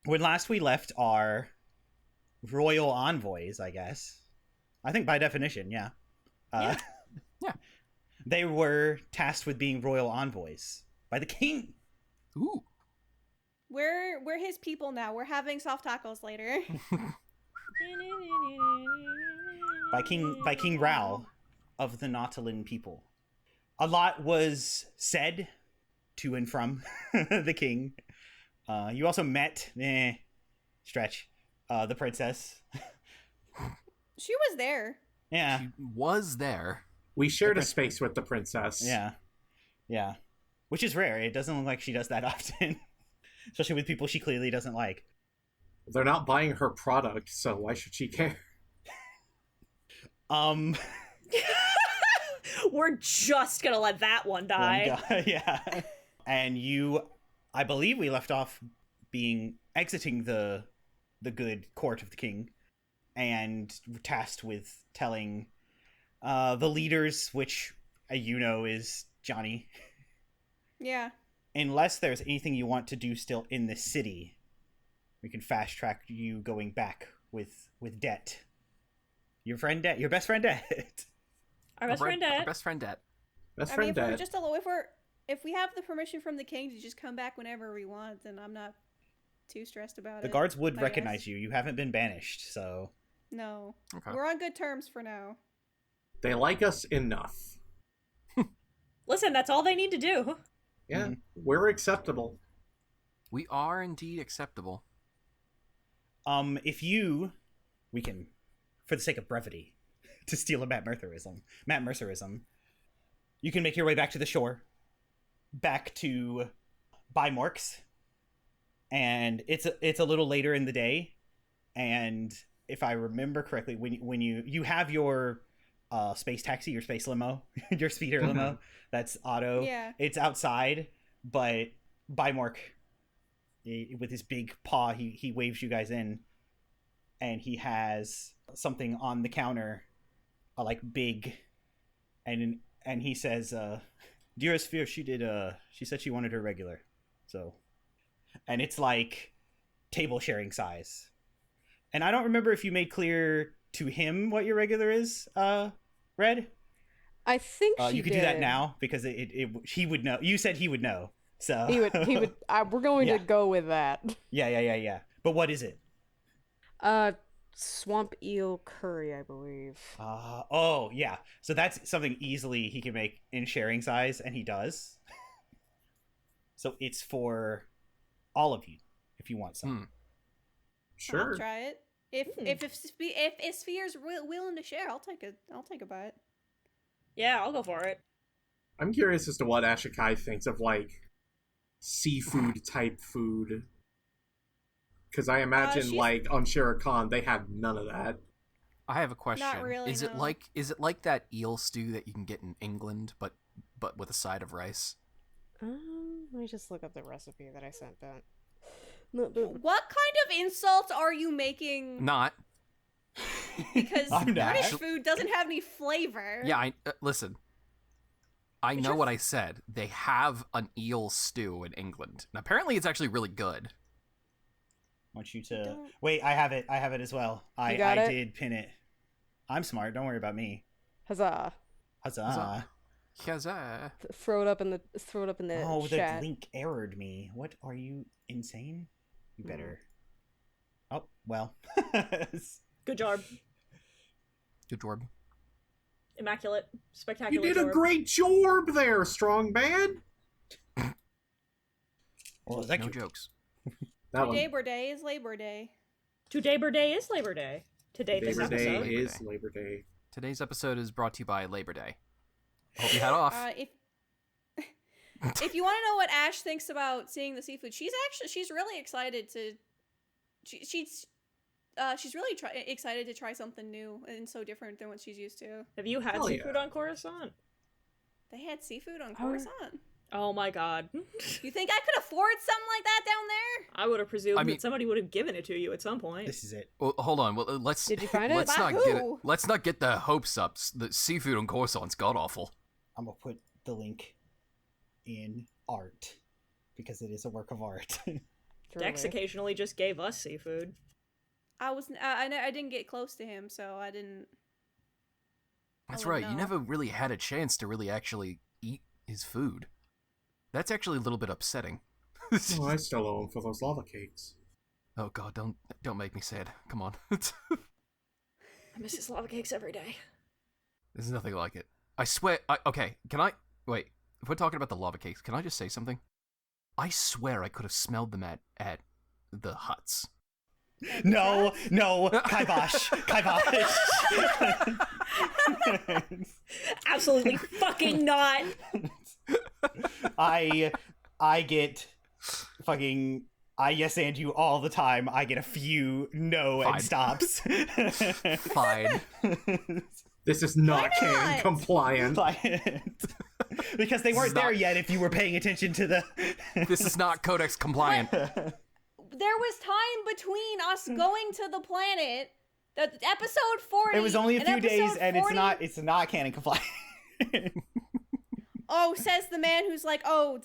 when last we left our royal envoys, I guess. I think by definition, yeah. Yeah. They were tasked with being royal envoys by the king. Ooh. We're his people now. We're having soft tacos later. By King Ral of the Nautilin people. A lot was said to and from the king. You also met, stretch, the princess. She was there. Yeah. She was there. We shared a space with the princess. Yeah. Which is rare. It doesn't look like she does that often. Especially with people she clearly doesn't like. They're not buying her product, so why should she care? We're just gonna let that one die. Yeah. And you, I believe we left off exiting the good court of the king and tasked with telling the leaders, which is Johnny. Yeah. Unless there's anything you want to do still in the city, we can fast track you going back with Det. Your friend Det. Your best friend Det. Our best friend Det. Our best friend Det. Best I friend mean, dead. if we have the permission from the king to just come back whenever we want, then I'm not too stressed about it. The guards would I recognize guess. you. You haven't been banished, so... No. Okay. We're on good terms for now. They like us enough. Listen, that's all they need to do. Yeah, we're acceptable. We are indeed acceptable. We can, for the sake of brevity, to steal a Matt Mercerism, you can make your way back to the shore, back to Bymorks, and it's a little later in the day, and if I remember correctly, when you have your space taxi, your space limo, your speeder limo, that's auto. Yeah. It's outside, but Bymork, with his big paw, he waves you guys in, and he has something on the counter, like big, and he says, "Dear Esphere, she said she wanted her regular, so," and it's like table sharing size, and I don't remember if you made clear to him what your regular is, Red. I think she you could did. do that now because he would know. You said he would know, so He would. We're going to go with that. Yeah. But what is it? Swamp eel curry, I believe. Oh yeah. So that's something easily he can make in sharing size, and he does. So it's for all of you if you want some. Sure. I'll try it. If Esphere's willing to share, I'll take a bite. Yeah, I'll go for it. I'm curious as to what Ashaa-kai thinks of, like, seafood type food. Because I imagine, like, on Shere Khan, they have none of that. I have a question. Not really, is it no. like that eel stew that you can get in England, but with a side of rice? Let me just look up the recipe that I sent that. What kind of insults are you making? Not. Because I'm not. British food doesn't have any flavor. Yeah, listen. I know what I said. They have an eel stew in England. And apparently it's actually really good. I want you to wait. I have it as well. I got it? did pin it. I'm smart. Don't worry about me. Huzzah! Huzzah! Huzzah. Throw it up in the Oh, chat. the link errored me. What, are you insane? You better. Oh well. Good job. Good job. Immaculate. You Spectacular. did a job. great job there, strong man. Well, thank No you. jokes. That one. Labor Day is Labor Day. Today Day is Labor Day. Today this Labor Day episode. is Labor Day. Today's episode is brought to you by Labor Day. Hope you had off. If you want to know what Ash thinks about seeing the seafood, she's really excited to. She's really excited to try something new and so different than what she's used to. Have you had Hell seafood yeah. on Coruscant? They had seafood on Coruscant. Oh my god. You think I could afford something like that down there? I would have presumed I mean- that somebody would have given it to you at some point. This is it. Well, hold on. Well, let's. Did you find it? Let's By not get it. who? Let's not get the hopes up. The seafood on Coruscant's god awful. I'm gonna put the link in art because it is a work of art. Dex occasionally just gave us seafood. I didn't get close to him, so I didn't. That's I right. wouldn't You know. never really had a chance to really actually eat his food. That's actually a little bit upsetting. Oh, I still owe him for those lava cakes. Oh god, don't make me sad. Come on. I miss his lava cakes every day. There's nothing like it. I swear. Okay, can I wait? If we're talking about the lava cakes, can I just say something? I swear I could have smelled them at the huts. No, Kibosh, Kibosh. Absolutely fucking not. I get fucking. I yes and you all the time. I get a few no Fine. and stops. Fine. This is not Why not? canon compliant. Because they This weren't is there not- yet if you were paying attention to the... This is not Codex compliant. There was time between us going to the planet. The episode 40. It was only a and few days episode and 40 it's not canon compliant. Oh, says the man who's like, oh,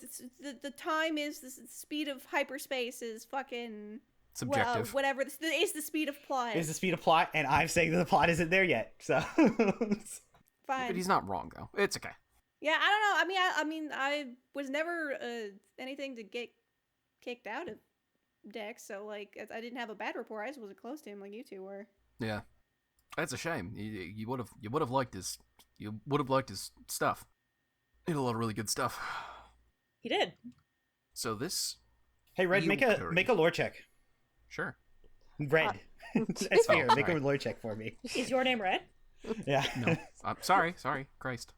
the time is the speed of hyperspace is fucking Subjective. whatever. Is the speed of plot. Is the speed of plot, and I'm saying that the plot isn't there yet, so... Fine. But he's not wrong though. It's okay. Yeah, I don't know. I mean, I was never anything to get kicked out of Dex, so like I didn't have a bad rapport. I just wasn't close to him like you two were. Yeah, that's a shame. You would have liked his stuff. He had a lot of really good stuff. He did. So this, Hey, Red, You curry. make a lore check. sure. Red. Esphere, Oh, make a sorry. lore check for me. Is your name Red? Yeah. No, I'm sorry, Christ.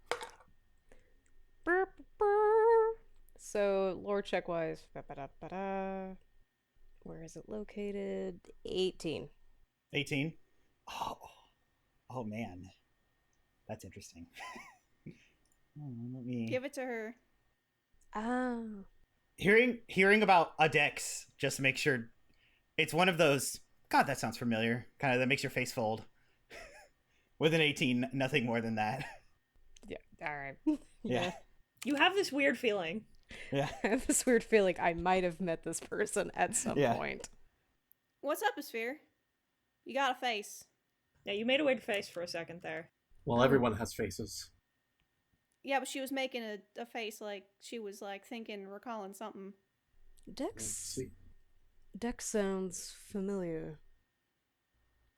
Burp, burp. So, lore check wise, where is it located? 18. 18? Oh man. That's interesting. Let me... Give it to her. Oh. Hearing about a Dex just makes sure it's one of those, God, that sounds familiar, kind of that makes your face fold. With an 18, nothing more than that. Yeah, alright. Yeah. You have this weird feeling. Yeah. I have this weird feeling I might have met this person at some Yeah. point. What's up, Esphere? You got a face. Yeah, you made a weird face for a second there. Well, everyone has faces. Yeah, but she was making a face like she was like thinking, recalling something. Dex. See. Dex sounds familiar.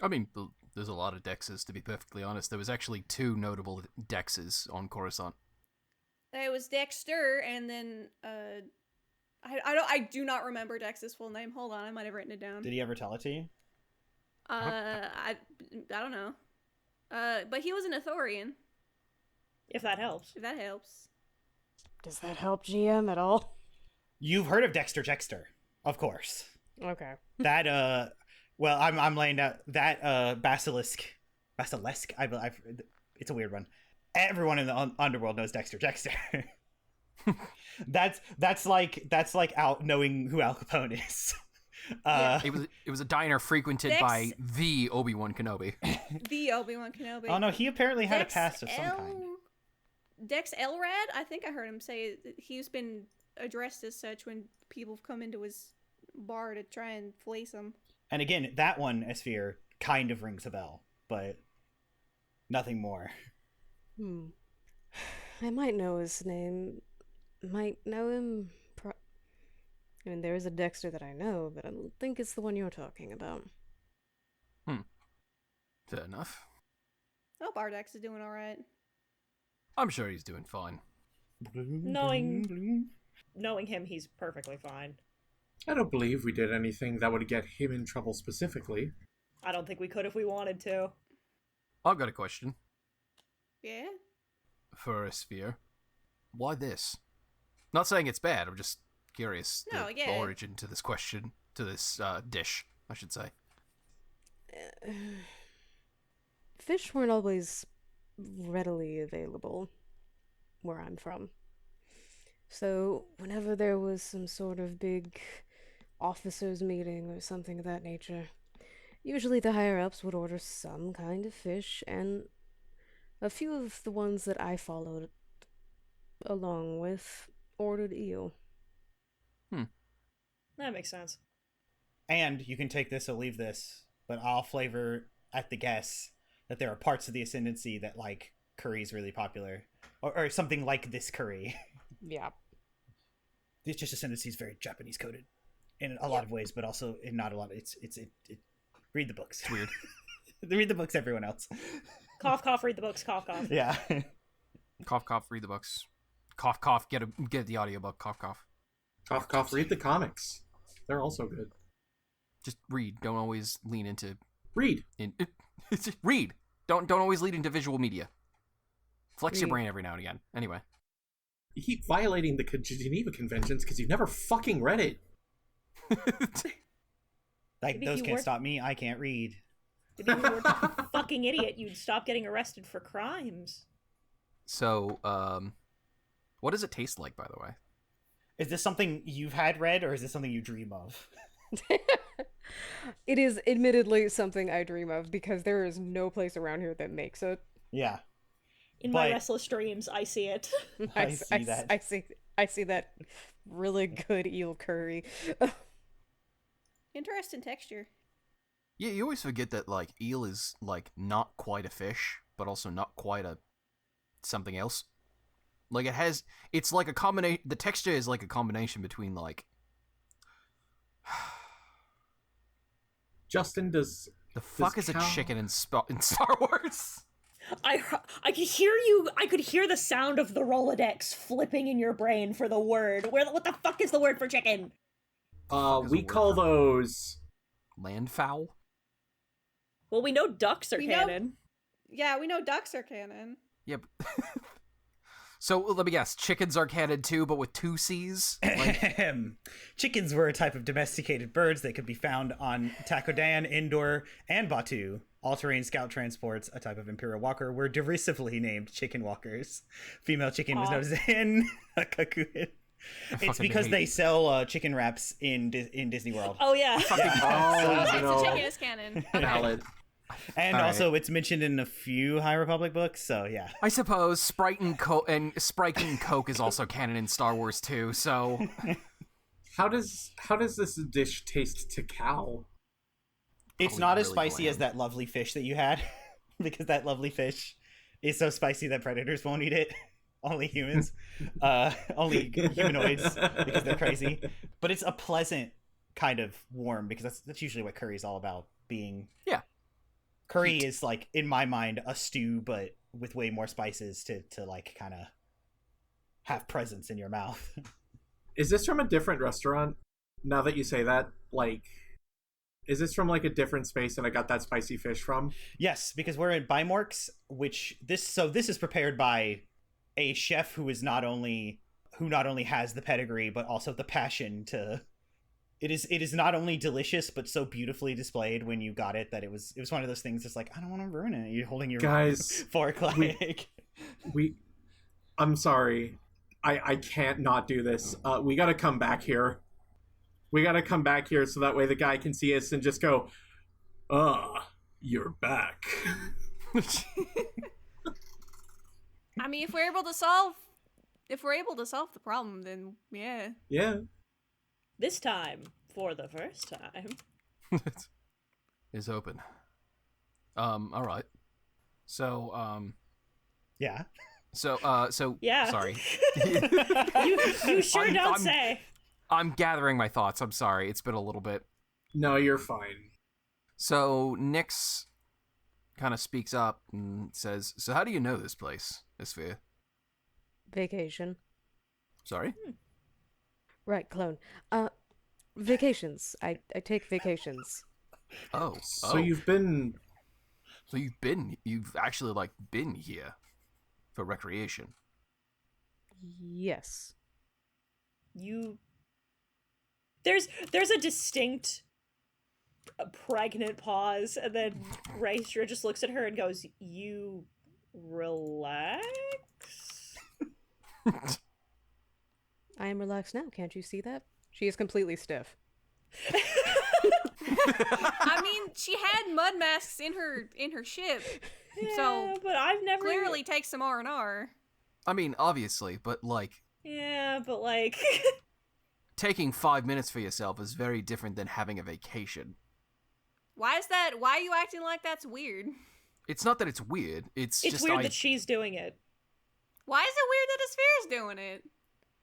I mean, there's a lot of Dexes, to be perfectly honest. There was actually 2 notable Dexes on Coruscant. It was Dexter, and then I do not remember Dex's full name. Hold on, I might have written it down. Did he ever tell it to you? I don't know. But he was an Ithorian, If that helps. if that helps. Does that help GM at all? You've heard of Dexter Jexter, of course. Okay. That well, I'm laying out that basilisk. I've it's a weird one. Everyone in the underworld knows Dexter Jexter. that's like out knowing who Al Capone is. It was a diner frequented Dex- by the Obi-Wan Kenobi. The Obi-Wan Kenobi. Oh no, he apparently had Dex a past of some kind. Dex Elrad? I think I heard him say he's been addressed as such when people have come into his bar to try and fleece him. And again, that one, Esphere, kind of rings a bell, but nothing more. I might know his name. Might know him. I mean, there is a Dexter that I know, but I don't think it's the one you're talking about. Fair enough. I hope our Dex is doing alright. I'm sure he's doing fine. Knowing him, he's perfectly fine. I don't believe we did anything that would get him in trouble specifically. I don't think we could if we wanted to. I've got a question Yeah? for Esphere. Why this? Not saying it's bad, I'm just curious No, the yeah. origin to this question, to this dish, I should say. Fish weren't always readily available where I'm from. So, whenever there was some sort of big officers' meeting or something of that nature, usually the higher-ups would order some kind of fish, and a few of the ones that I followed along with ordered eel. That makes sense. And you can take this or leave this, but I'll flavor at the guess that there are parts of the Ascendancy that, like, curry is really popular. Or something like this curry. Yeah. It's just Ascendancy is very Japanese coded in a lot of ways, but also in not a lot. It read the books. It's weird. Read the books, everyone else. Cough, cough, read the books, cough, cough. Yeah. Cough, cough, read the books. Cough, cough, get the audiobook. Cough, cough. Cough, cough, read the comics. They're also good. Just read. Don't always lean into... Read. Read. Don't always lead into visual media. Flex your brain every now and again. Anyway. You keep violating the Geneva Conventions because you've never fucking read it. Like, Maybe those you can't were- stop me. I can't read. If you were a fucking idiot, you'd stop getting arrested for crimes. So, what does it taste like, by the way? Is this something you've had read, or is this something you dream of? It is admittedly something I dream of because there is no place around here that makes it. Yeah. In my But- restless dreams, I see it. I see that. I see that really good eel curry. Interesting texture. Yeah, you always forget that, like, eel is, like, not quite a fish, but also not quite a something else. Like, it's like a combination, the texture is like a combination between, like... Justin, does The fuck is a cow- chicken in Star Wars? I could hear you. I could hear the sound of the Rolodex flipping in your brain for the word. What the fuck is the word for chicken? we call those... Landfall? Well, we know ducks are We know- canon. Yeah, we know ducks are canon. Yep. So, let me guess, chickens are canon too, but with 2 C's? Like, Chickens were a type of domesticated birds that could be found on Takodan, Indore, and Batu. All-terrain scout transports, a type of imperial walker, were derisively named chicken walkers. Female chicken was known as an Akakuin. It's fucking because hate- they sell chicken wraps in Disney World. Oh yeah. Oh, Okay, no. so chicken is canon. Okay. Valid. And All also, it's mentioned in a few High Republic books, so yeah. I suppose Sprite and Coke is also canon in Star Wars too, so... How does this dish taste to cow? It's Probably not as really spicy as bland. that lovely fish that you had, because that lovely fish is so spicy that predators won't eat it. Only humans. Only humanoids, because they're crazy. But it's a pleasant kind of warm, because that's usually what curry's all about, being... Yeah. Curry is, like, in my mind, a stew, but with way more spices to like, kind of have presence in your mouth. Is this from a different restaurant? Now that you say that, like... Is this from, like, a different space that I got that spicy fish from? Yes, because we're in Bimorks, which this is prepared by a chef who not only has the pedigree but also the passion to. It is not only delicious but so beautifully displayed when you got it that it was one of those things that's like, I don't want to ruin it. You're holding your Guys, fork like I'm sorry. I can't not do this. We gotta come back here. We gotta come back here so that way the guy can see us and just go, you're back. I mean, if we're able to solve the problem, then yeah. Yeah. This time, for the first time. is open. All right. So, yeah. so Yeah. sorry. You sure I'm- don't I'm- say. I'm gathering my thoughts. I'm sorry. It's been a little bit. No, you're fine. So Nyx kind of speaks up and says, "So how do you know this place, Esphere?" Vacation. Sorry. Right, clone. Vacations. I take vacations. Oh. So you've been... So you've actually like been here for recreation. Yes. There's a distinct pregnant pause, and then Raestra just looks at her and goes, "You relax." I am relaxed now. Can't you see that? She is completely stiff. I mean, she had mud masks in her ship, so Yeah, but I've never clearly take some R&R. I mean, obviously, but like, Yeah, but like taking 5 minutes for yourself is very different than having a vacation. Why is that? Why are you acting like that's weird? It's not that it's weird. It's just weird that she's doing it. Why is it weird that Esphere's doing it?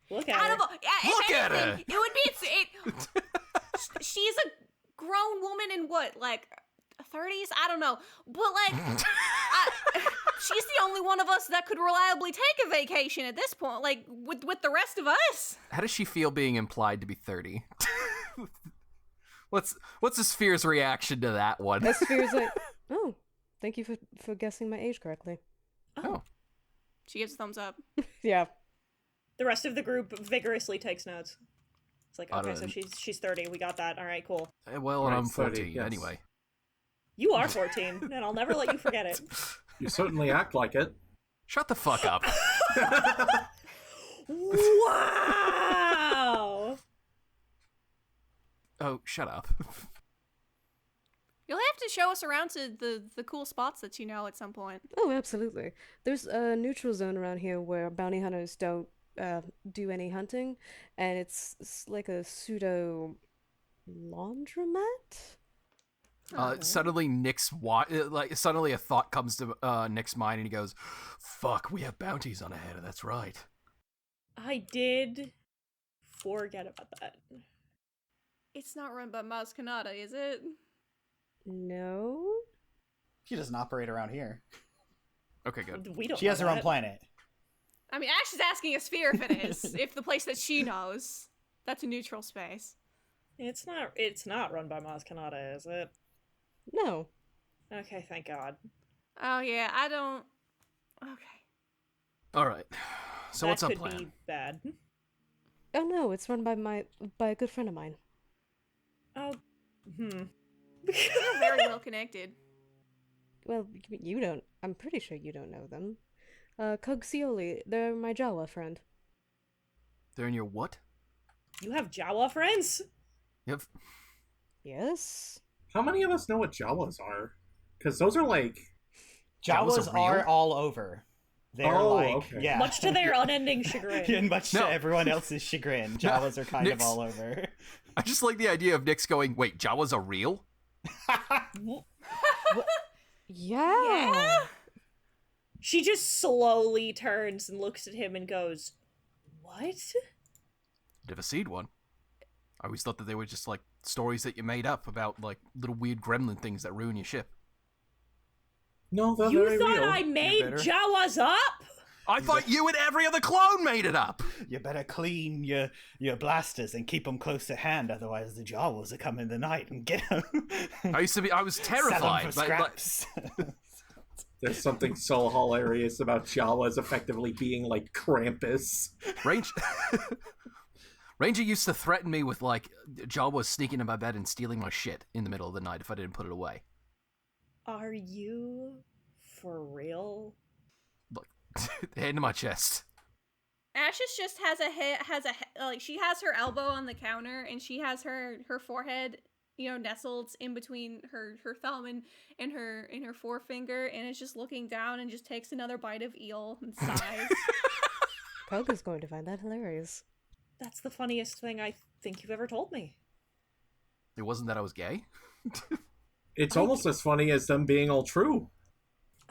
Look at her. Look at her! It would be... she's a grown woman in what, like, 30s? I don't know. But, like, she's the only one of us that could reliably take a vacation at this point, like, with the rest of us. How does she feel being implied to be 30? What's the Sphere's reaction to that one? The Sphere's like, oh, thank you for guessing my age correctly. Oh. She gives a thumbs up. Yeah. The rest of the group vigorously takes notes. It's like, I okay, don't- so she's 30. We got that. All right, cool. Well, and Right, I'm 14 30, yes. anyway. You are 14, and I'll never let you forget it. You certainly act like it. Shut the fuck up. Wow! Oh, shut up. You'll have to show us around to the cool spots that you know at some point. Oh, absolutely. There's a neutral zone around here where bounty hunters don't do any hunting, and it's like a pseudo laundromat. Suddenly suddenly a thought comes to Nick's mind, and he goes, "Fuck, we have bounties on ahead. That's right." I did forget about that. It's not run by Maz Kanata, is it? No. She doesn't operate around here. Okay, good. We don't. She has know her own that. planet. I mean, Ash is asking Esphere if it is. If the place that she knows. That's a neutral space. It's not. It's not run by Maz Kanata, is it? No. Okay, thank God. Oh, yeah, I don't... Okay. All right. So that what's up, could plan? be bad. Oh no, it's run by a good friend of mine. Oh, They're very well connected. Well, you don't. I'm pretty sure you don't know them. Cogsioli, they're my Jawa friend. They're in your what? You have Jawa friends? Yep. Yes. How many of us know what Jawas are? Because those are like... Jawas Jawas are real? are all over. They're Oh, like, okay. yeah. Much to their unending chagrin. And much No. to everyone else's chagrin. Jawas are kind of Nick's- all over. I just like the idea of Nick's going, "Wait, Jawas are real?" Yeah. She just slowly turns and looks at him and goes, "What?" Never seen one. I always thought that they were just like stories that you made up about like little weird gremlin things that ruin your ship. No, they're You very thought real. I made better. Jawas up? I thought you and every other clone made it up. You better clean your blasters and keep them close at hand, otherwise the Jawas will come in the night and get them. I was terrified. Sell 'em for but- scraps. There's something so hilarious about Jawas effectively being like Krampus. Ranger used to threaten me with like Jawas sneaking in my bed and stealing my shit in the middle of the night if I didn't put it away. Are you for real? Look, hand to my chest. Ashes just like she has her elbow on the counter and she has her forehead, nestled in between her thumb and her forefinger, and is just looking down and just takes another bite of eel and sighs. Cog is going to find that hilarious. That's the funniest thing I think you've ever told me. It wasn't that I was gay. It's almost as funny as them being all true.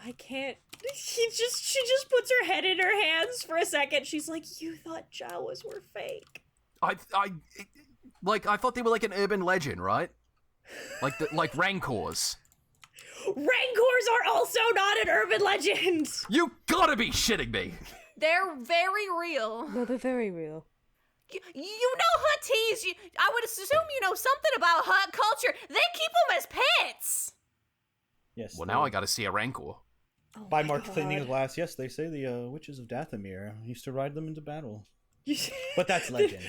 I can't. She just puts her head in her hands for a second. She's like, "You thought Jawas were fake." I thought they were like an urban legend, right? Like rancors. Rancors are also not an urban legend. You gotta be shitting me. They're very real. No, they're very real. You know Hutties. I would assume you know something about Hut culture. They keep them as pets. Yes. Well, now I gotta see a rancor. Oh By my Mark cleaning the God. glass, yes, they say the witches of Dathomir used to ride them into battle. You- But that's legend.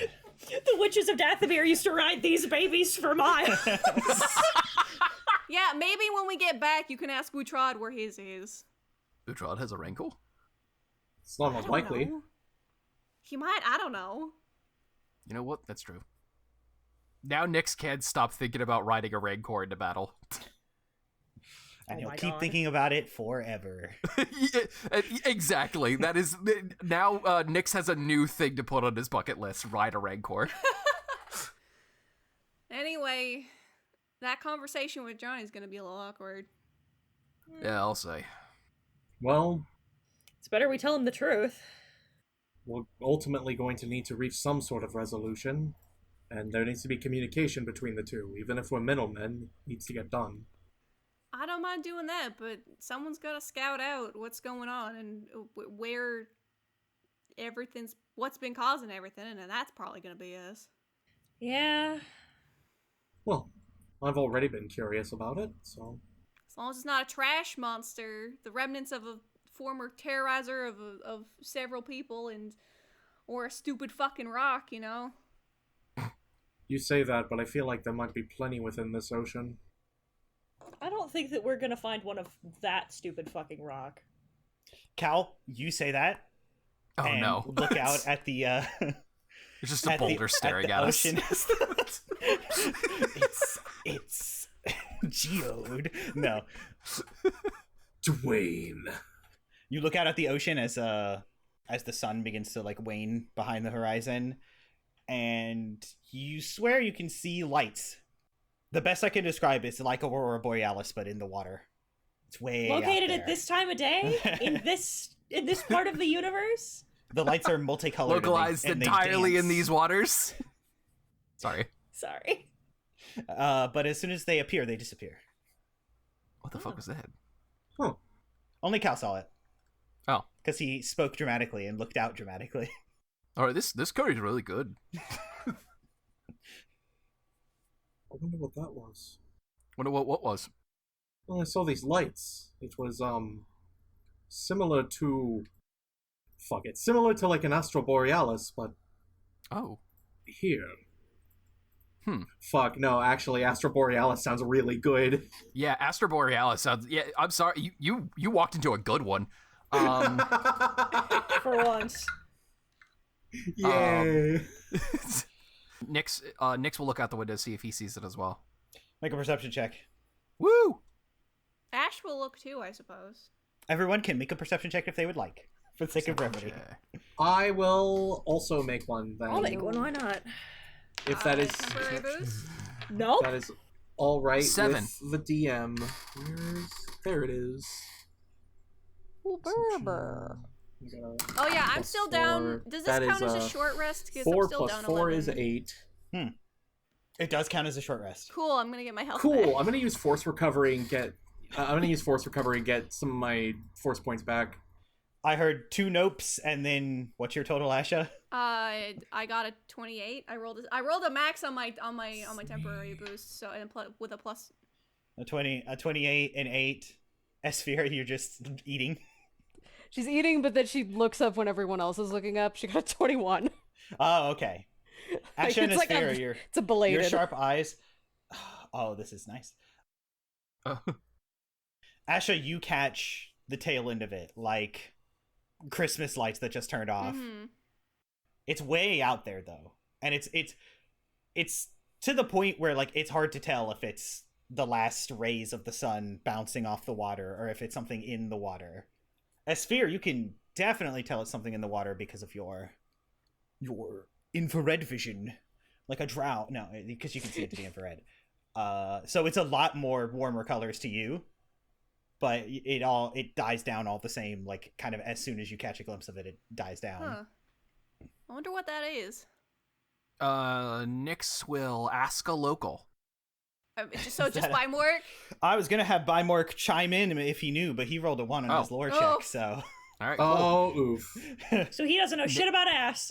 The witches of Dathomir used to ride these babies for miles. Yeah, maybe when we get back, you can ask Utrad where his is. Utrad has a rancor? It's not I don't unlikely. know. He might. I don't know. You know what? That's true. Now Nyx can't stop thinking about riding a rancor into battle. And Oh he'll my keep God. thinking about it forever. Yeah, exactly. That is now Nyx has a new thing to put on his bucket list: ride a rancor. anyway, that conversation with Johnny's gonna be a little awkward. Yeah, I'll say. Well, It's better we tell him the truth. we're ultimately going to need to reach some sort of resolution, and there needs to be communication between the two. Even if we're middlemen, it needs to get done. I don't mind doing that, but someone's gotta scout out what's going on and where what's been causing everything, and that's probably gonna be us. Yeah. Well, I've already been curious about it, so... As long as it's not a trash monster, the remnants of a former terrorizer of several people, or a stupid fucking rock, you know? You say that, but I feel like there might be plenty within this ocean. I don't think that we're gonna find one of that stupid fucking rock. Cal, you say that. Oh and no! Look out at the. There's just a boulder staring at us. it's geode. No. Dwayne. You look out at the ocean as the sun begins to like wane behind the horizon, and you swear you can see lights. The best I can describe is like Aurora Borealis, but in the water. It's way Located out there. at this time of day in this part of the universe. The lights are multicolored. Localized and they entirely dance. in these waters. Sorry. Sorry. But as soon as they appear, they disappear. What the fuck was that? Huh. Only Cal saw it. Oh. Because he spoke dramatically and looked out dramatically. Alright, this curry's really good. I wonder what that was. Wonder what was? Well, I saw these lights. It was, similar to... Fuck it. Similar to, like, an Astral Borealis, but... Oh. Here. Fuck, no, actually, Astral Borealis sounds really good. Yeah, Astra Borealis sounds... Yeah, I'm sorry. You walked into a good one. For once. Yay. Nyx will look out the window to see if he sees it as well. Make a perception check. Woo! Ash will look too, I suppose. Everyone can make a perception check if they would like, for the sake of brevity. I will also make one then. I'll make one. Why not? If that is... Temporary boost? Nope. That is alright 7. with the DM. There it is. Oh yeah, I'm Plus still 4. down. Does this That count is, as a short rest? Because 4 I'm still plus down 4 11. is 8. It does count as a short rest. Cool, I'm gonna get my health Cool. back. I'm gonna use Force Recovery and get... I'm gonna use Force Recovery and get some of my Force points back. I heard 2 nopes, and then what's your total, Asha? I got a 28. I rolled a max on my temporary boost, so and with a plus. A 28, an 8. Esphere, you're just eating. She's eating, but then she looks up when everyone else is looking up. She got a 21. Oh, okay. Like, Asha and it's like Esphere, it's a belated. your sharp eyes. Oh, this is nice. Asha, you catch the tail end of it, like Christmas lights that just turned off. Mm-hmm. It's way out there though, and it's to the point where like it's hard to tell if it's the last rays of the sun bouncing off the water or if it's something in the water. Esphere, you can definitely tell it's something in the water because of your infrared vision, like a drow. No, because you can see it to the infrared. So it's a lot more warmer colors to you, but it dies down all the same. Like kind of as soon as you catch a glimpse of it, it dies down. Huh. I wonder what that is. Nyx will ask a local. So just by Mork? I was gonna have Bymork chime in if he knew, but he rolled a 1 on his lore check, so. All right. Cool. Oh, oof. So he doesn't know shit about ass.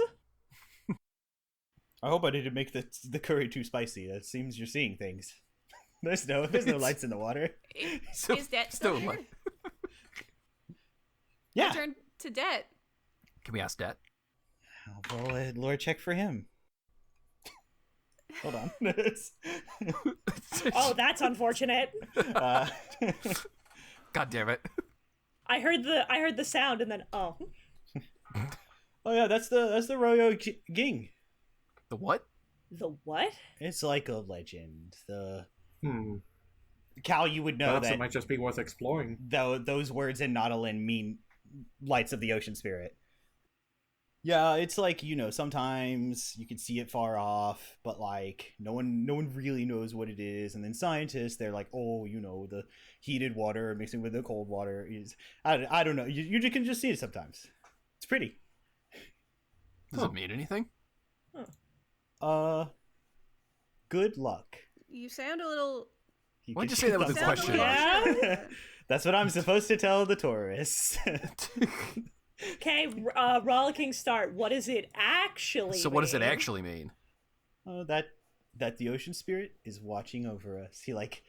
I hope I didn't make the curry too spicy. It seems you're seeing things. There's no lights in the water. So- Is Debt still still here? like- Yeah. Turn to Debt. Can we ask that? I'll roll a lore check for him. Hold on. Oh, that's unfortunate. uh, God damn it. I heard the sound and then oh yeah, that's the Royo Ging. The what? the what? It's like a legend. Hmm. Cal, you would know Perhaps that it might just be worth exploring. though those words in Nautilin mean lights of the ocean spirit. Yeah, it's like, sometimes you can see it far off, but like no one really knows what it is. And then scientists, they're like, oh, the heated water mixing with the cold water is, I don't know. You can just see it sometimes. It's pretty. Does it mean anything? Good luck. You sound a little. Why'd you say that with a sound question little mark? unsure. That's what I'm supposed to tell the tourists. Okay, rollicking start. What does it actually So what does it mean? actually mean? That the ocean spirit is watching over us. He like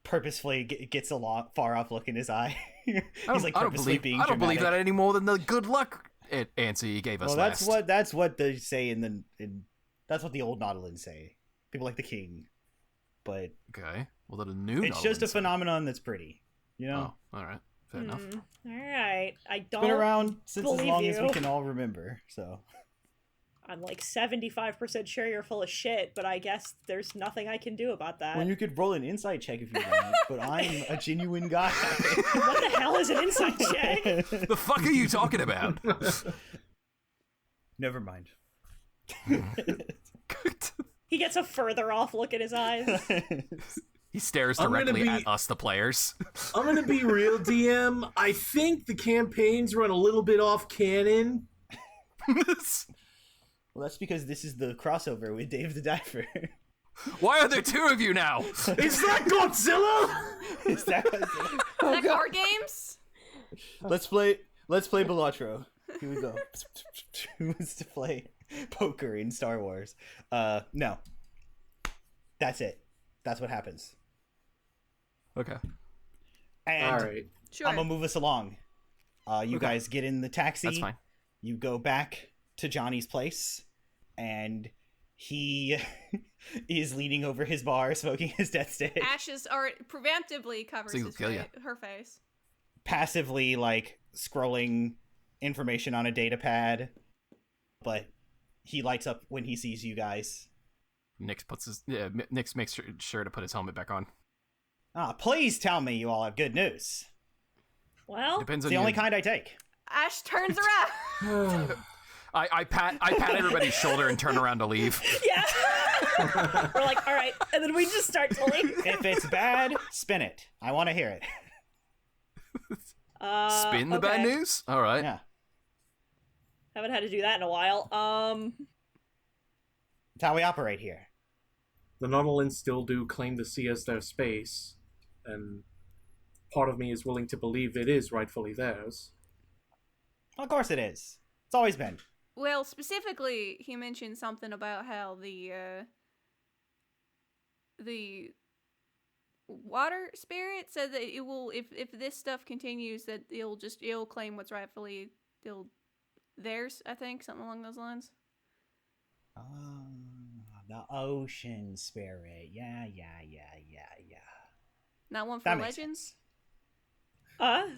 purposefully gets a lot far off look in his eye. He's like purposely being I don't believe dramatic. that any more than the good luck answer you gave us Well, last. that's what they say that's what the old Nautilan say. People like the king, but Okay. Well, then a new. it's just a phenomenon that's pretty. Oh, all right. Fair enough. All right, I don't. It's been around since as believe long as we you. can all remember. So I'm like 75% sure you're full of shit, but I guess there's nothing I can do about that. well, you could roll an insight check if you want, but I'm a genuine guy. What the hell is an insight check? The fuck are you talking about? Never mind. He gets a further off look in his eyes. He stares I'm gonna directly be- at us, the players. I'm gonna be real, DM. I think the campaigns run a little bit off canon. Well, that's because this is the crossover with Dave the Diver. Why are there two of you now? Is that Godzilla? Is that Is that card games? Let's play Belotro. Here we go. Who wants to play poker in Star Wars? No. That's it. That's what happens. Okay. And All right. Sure. I'm gonna move us along. You Okay. guys get in the taxi. That's fine. You go back to Johnny's place, and he is leaning over his bar, smoking his death stick, Ashes are preemptively covers So he'll his kill ya. her face. passively like scrolling information on a data pad. But he lights up when he sees you guys. Nix makes sure to put his helmet back on. Please tell me you all have good news. Well, Depends It's on the your... only kind I take. Ash turns around. I pat everybody's shoulder and turn around to leave. yeah. We're like, all right, and then we just start to leave. If it's bad, spin it. I want to hear it. Spin the bad okay. news? All right. Yeah. Haven't had to do that in a while. It's how we operate here. The Nautilan still do claim the sea as their space, and part of me is willing to believe it is rightfully theirs. Of course it is. It's always been. Well, specifically, he mentioned something about how the water spirit said that it will, if this stuff continues, that it'll claim what's rightfully theirs. I think something along those lines. The ocean spirit. Yeah. Not one for That makes legends. That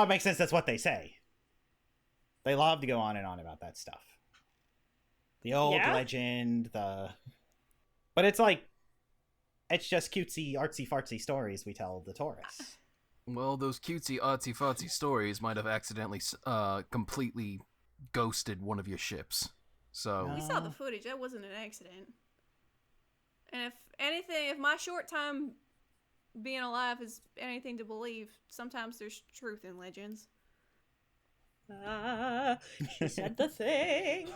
makes sense. That's what they say. They love to go on and on about that stuff. The old Yeah? legend, But it's like, it's just cutesy, artsy, fartsy stories we tell the tourists. Well, those cutesy, artsy-fartsy stories might have accidentally completely ghosted one of your ships. So... We saw the footage. That wasn't an accident. And if my short time being alive is anything to believe, sometimes there's truth in legends. She said the thing.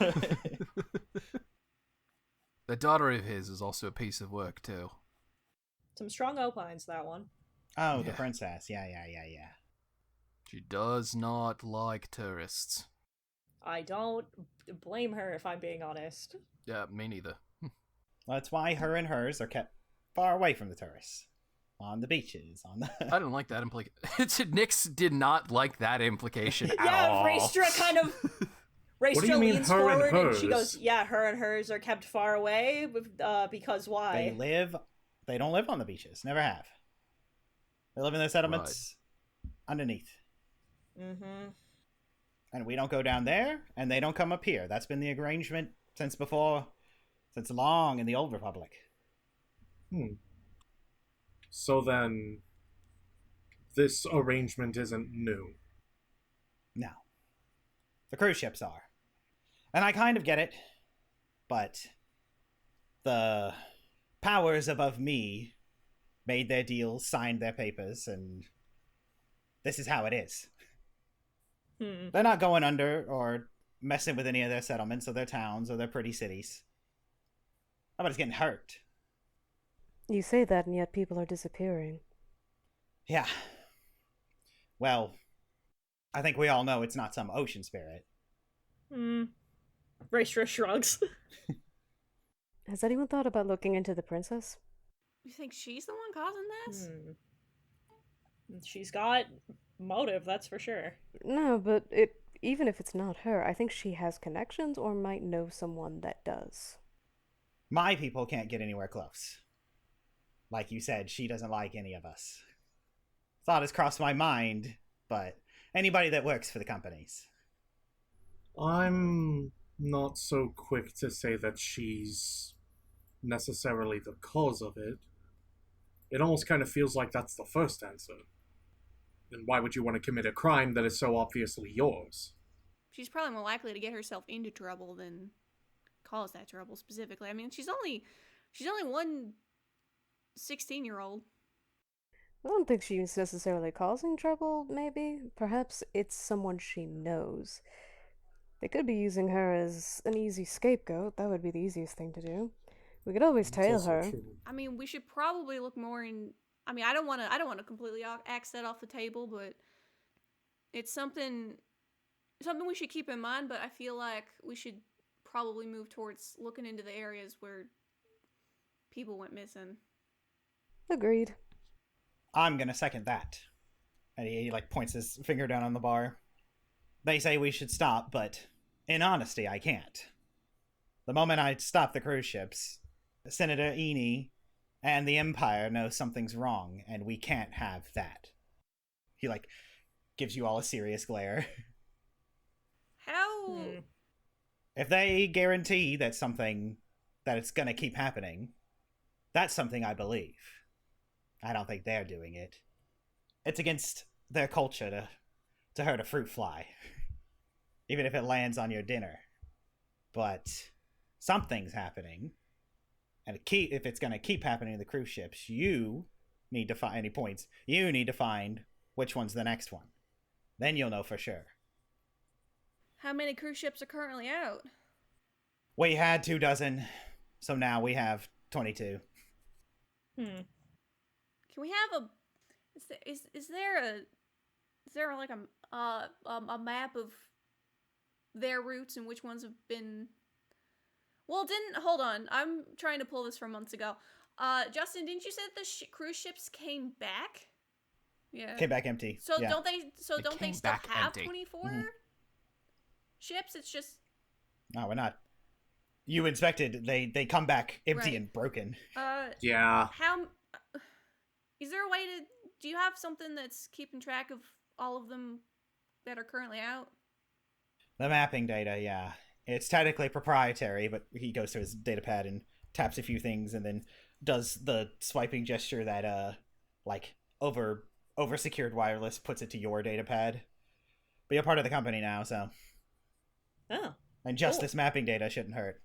The daughter of his is also a piece of work, too. Some strong opines, that one. Oh, the Yeah. princess. Yeah. She does not like tourists. I don't blame her if I'm being honest. Yeah, me neither. That's why her and hers are kept far away from the tourists. On the beaches, I don't like that implication. Nix did not like that implication at Yeah, all. Raestra kind of... What do you Raestra mean, leans her and forward and she hers? goes, yeah, her and hers are kept far away because why? They don't live on the beaches. Never have. They live in their settlements underneath. Mm-hmm. And we don't go down there, and they don't come up here. That's been the arrangement since long in the Old Republic. So then, this arrangement isn't new. No. The cruise ships are. And I kind of get it, but the powers above me made their deals, signed their papers, and this is how it is. They're not going under or messing with any of their settlements or their towns or their pretty cities. Nobody's getting hurt. You say that, and yet people are disappearing. Yeah. Well, I think we all know it's not some ocean spirit. Raestra shrugs. Has anyone thought about looking into the princess? You think she's the one causing this? She's got motive, that's for sure. No, but even if it's not her, I think she has connections or might know someone that does. My people can't get anywhere close. Like you said, she doesn't like any of us. Thought has crossed my mind, but anybody that works for the companies. I'm not so quick to say that she's necessarily the cause of it. It almost kind of feels like that's the first answer. Then why would you want to commit a crime that is so obviously yours? She's probably more likely to get herself into trouble than cause that trouble specifically. I mean, she's only one 16-year-old. I don't think she's necessarily causing trouble, maybe. Perhaps it's someone she knows. They could be using her as an easy scapegoat. That would be the easiest thing to do. We could always tail her. True. I mean, we should probably look more in. I mean, I don't want to completely axe that off the table, but it's something we should keep in mind. But I feel like we should probably move towards looking into the areas where people went missing. Agreed. I'm gonna second that. And he points his finger down on the bar. They say we should stop, but in honesty, I can't. The moment I stop the cruise ships, Senator Eni and the Empire know something's wrong, and we can't have that. He gives you all a serious glare. How? If they guarantee that it's gonna keep happening, that's something I believe. I don't think they're doing it. It's against their culture to hurt a fruit fly, even if it lands on your dinner. But something's happening, and if it's going to keep happening to the cruise ships, you need to find any points. You need to find which one's the next one. Then you'll know for sure. How many cruise ships are currently out? We had 24, so now we have 22. Can we have a? Is there like a map of their routes and which ones have been? Well, hold on. I'm trying to pull this from months ago. Justin, didn't you say that the cruise ships came back? Yeah. Came back empty. So yeah. don't they still have empty. 24 ships? It's just. No, we're not. You inspected. They come back empty and broken. Yeah. How? Is there a way to? Do you have something that's keeping track of all of them that are currently out? The mapping data, yeah. It's technically proprietary, but he goes to his data pad and taps a few things and then does the swiping gesture that over secured wireless puts it to your data pad. But you're part of the company now, so. Oh. And just this mapping data shouldn't hurt.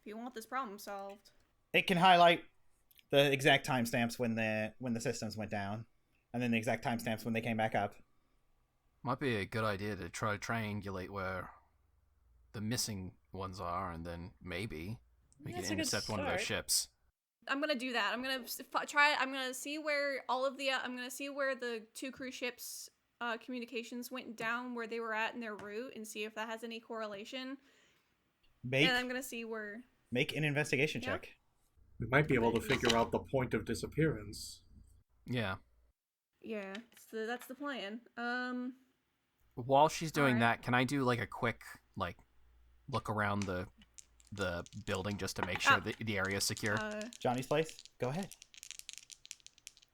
If you want this problem solved. It can highlight the exact timestamps when the systems went down, and then the exact timestamps when they came back up. Might be a good idea to try to triangulate where the missing ones are, and then maybe we can intercept one of those ships. I'm gonna do that. I'm gonna try. I'm gonna see where I'm gonna see where the two cruise ships' communications went down, where they were at in their route, and see if that has any correlation. And I'm gonna see where. Make an investigation check. We might be able to figure out the point of disappearance. Yeah. Yeah, that's the plan. While she's doing that, can I do a quick look around the building just to make sure that the area is secure? Johnny's place? Go ahead.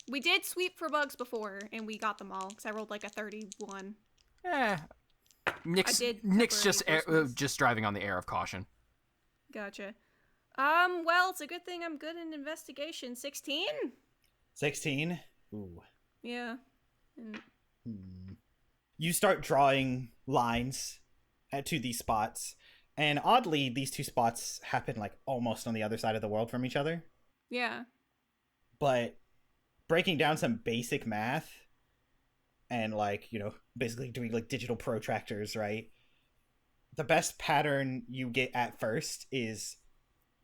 We did sweep for bugs before, and we got them all, because I rolled a 31. Nick's just driving on the air of caution. Gotcha. Well, it's a good thing I'm good in investigation. 16? 16? Ooh. Yeah. You start drawing lines to these spots. And oddly, these two spots happen like almost on the other side of the world from each other. Yeah. But breaking down some basic math and like, basically doing like digital protractors, right? The best pattern you get at first is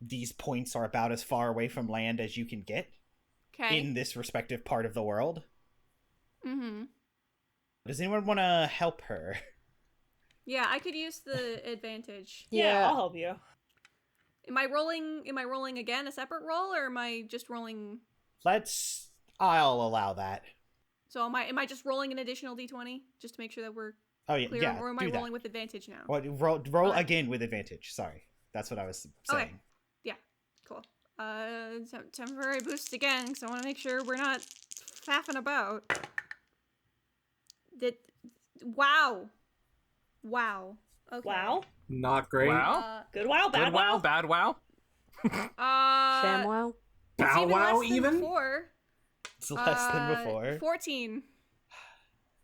these points are about as far away from land as you can get in this respective part of the world. Mm-hmm. Does anyone want to help her? Yeah, I could use the advantage. Yeah, I'll help you. Am I rolling again a separate roll, or am I just rolling? I'll allow that. So am I just rolling an additional d20 just to make sure that we're clear, or am I rolling with advantage now? Well, roll again with advantage. Sorry, that's what I was saying. Okay. Yeah, cool. Temporary boost again, because I want to make sure we're not faffing about. Wow. Okay. Wow. Not great. Wow. Good wow, bad Good wow, wow. bad wow. ShamWow? It's Bow even wow, less than even? before. It's less than before. 14.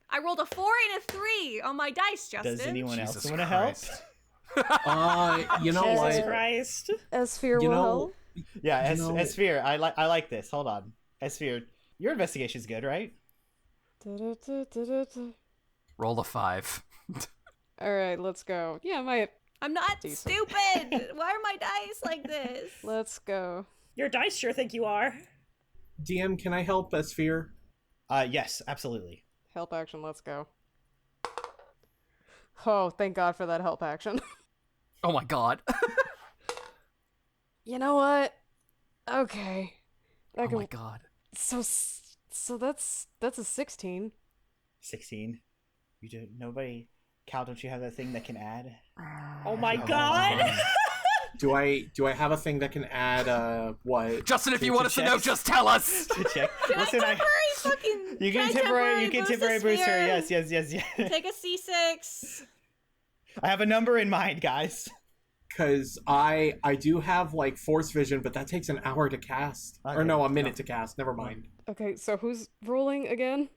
I rolled a 4 and a 3 on my dice, Justin. Does anyone else Jesus want to help? Christ. You know Jesus what? Jesus Christ. Esphere You will know- help. Yeah, You know- Esphere. I like this. Hold on, Esphere. Your investigation's good, right? Roll a 5. Alright, let's go. Yeah, I'm not Decent. stupid. Why are my dice like this? let's go. Your dice sure think you are. DM, can I help Esphere? Yes, absolutely. Help action, let's go. Oh, thank God for that help action. Oh my god. You know what? Okay. Oh my god. So that's a 16. 16. You do nobody. Cal, don't you have that thing that can add? Oh my god. Do I have a thing that can add what? Justin, if To- you to want us to know, check. just tell us. To check. Can Listen, I temporary fucking... you can I temporary boost temporary the booster. sphere? Yes. Take a C6. I have a number in mind, guys. Because I do have like force vision, but that takes an hour to cast. Okay. Or no, a minute to cast. Never mind. Okay, so who's rolling again?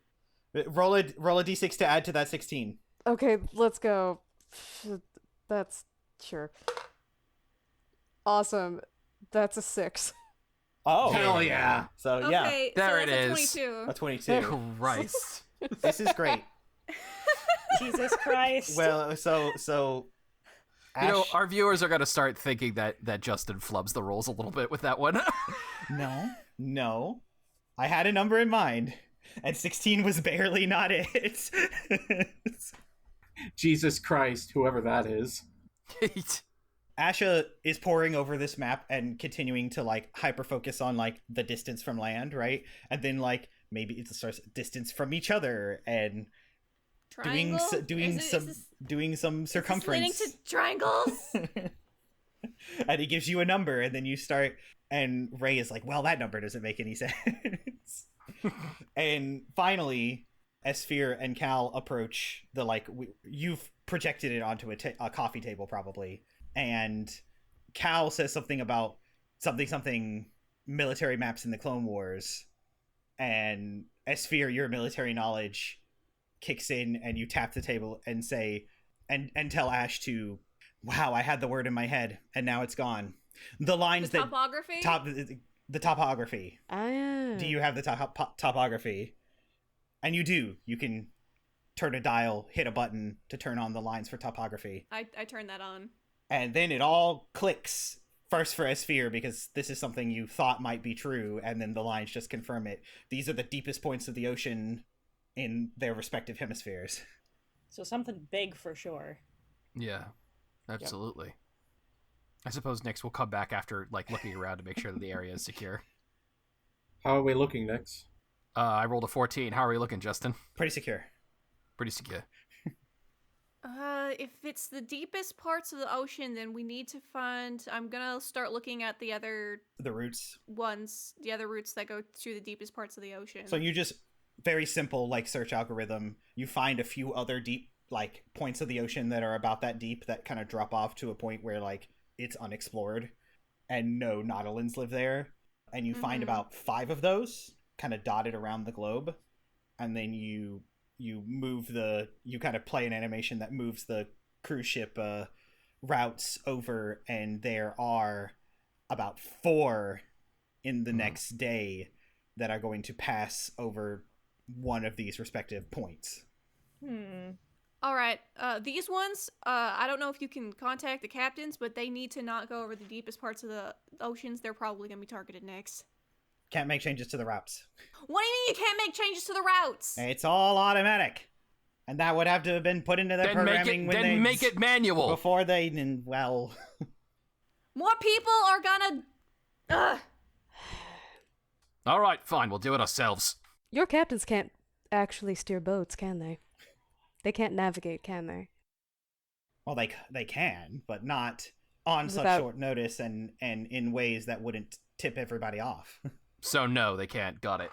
Roll a d6 to add to that 16. Okay, let's go. That's sure. Awesome. That's a 6. Oh, Hell yeah! So yeah, Okay, There so it that's is. a 22. a 22. Christ. This is great. Jesus Christ. Well, so You know, Ash, our viewers are gonna start thinking that Justin flubs the rolls a little bit with that one. no, I had a number in mind, and 16 was barely not it. Jesus Christ, whoever that is. Asha is poring over this map and continuing to like hyper focus on like the distance from land, right? And then like maybe it starts distance from each other and Triangle? doing Is some this circumference. leading to triangles? And he gives you a number, and then you start. And Ray is like, "Well, that number doesn't make any sense." And finally, Esphere and Cal approach the you've projected it onto a coffee table probably, and Cal says something about something military maps in the Clone Wars, and Esphere, your military knowledge kicks in, and you tap the table and say, and tell Ash to, wow, I had the word in my head, and now it's gone. The lines The that topography? the topography. Ah. Do you have the topography? And you do. You can turn a dial, hit a button to turn on the lines for topography. I turned that on. And then it all clicks. First for Esphere, because this is something you thought might be true, and then the lines just confirm it. These are the deepest points of the ocean in their respective hemispheres. So something big for sure. Yeah, absolutely. I suppose Nyx will come back after looking around to make sure that the area is secure. How are we looking next? I rolled a 14. How are we looking, Justin? Pretty secure. Pretty secure. If it's the deepest parts of the ocean, then we need to find... I'm gonna start looking at the other The routes. ones, the other routes that go through the deepest parts of the ocean. So you just, very simple, search algorithm. You find a few other deep, points of the ocean that are about that deep that kind of drop off to a point where, it's unexplored. And no Nautilans live there. And you find about 5 of those kind of dotted around the globe. And then you move you kind of play an animation that moves the cruise ship routes over, and there are about 4 in the next day that are going to pass over one of these respective points. All right, these ones, I don't know if you can contact the captains, but they need to not go over the deepest parts of the oceans. They're probably going to be targeted next. Can't make changes to the routes. What do you mean you can't make changes to the routes? It's all automatic. And that would have to have been put into their programming make it manual. Before they, and well... More people are gonna... Ugh. All right, fine, we'll do it ourselves. Your captains can't actually steer boats, can they? They can't navigate, can they? Well, they can, but not on such short notice and in ways that wouldn't tip everybody off. So no, they can't. Got it.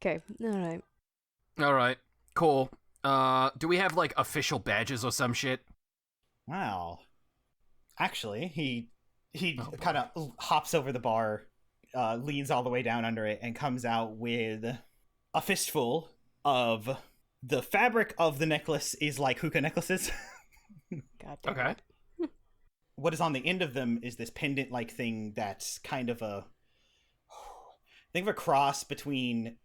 Okay, alright. Alright, cool. Do we have, like, official badges or some shit? Wow. Actually, he kind of hops over the bar, leans all the way down under it, and comes out with a fistful of the fabric of the necklace is like hookah necklaces. God damn Okay. it. What is on the end of them is this pendant-like thing that's kind of think of a cross between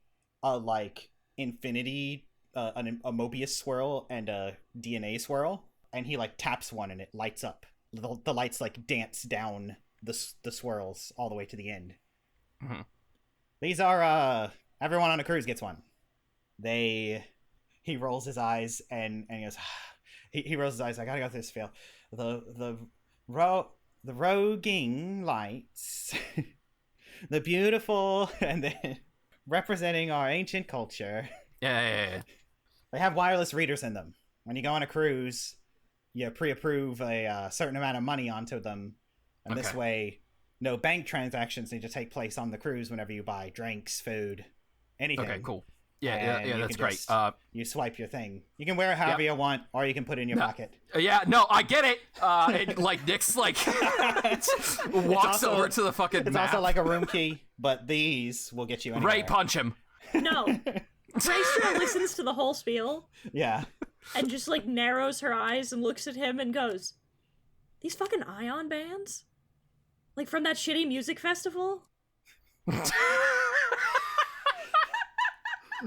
like infinity, a Mobius swirl and a DNA swirl, and he like taps one and it lights up. The lights like dance down the swirls all the way to the end. Mm-hmm. These are everyone on a cruise gets one. He rolls his eyes and he goes. He rolls his eyes. I gotta go through this feel. The roguing lights, the beautiful, and then representing our ancient culture. Yeah. They have wireless readers in them. When you go on a cruise, you pre-approve a certain amount of money onto them, and this way, no bank transactions need to take place on the cruise whenever you buy drinks, food, anything. Okay, cool. Yeah, that's great. You swipe your thing. You can wear it however you want, or you can put it in your pocket. Yeah, no, I get it. And, like, Nick's, like, walks over to the fucking It's map. also like a room key, but these will get you anywhere. Ray, punch him. No. Raestra listens to the whole spiel Yeah. and just, like, narrows her eyes and looks at him and goes, "These fucking Ion bands? Like, from that shitty music festival?"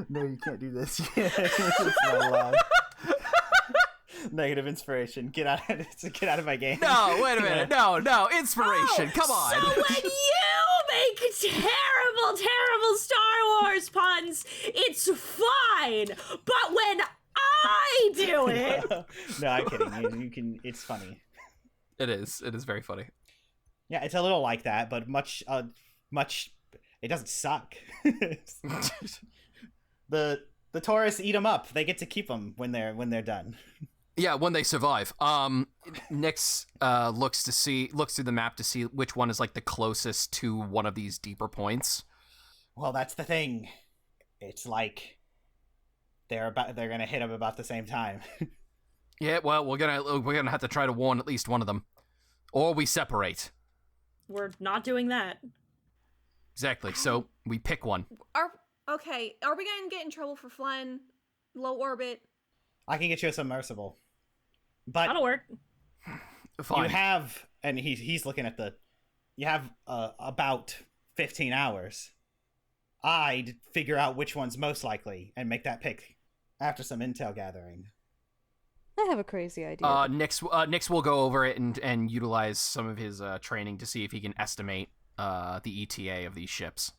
No, you can't do this. It's not allowed. Negative inspiration. Get out of my game. No, wait a minute. No, inspiration. Come on. So when you make terrible Star Wars puns, it's fine. But when I do it... No, I'm kidding. You can. It's funny. It is very funny. Yeah, it's a little like that, but much. It doesn't suck. The tourists eat them up. They get to keep them when they're done. Yeah, when they survive. Nyx looks through the map to see which one is like the closest to one of these deeper points. Well, that's the thing. It's like they're gonna hit them about the same time. Yeah, well, we're gonna have to try to warn at least one of them, or we separate. We're not doing that. Exactly. So we pick one. Are we gonna get in trouble for flying low orbit? I can get you a submersible, but That'll work. Fine. you have, and he's looking at you have about 15 hours. I'd figure out which one's most likely and make that pick after some intel gathering. I have a crazy idea. Nyx will go over it and utilize some of his training to see if he can estimate the ETA of these ships.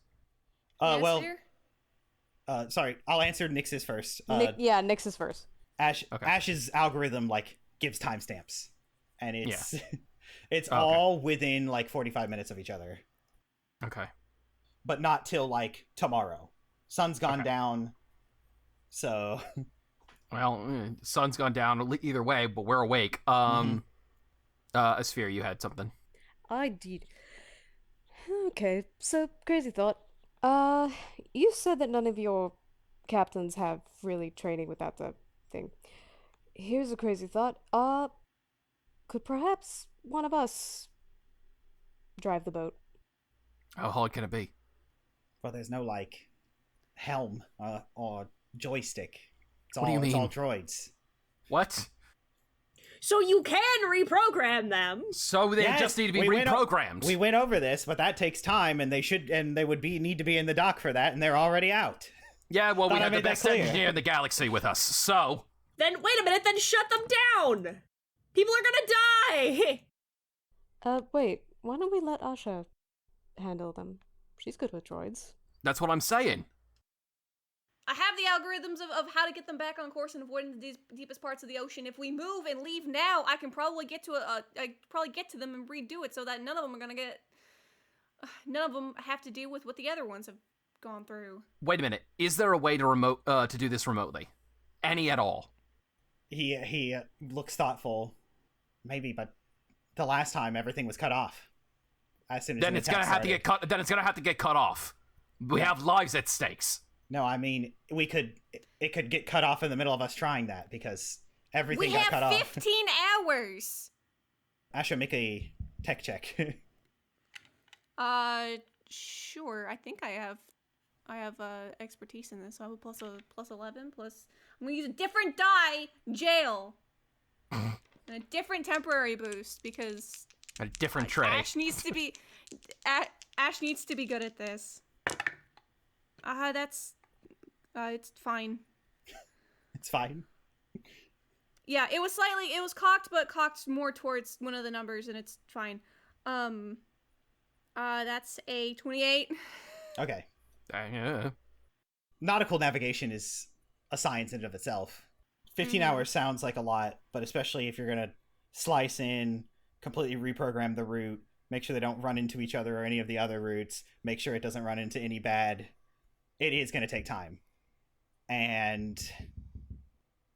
Sorry, I'll answer Nyx's first. Nyx is first. Ash's algorithm like gives timestamps, and it's it's Okay. all within like 45 minutes of each other, Okay. but not till like tomorrow. Sun's gone down, so Well, sun's gone down either way, but we're awake. Esphere, you had something. I did. Okay, so crazy thought. You said that none of your captains have really training without the thing. Here's a crazy thought. Could perhaps one of us drive the boat? How hard can it be? well, there's no like helm or joystick. What do you It's all mean? droids. What? so you can reprogram them. So they Yes, just need to be we went reprogrammed. We went over this, but that takes time, and they would need to be in the dock for that, and they're already out. Yeah, well, we Thought I have the made that best clear. engineer in the galaxy with us, so... Then, wait a minute, then shut them down! People are gonna die! Wait, why don't we let Asha handle them? She's good with droids. That's what I'm saying. I have the algorithms of how to get them back on course and avoid the deepest parts of the ocean. If we move and leave now, I can probably get to them and redo it so that none of them are gonna get. None of them have to deal with what the other ones have gone through. Wait a minute. Is there a way to do this remotely? Any at all? He looks thoughtful. Maybe, but the last time everything was cut off. As soon as Then an it's gonna attack have to get started. cut. Then it's gonna have to get cut off. We have lives at stakes. No, I mean it could get cut off in the middle of us trying that because everything We got cut have off. 15 hours. Asha, make a tech check. Sure. I think I have expertise in this. So I have a plus 11 plus. I'm gonna use a different die, jail, and a different temporary boost because A different tray. Ash needs to be Ash needs to be good at this. It's fine. It's fine. Yeah, it was cocked, but cocked more towards one of the numbers, and it's fine. That's a 28. Okay. Yeah. Nautical navigation is a science in and of itself. 15 hours sounds like a lot, but especially if you're going to slice in, completely reprogram the route, make sure they don't run into each other or any of the other routes, make sure it doesn't run into any bad, it is going to take time. And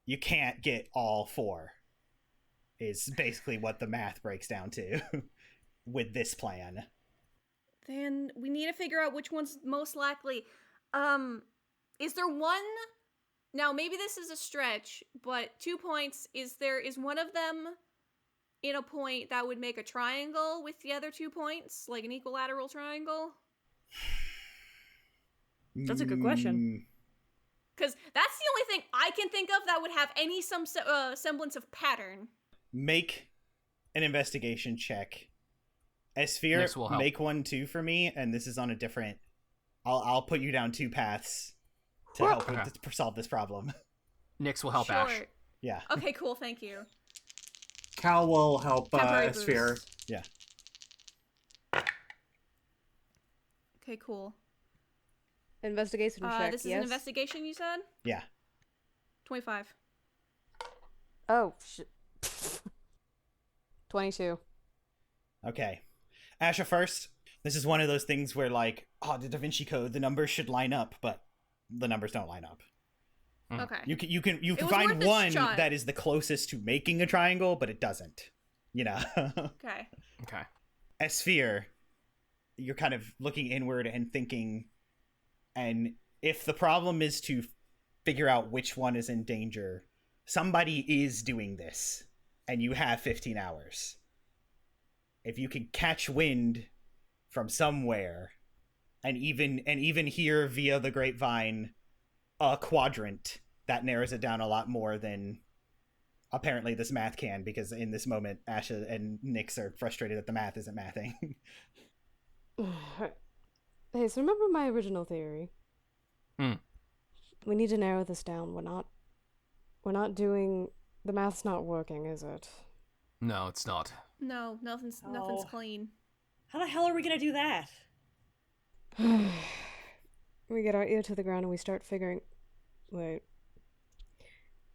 you can't get all four, is basically what the math breaks down to with this plan. Then we need to figure out which one's most likely. Is there one? Now maybe this is a stretch, but 2 points. Is one of them in a point that would make a triangle with the other 2 points, like an equilateral triangle? That's a good question. Because that's the only thing I can think of that would have any semblance of pattern. Make an investigation check. This will Esphere, help. make one too for me, and this is on a different. I'll put you down 2 paths to help Okay. to solve this problem. Nix will help Sure. Ash. Yeah. Okay, cool. Thank you. Cal will help Temporary Esphere. boost. Yeah. Okay, cool. Investigation check, This is yes? an investigation, you said? Yeah. 25. Oh, shit. 22. Okay. Asha first. This is one of those things where, like, the Da Vinci Code, the numbers should line up, but the numbers don't line up. Okay. You can was find worth a one shot. that is the closest to making a triangle, but it doesn't. You know. Okay. Okay. Esphere, you're kind of looking inward and thinking, and if the problem is to figure out which one is in danger, somebody is doing this, and you have 15 hours. If you can catch wind from somewhere, and even hear via the grapevine a quadrant, that narrows it down a lot more than apparently this math can, because in this moment Asha and Nix are frustrated that the math isn't mathing. Hey, so remember my original theory? Hmm. We need to narrow this down. We're not doing... The math's not working, is it? No, it's not. No, nothing's Oh. clean. How the hell are we gonna do that? We get our ear to the ground and we start figuring... Wait.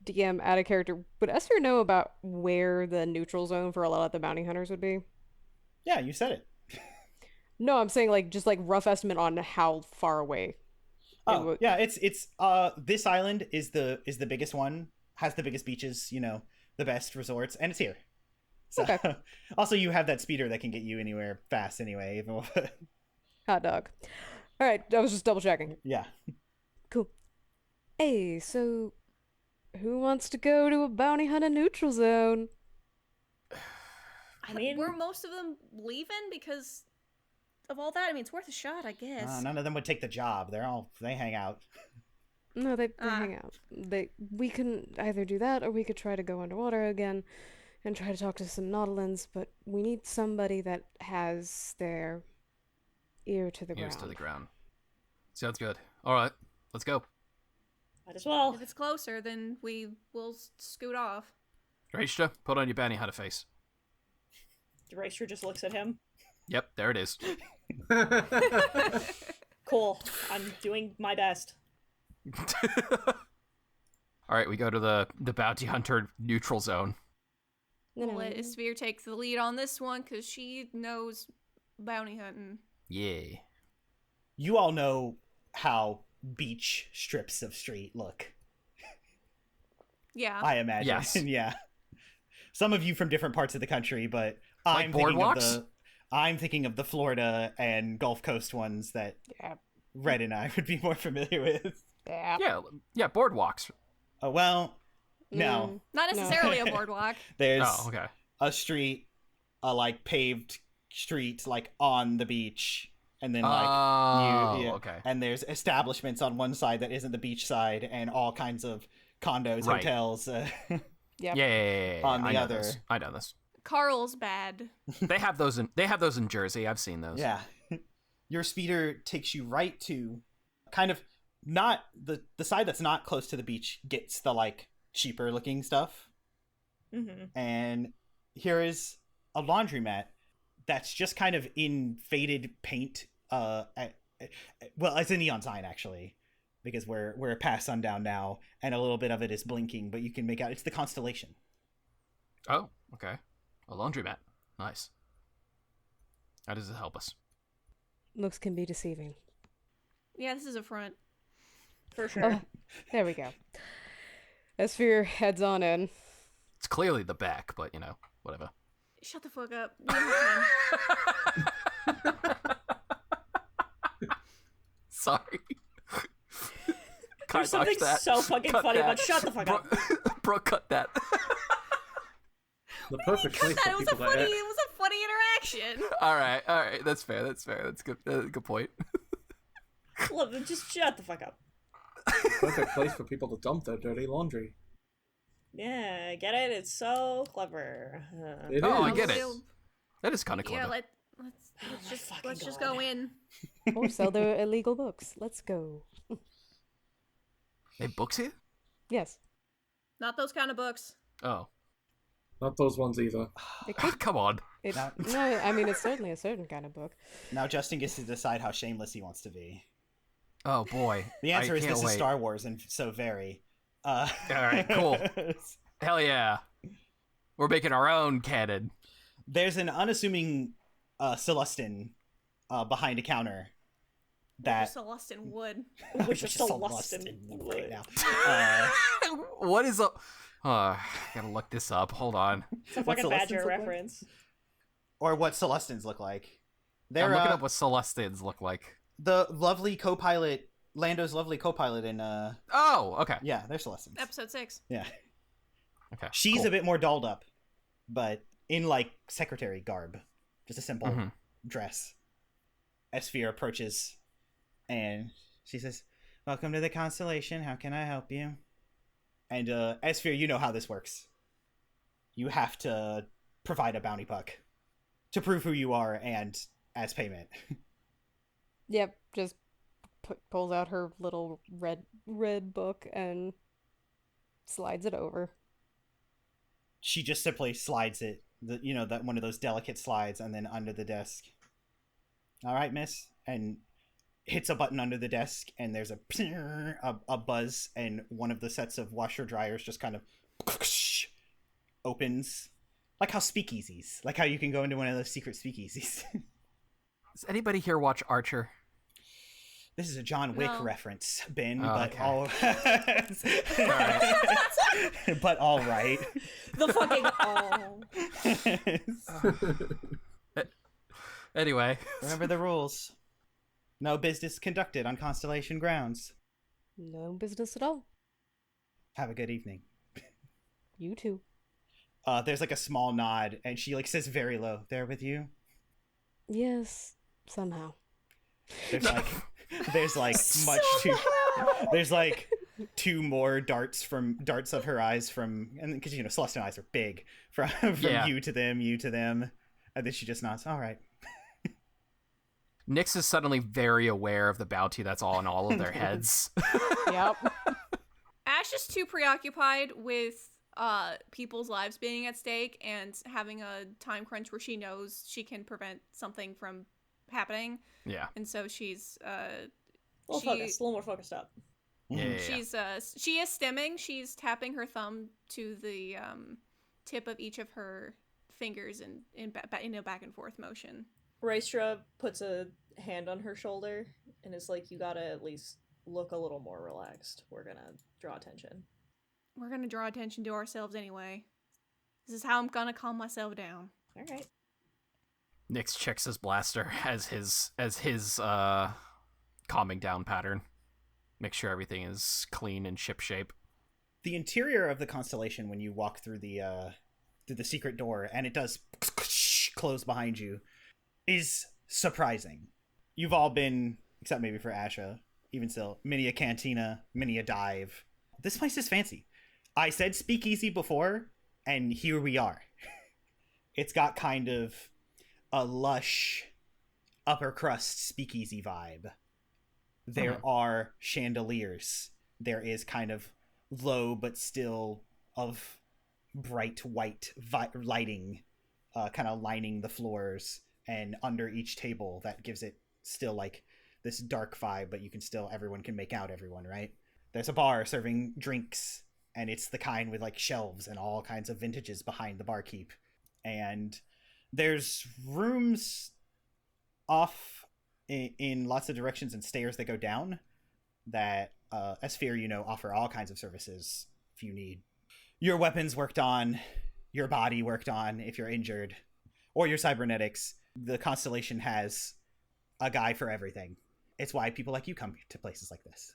DM, out of character. Would Esther know about where the neutral zone for a lot of the bounty hunters would be? Yeah, you said it. No, I'm saying, like, just, like, rough estimate on how far away. Oh, yeah, it's this island is the biggest one, has the biggest beaches, you know, the best resorts, and it's here. So, Okay. Also, you have that speeder that can get you anywhere fast anyway. Even with- Hot dog. Alright, I was just double checking. yeah. Cool. Hey, so... Who wants to go to a bounty hunter neutral zone? I mean- were most of them leaving because of all that? I mean, it's worth a shot, I guess. None of them would take the job. They hang out. No, they hang out. We can either do that or we could try to go underwater again. and try to talk to some Nautiluns, but we need somebody that has their ear to the Ears ground. to the ground. Sounds good. All right, let's go. Might as well. If it's closer, then we will scoot off. Raestra, put on your bounty hunter face. Raestra just looks at him. Yep, there it is. Cool. I'm doing my best. All right, we go to the bounty hunter neutral zone. We'll let Esphere take the lead on this one because she knows bounty hunting. Yeah. You all know how beach strips of street look. Yeah. I imagine. Yes. Yeah. Some of you from different parts of the country, but Like I'm thinking of the Florida and Gulf Coast ones that Yeah. Red and I would be more familiar with. Yeah. Yeah, boardwalks. Oh, well, no. Not necessarily a boardwalk. There's Oh, okay. a street, a like paved street, like on the beach, and then like okay. and there's establishments on one side that isn't the beach side, and all kinds of condos, Right. hotels. Yep. Yeah. On the I know other- this. I know this. Carl's bad. They have those in Jersey. I've seen those. Yeah. Your speeder takes you right to kind of not the side that's not close to the beach gets the like cheaper looking stuff. Mm-hmm. And here is a laundromat that's just kind of in faded paint. Well, it's a neon sign actually, because we're past sundown now, and a little bit of it is blinking, but you can make out it's the Constellation. Oh, okay. A laundromat. Nice. How does it help us? Looks can be deceiving. Yeah, this is a front. For sure. Oh, there we go. Esphere heads on in. It's clearly the back, but whatever. Shut the fuck up. We don't have time. Sorry. There's something so fucking Cut funny that. about shut the fuck up. Bro, cut that. The perfect place That for was people a funny. to It was a funny interaction. All right. That's fair. That's good. Good point. Look, just shut the fuck up. perfect place for people to dump their dirty laundry. Yeah, get it? It's so clever. It Oh, I is. get it. That is kind of clever. Yeah, let's my just fucking let's just God. go in. Or sell their illegal books. Let's go. They have books here? Yes. Not those kind of books. Oh. Not those ones either. It could. Come on. Now- No, I mean, it's certainly a certain kind of book. Now Justin gets to decide how shameless he wants to be. Oh boy. The answer I is can't this wait. is Star Wars, and so very. All right, cool. Hell yeah. We're making our own canon. There's an unassuming Celestin behind a counter that Celestin would. Which is so Celestin lost right in now. What is up? I gotta look this up. Hold on. It's a What's fucking Celestins Badger look like? reference. Or what Celestins look like. They're I'm looking up what Celestins look like. the lovely co-pilot, Lando's lovely co-pilot in Oh, okay. yeah, they're Celestins. Episode 6. Yeah. Okay. She's cool. a bit more dolled up, but in like secretary garb. Just a simple Mhm. dress. Esphere approaches and she says, "Welcome to the Constellation. How can I help you?" And Esphere, you know how this works. You have to provide a bounty buck to prove who you are and as payment. Yep, just pulls out her little red book and slides it over. She just simply slides it, that one of those delicate slides, and then under the desk. "All right, miss," and hits a button under the desk, and there's a buzz, and one of the sets of washer dryers just kind of opens, like how speakeasies, like how you can go into one of those secret speakeasies. Does anybody here watch Archer? This is a John Wick No. reference, Ben, Oh, but okay. but all right. The fucking Anyway. Remember the rules. No business conducted on Constellation grounds. No business at all. Have a good evening. You too. There's like a small nod, and she like says very low, "There with you?" Yes, somehow. There's like much too. There's like two more darts of her eyes from, and because celestial eyes are big, from you to them, and then she just nods. All right. Nyx is suddenly very aware of the bounty that's on all of their heads. Yep. Ash is too preoccupied with people's lives being at stake and having a time crunch where she knows she can prevent something from happening. Yeah. And so she's a little more focused up. Yeah. She is stimming. She's tapping her thumb to the tip of each of her fingers in a back and forth motion. Raestra puts a hand on her shoulder and is like, you gotta at least look a little more relaxed. We're gonna draw attention. We're gonna draw attention to ourselves anyway. This is how I'm gonna calm myself down. All right. Nyx checks his blaster as his calming down pattern. Make sure everything is clean and shipshape. The interior of the constellation, when you walk through the secret door, and it does close behind you, is surprising. You've all been, except maybe for Asha, even still, many a cantina, many a dive. This place is fancy. I said speakeasy before, and here we are. It's got kind of a lush upper crust speakeasy vibe. There are chandeliers. There is kind of low but still of bright white lighting kind of lining the floors and under each table that gives it still like this dark vibe, but everyone can make out everyone, right? There's a bar serving drinks, and it's the kind with like shelves and all kinds of vintages behind the barkeep. And there's rooms off in lots of directions and stairs that go down that Esphere, offer all kinds of services if you need your weapons worked on, your body worked on if you're injured, or your cybernetics. The Constellation has a guy for everything. It's why people like you come to places like this.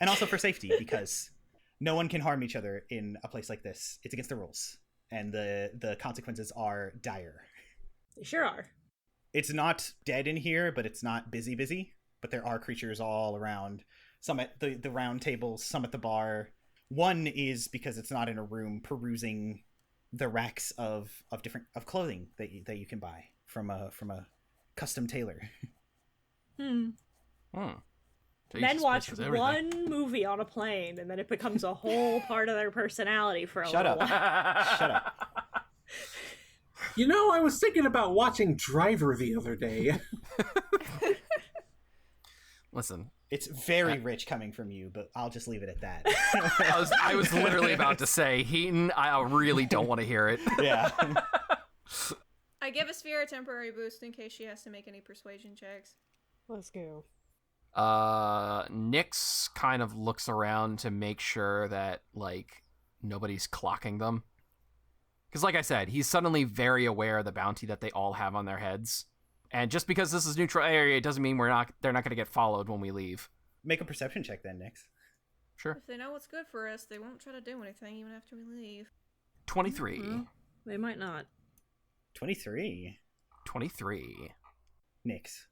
And also for safety, because no one can harm each other in a place like this. It's against the rules. And the consequences are dire. They sure are. It's not dead in here, but it's not busy. But there are creatures all around. Some at the round tables, some at the bar. One is, because it's not in a room, perusing the racks of clothing that you can buy from a custom tailor. Men watch one movie on a plane, and then it becomes a whole part of their personality for a little while. Shut up. I was thinking about watching Driver the other day. Listen. It's very rich coming from you, but I'll just leave it at that. I was literally about to say, Heaton, I really don't want to hear it. Yeah. I give Esphere a temporary boost in case she has to make any persuasion checks. Let's go. Nyx kind of looks around to make sure that, like, nobody's clocking them. Because, like I said, he's suddenly very aware of the bounty that they all have on their heads. And just because this is neutral area, it doesn't mean they're not going to get followed when we leave. Make a perception check then, Nyx. Sure. If they know what's good for us, they won't try to do anything even after we leave. 23. They might not. 23. 23. Nyx.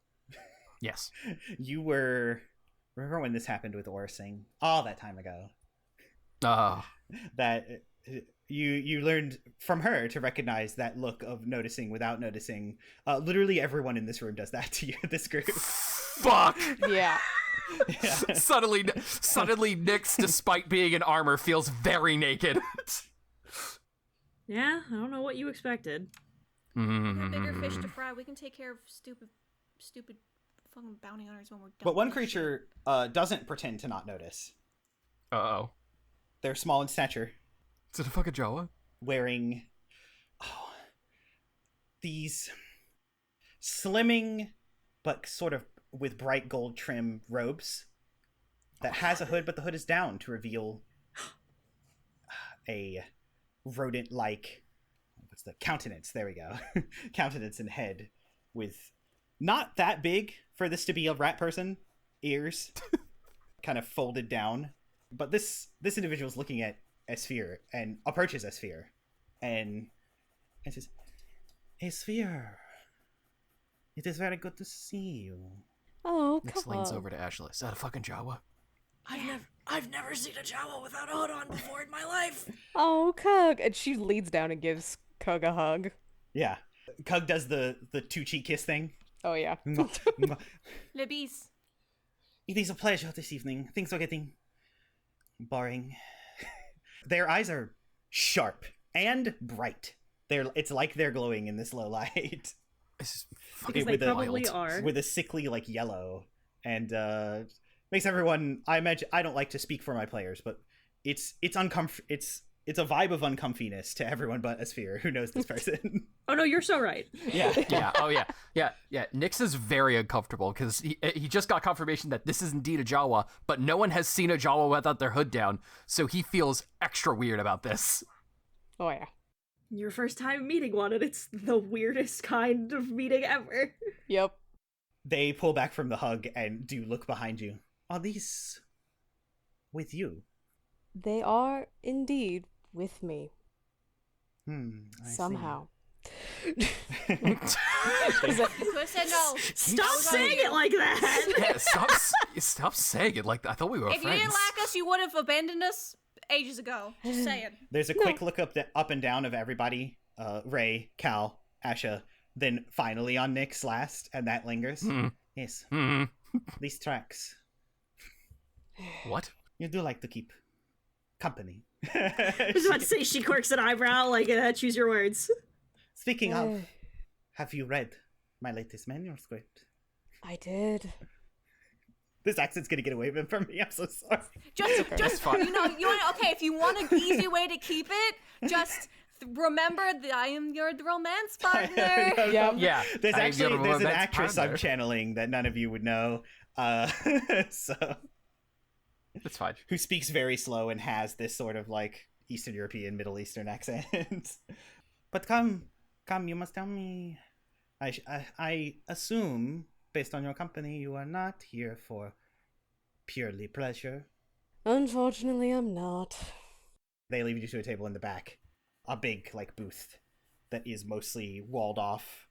Yes. You were... Remember when this happened with Orsing? All that time ago. That... You learned from her to recognize that look of noticing without noticing. Literally everyone in this room does that to you, this group. Fuck! Yeah. Suddenly Nyx, despite being in armor, feels very naked. Yeah, I don't know what you expected. We got bigger fish to fry. We can take care of stupid fucking bounty hunters when we're done. But one creature doesn't pretend to not notice. Uh-oh. They're small in stature. Is it a fucking Jawa? Wearing these slimming but sort of with bright gold trim robes that has a hood, but the hood is down to reveal a rodent-like, what's the countenance? There we go. Countenance and head with not that big for this to be a rat person. Ears kind of folded down. But this individual's looking at Esphere and approaches Esphere and says, Esphere, it is very good to see you. Oh, Nyx come leans on. over to Ashley. Is that a fucking Jawa? I've never seen a Jawa without a hood on before in my life. Oh, Kug. And she leans down and gives Kug a hug. Yeah. Kug does the two-cheek kiss thing. Oh, yeah. Le bis. It is a pleasure this evening. Things are getting boring. Their eyes are sharp and bright. It's like they're glowing in this low light. This is Because fucking they probably wild. are. With a sickly like yellow, and makes everyone. I imagine I don't like to speak for my players, but it's it's a vibe of uncomfiness to everyone but Esphere, who knows this person. Oh no, you're so right. Yeah. Yeah, oh yeah. Nyx is very uncomfortable because he just got confirmation that this is indeed a Jawa, but no one has seen a Jawa without their hood down, so he feels extra weird about this. Oh, yeah. Your first time meeting one, and it's the weirdest kind of meeting ever. Yep. They pull back from the hug and do look behind you. Are these with you? They are indeed with me. I see. Somehow. Chris said no. Stop saying it like that! Yeah, stop saying it like that. I thought we were If you friends. didn't like us, you would have abandoned us ages ago. Just saying. There's a quick look up and down of everybody. Ray, Cal, Asha, then finally on Nyx last, and that lingers. Yes. These tracks. What? You do like to keep company. I was about to say she quirks an eyebrow, like, choose your words. Speaking of, have you read my latest manuscript? I did. This accent's gonna get away from me. I'm so sorry. Just fine. you want okay. If you want an easy way to keep it, just remember that I am your romance partner. Yep. Yeah. There's I am actually your there's an romance actress partner. I'm channeling that none of you would know. So That's fine. who speaks very slow and has this sort of like Eastern European, Middle Eastern accent. But come, you must tell me. I assume, based on your company, you are not here for purely pleasure. Unfortunately, I'm not. They lead you to a table in the back, a big like booth that is mostly walled off,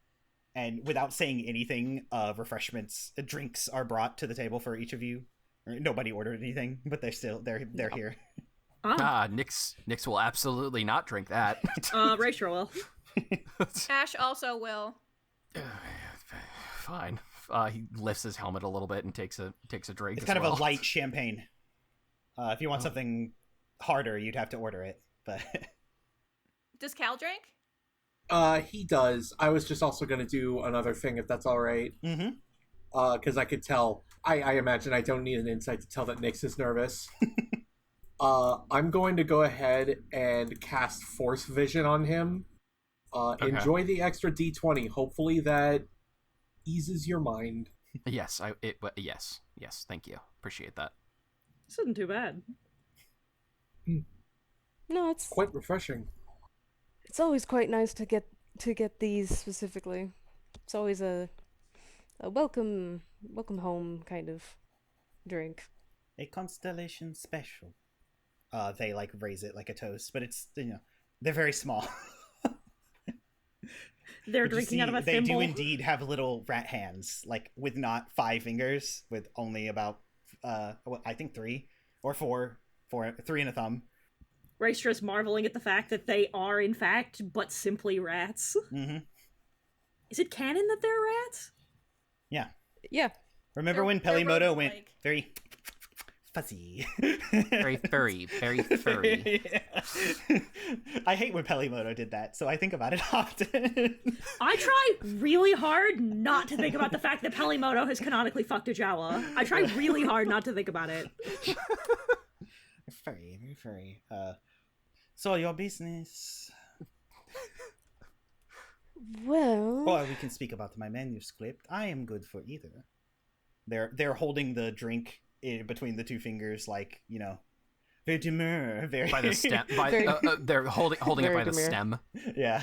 and without saying anything, refreshments, drinks are brought to the table for each of you. Nobody ordered anything, but they're here. Nyx will absolutely not drink that. Raestra will. Ash also will. Fine. He lifts his helmet a little bit and takes a drink. It's as kind well. of a light champagne. If you want something harder, you'd have to order it. But Does Cal drink? He does. I was just also going to do another thing, if that's all right. Because I could tell. I imagine I don't need an insight to tell that Nyx is nervous. I'm going to go ahead and cast Force Vision on him. Okay. Enjoy the extra D20. Hopefully that eases your mind. Yes, yes. Thank you. Appreciate that. This isn't too bad. No, it's Quite refreshing. it's always quite nice to get these specifically. It's always a welcome home kind of drink. a constellation special. They like raise it like a toast, but it's they're very small. They're But you drinking out of see, a they thimble. do indeed have little rat hands, like with not 5 fingers, with only about I think 3 or 4, 3 and a thumb. Raestra's marveling at the fact that they are, in fact, but simply rats. Mm-hmm. Is it canon that they're rats? Yeah. Yeah. Remember They're- when they're Pelimoto went rodent-like. very fuzzy? Very furry, very furry. Yeah. I hate when Pelimoto did that, so I think about it often. I try really hard not to think about the fact that Pelimoto has canonically fucked a Jawa. I try really hard not to think about it. Very furry. So your business. Well, Or we can speak about my manuscript. I am good for either. They're holding the drink in between the 2 fingers, like very demure, very By the stem. Very- They're holding it Very by the demure. stem. Yeah,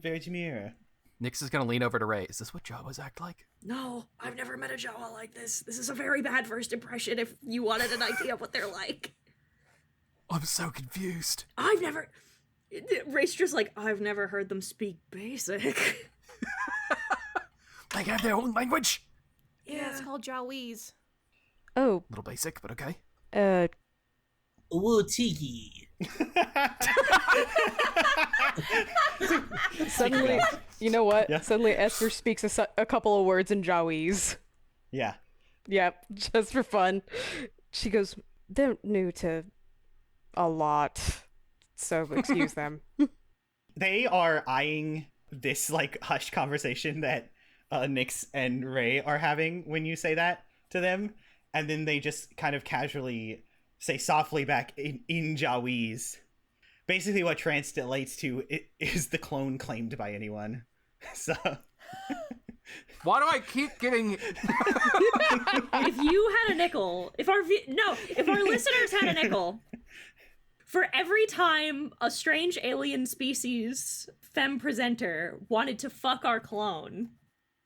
very demure. Nyx is gonna lean over to Ray. Is this what Jawas act like? No, I've never met a Jawa like this. This is a very bad first impression if you wanted an idea of what they're like. I'm so confused. I've never... Raestra's like, I've never heard them speak basic. They have their own language. Yeah, it's called Jawies. oh, Little basic, but okay. Woo tiki. Suddenly, you know what? Yeah. Suddenly Esther speaks a couple of words in Jawese. Yeah. Yep, just for fun. She goes, they're new to a lot, so excuse them. They are eyeing this like hushed conversation that Nyx and Ray are having when you say that to them, and then they just kind of casually say softly back in Jawese. Basically, what translates to is the clone claimed by anyone. So, Why do I keep getting? If you had a nickel, if our listeners had a nickel, for every time a strange alien species femme presenter wanted to fuck our clone,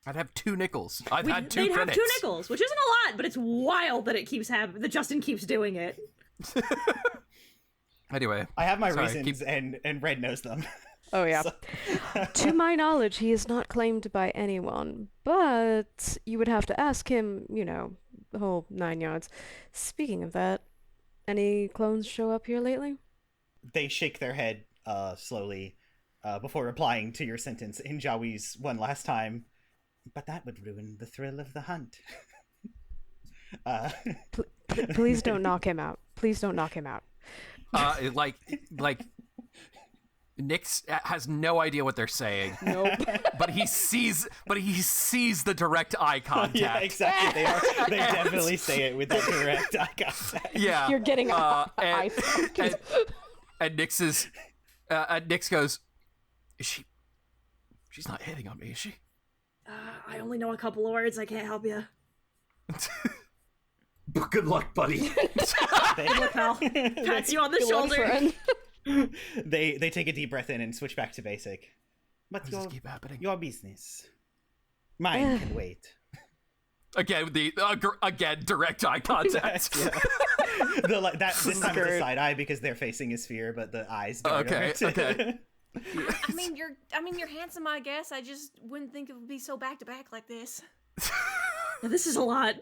I'd have 2 nickels. I've had 2 they'd credits. have 2 nickels, which isn't a lot, but it's wild that that Justin keeps doing it. Anyway, I have my sorry, reasons, and Red knows them. Oh, yeah. So- To my knowledge, he is not claimed by anyone, but you would have to ask him, you know, the whole 9 yards. Speaking of that, any clones show up here lately? They shake their head slowly before replying to your sentence in Jawese one last time. But that would ruin the thrill of the hunt. Please don't knock him out. Please don't knock him out. like Nyx has no idea what they're saying. Nope. But he sees the direct eye contact. Yeah, exactly. They definitely say it with that direct eye contact. Yeah. You're getting and eye Nyx goes, she's not hitting on me, is she? I only know a couple of words. I can't help you. But good luck, buddy. Good luck, pal. Pats you on the Good luck, shoulder. friend. They take a deep breath in and switch back to basic. But Why does this keep happening? your business. Mine can wait. Again, again direct eye contact. Yeah. This time it's a side eye because they're facing Esphere, but the eyes don't. Okay, okay. I mean, you're handsome, I guess. I just wouldn't think it would be so back to back like this. This is a lot.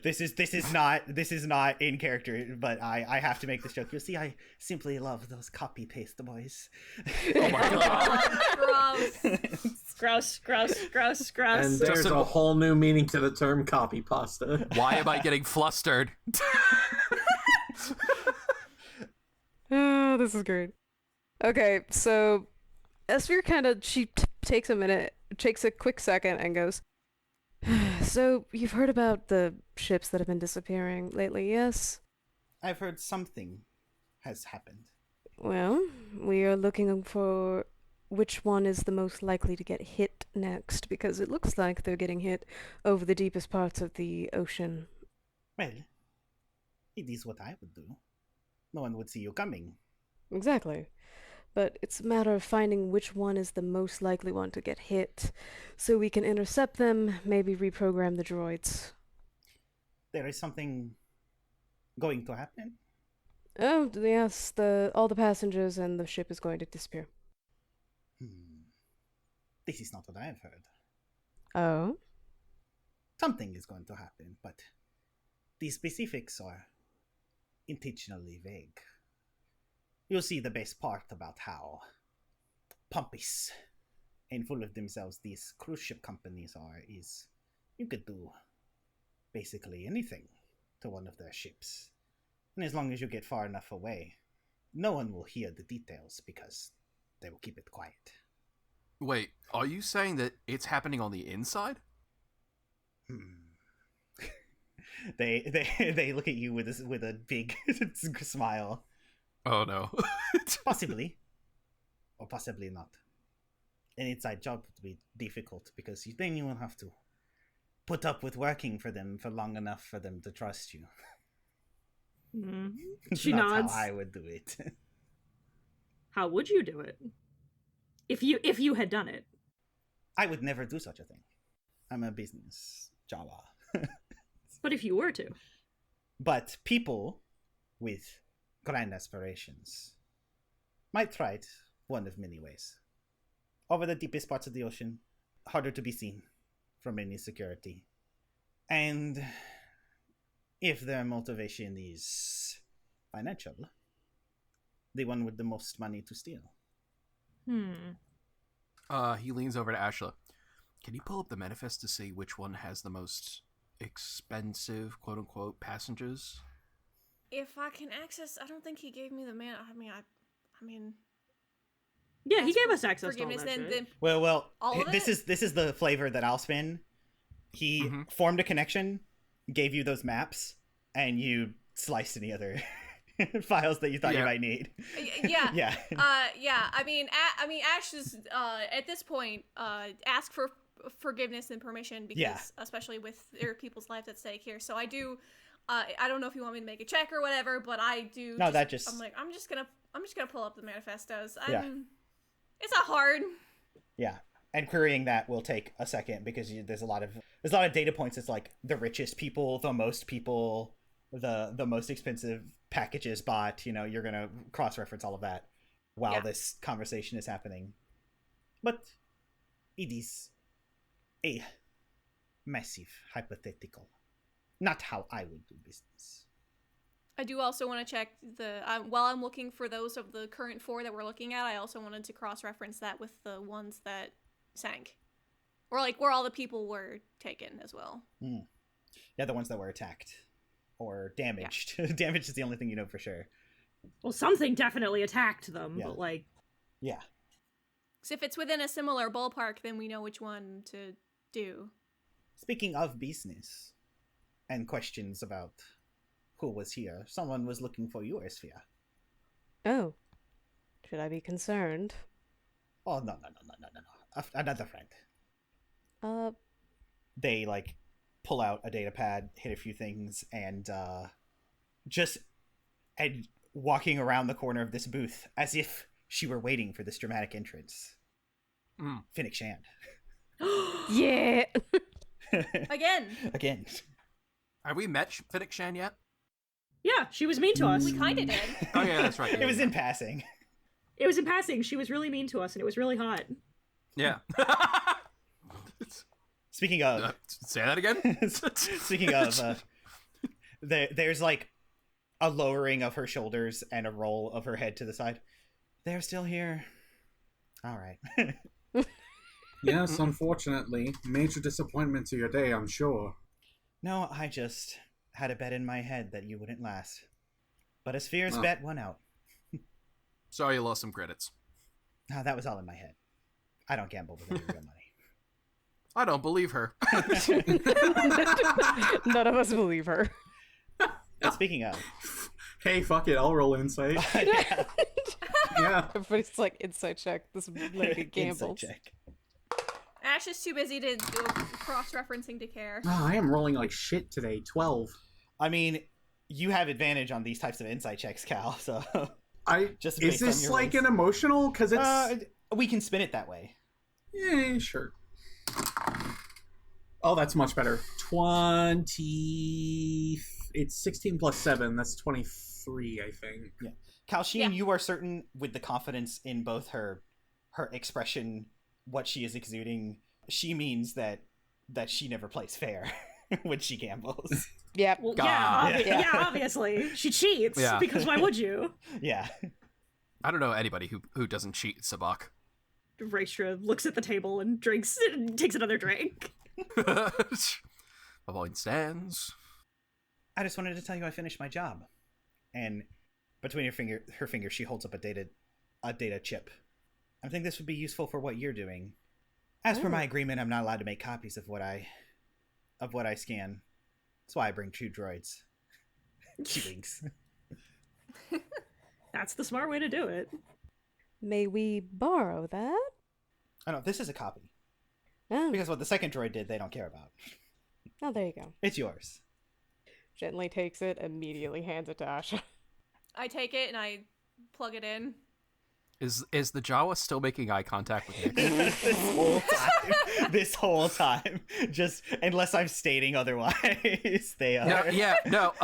This is not in character, but I have to make this joke. You see, I simply love those copy paste boys. Oh my god. Gross. Gross. And there's Justin- a whole new meaning to the term copy pasta. Why am I getting flustered? Oh, this is great. Okay, so Esphere takes a minute, takes a quick second, and goes, so you've heard about the ships that have been disappearing lately, yes? I've heard something has happened. Well, we are looking for which one is the most likely to get hit next, because it looks like they're getting hit over the deepest parts of the ocean. Well, it is what I would do. No one would see you coming. Exactly. But it's a matter of finding which one is the most likely one to get hit, so we can intercept them, maybe reprogram the droids. There is something going to happen. Oh, yes, all the passengers and the ship is going to disappear. This is not what I have heard. Oh? Something is going to happen, but the specifics are intentionally vague. You'll see the best part about how pompous and full of themselves these cruise ship companies are is you could do basically anything to one of their ships. And as long as you get far enough away, no one will hear the details because they will keep it quiet. Wait, are you saying that it's happening on the inside? They look at you with a big smile. Oh no. Possibly. Or possibly not. An inside job would be difficult because then you will have to put up with working for them for long enough for them to trust you. It's She not nods. how I would do it. How would you do it? If you had done it. I would never do such a thing. I'm a business Java. But if you were to. But people with grand aspirations might try it one of many ways. Over the deepest parts of the ocean, harder to be seen from any security. And if their motivation is financial. The one with the most money to steal. He leans over to Asha. Can you pull up the manifest to see which one has the most expensive, quote unquote, passengers? If I can access, I don't think he gave me the man. I mean. Yeah, he gave us access to all that forgiveness. shit. Well, all of this is the flavor that I'll spin. He formed a connection, gave you those maps, and you sliced any other files that you thought you might need. Yeah. Yeah. Yeah. I mean, Ash is at this point ask for forgiveness and permission because, especially with there are people's lives at stake here. So I do. I don't know if you want me to make a check or whatever, but I do. No, I'm just gonna pull up the manifestos. It's not hard. Yeah. And querying that will take a second because there's a lot of data points. It's like the richest people, the most people, the most expensive packages bought. You're gonna cross-reference all of that while this conversation is happening. But it is a massive hypothetical, not how I would do business. I do also want to check while I'm looking for those of the current 4 that we're looking at, I also wanted to cross-reference that with the ones that sank. Or like where all the people were taken as well. Yeah, the ones that were attacked or damaged. Yeah. Damaged is the only thing you know for sure. Well, something definitely attacked them, but like... Yeah. So if it's within a similar ballpark, then we know which one to do. Speaking of business and questions about who was here, someone was looking for you, Esphere. Oh. Should I be concerned? Oh, no. Another friend. They, pull out a data pad, hit a few things, and walking around the corner of this booth as if she were waiting for this dramatic entrance. Finnick Shand. Yeah! Again. Have we met Finnick Shan yet? Yeah, she was mean to us. We kind of did. Oh yeah, that's right. It was in passing. It was in passing. She was really mean to us, and it was really hot. Yeah. Speaking of... say that again? Speaking of... there's, a lowering of her shoulders and a roll of her head to the side. They're still here. All right. Yes, unfortunately. Major disappointment to your day, I'm sure. No, I just had a bet in my head that you wouldn't last. But Esphere's bet won out. Sorry you lost some credits. No, that was all in my head. I don't gamble with any real money. I don't believe her. None of us believe her. Speaking of... Hey, fuck it, I'll roll insight. Yeah. Everybody's insight check. This lady gambles. Insight check. Ash is too busy to do cross-referencing to care. Oh, I am rolling like shit today. 12. I mean, you have advantage on these types of insight checks, Cal, so... Just is this an emotional? Because it's... we can spin it that way. Yeah, sure. Oh, that's much better. 20... It's 16 plus 7. That's 23, I think. Yeah. Kalsheen, you are certain with the confidence in both her expression, what she is exuding, she means that she never plays fair when she gambles. Yep. Well, yeah, obviously. She cheats, because why would you? Yeah. I don't know anybody who doesn't cheat, Sabak. Raestra looks at the table and takes another drink. My point stands. I just wanted to tell you I finished my job. And between her fingers, she holds up a data chip. I think this would be useful for what you're doing. As per my agreement, I'm not allowed to make copies of what I scan. That's why I bring 2 droids. She winks. That's the smart way to do it. May we borrow that? Oh no, this is a copy. Oh. Because what the second droid did, they don't care about. Oh, there you go. It's yours. Gently takes it, immediately hands it to Asha. I take it and I plug it in. Is the Jawa still making eye contact with Nick? This whole time. Just, unless I'm stating otherwise, they are. No,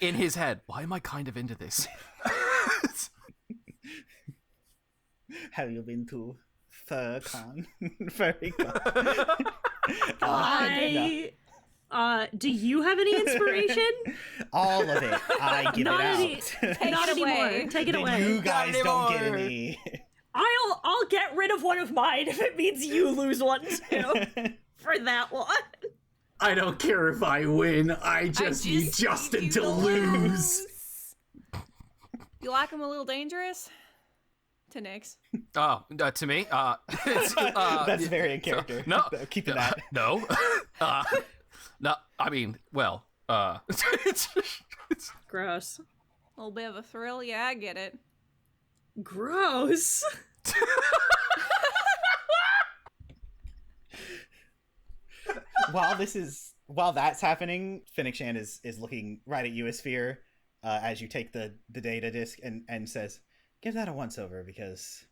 in his head, why am I kind of into this? Have you been to FurCon? FurryCon? Do you have any inspiration? All of it. I give Not it any- out. Take Not it away. anymore. Take it Then away. you guys don't get anymore. any. I'll get rid of one of mine if it means you lose one too. For that one. I don't care if I win. I just need Justin to lose. You like him a little dangerous? To Nyx. Oh, to me? That's very in character. No. Keeping that. No. No, I mean, well, it's Gross. A little bit of a thrill. Yeah, I get it. Gross. While that's happening, Finickshan is looking right at you, Esphere, as you take the data disk and says, "Give that a once over," because,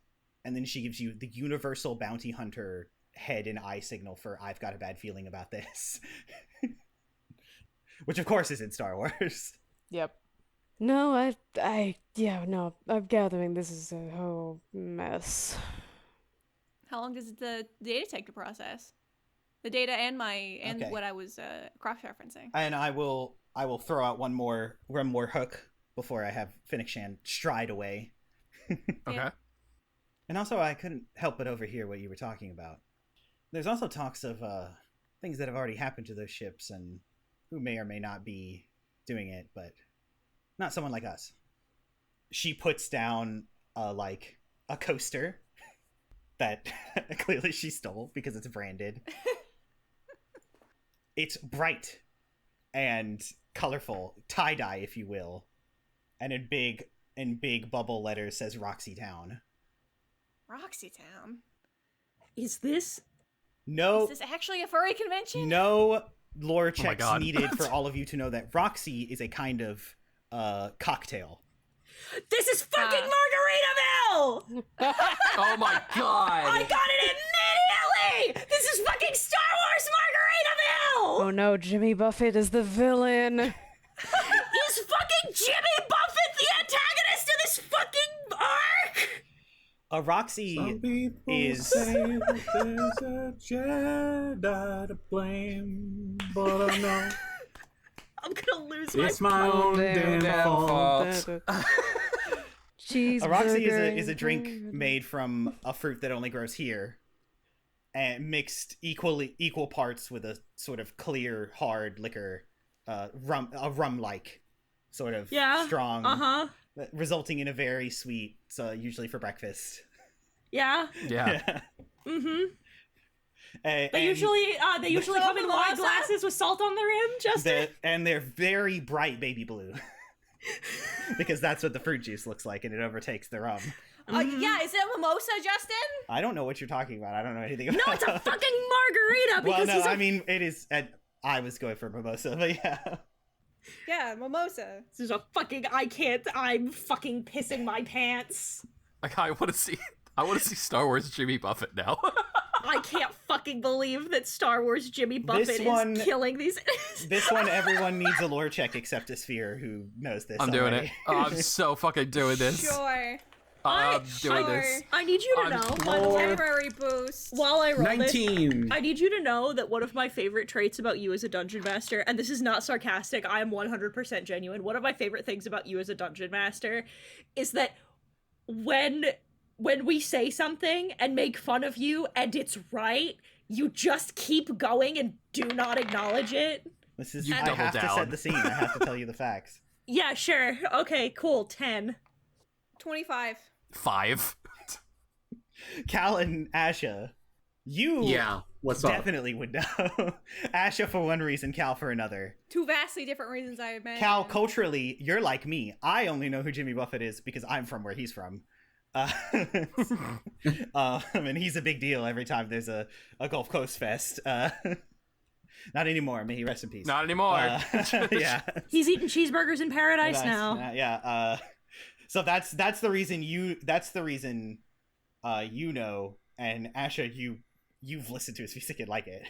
and then she gives you the universal bounty hunter head and eye signal for "I've got a bad feeling about this," which of course is in Star Wars. Yep. No, no, I'm gathering this is a whole mess. How long does the data take to process? The data and Okay. what I was cross-referencing. And I will throw out one more hook before I have Finickshan stride away. okay. And also, I couldn't help but overhear what you were talking about. There's also talks of things that have already happened to those ships and who may or may not be doing it, but not someone like us. She puts down a coaster that clearly she stole because it's branded. It's bright and colorful, tie-dye, if you will, and in big bubble letters says Roxy Town. Roxy Town? Is this No, Is this actually a furry convention? no lore my checks God. needed for all of you to know that Roxy is a kind of cocktail. This is fucking Margaritaville! Oh my god! I got it immediately! This is fucking Star Wars Margaritaville! Oh no, Jimmy Buffett is the villain. Is fucking Jimmy Buffett the antagonist of this fucking arc? Roxy Some people is say that there's a Jedi to blame, but I know I'm gonna lose my it's my own damn fault. a Roxy Cheeseburger. is a drink made from a fruit that only grows here, and mixed equal parts with a sort of clear, hard liquor, rum-like sort of strong, resulting in a very sweet. So usually for breakfast. Yeah. Yeah. Mm-hmm. And They usually come in wine mimosa? glasses with salt on the rim, Justin. they're very bright baby blue. Because that's what the fruit juice looks like, and it overtakes the rum. Yeah, is it a mimosa, Justin? I don't know what you're talking about. I don't know anything about. No, it's a fucking margarita Well, because no, he's a I mean it is. I was going for mimosa, but yeah. Yeah, mimosa. This is a fucking. I'm fucking pissing my pants. Like, I want to see Star Wars Jimmy Buffett now. I can't fucking believe that Star Wars Jimmy Buffett one- is killing these. This one, everyone needs a lore check except Esphere, who knows this. I'm doing already. it. Oh, I'm so fucking doing this. Sure. I'm doing sure. this. I need you to I'm know, by the way, Temporary boost. while I roll this, 19. I need you to know that one of my favorite traits about you as a dungeon master, and this is not sarcastic, I am 100% genuine, one of my favorite things about you as a dungeon master is that when we say something and make fun of you and it's right, you just keep going and do not acknowledge it. This is. You I double have to down. set the scene. I have to tell you the facts. Yeah, sure. Okay, cool. 10. 25. 5. Cal and Asha, you Yeah, what's up? definitely would know. Asha for one reason, Cal for another. Two vastly different reasons I imagine. Cal, culturally, you're like me. I only know who Jimmy Buffett is because I'm from where he's from. And he's a big deal every time there's a Gulf Coast Fest. Not anymore. May he rest in peace. Not anymore. Yeah. He's eating cheeseburgers in paradise That's- now. yeah. So that's the reason you know, and Asha, you've listened to his music and like it.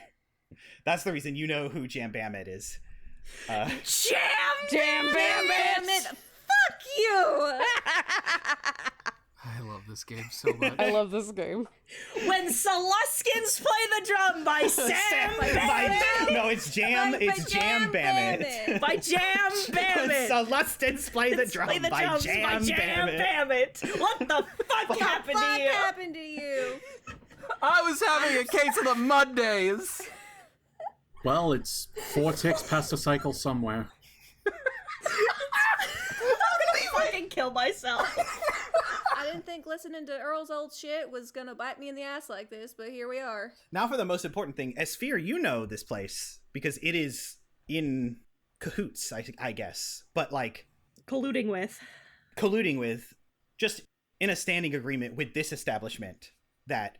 That's the reason you know who Jam Bamit is. Jam Damn it! Fuck you! I love this game so much. I love this game. When Celestians play the drum by Sam Bennett. No, it's Jam. It's Jam Bam By Jam Bam Celestians play the drum by Jam Bam It. What the fuck happened to you? happened to you? I was having a case of the Mondays. Well, it's 4 ticks past a cycle somewhere. I'm gonna fucking kill myself. I didn't think listening to Earl's old shit was gonna bite me in the ass like this, but here we are. Now for the most important thing. Esphere, you know this place because it is in cahoots, I guess. But, like... Colluding with, just in a standing agreement with this establishment, that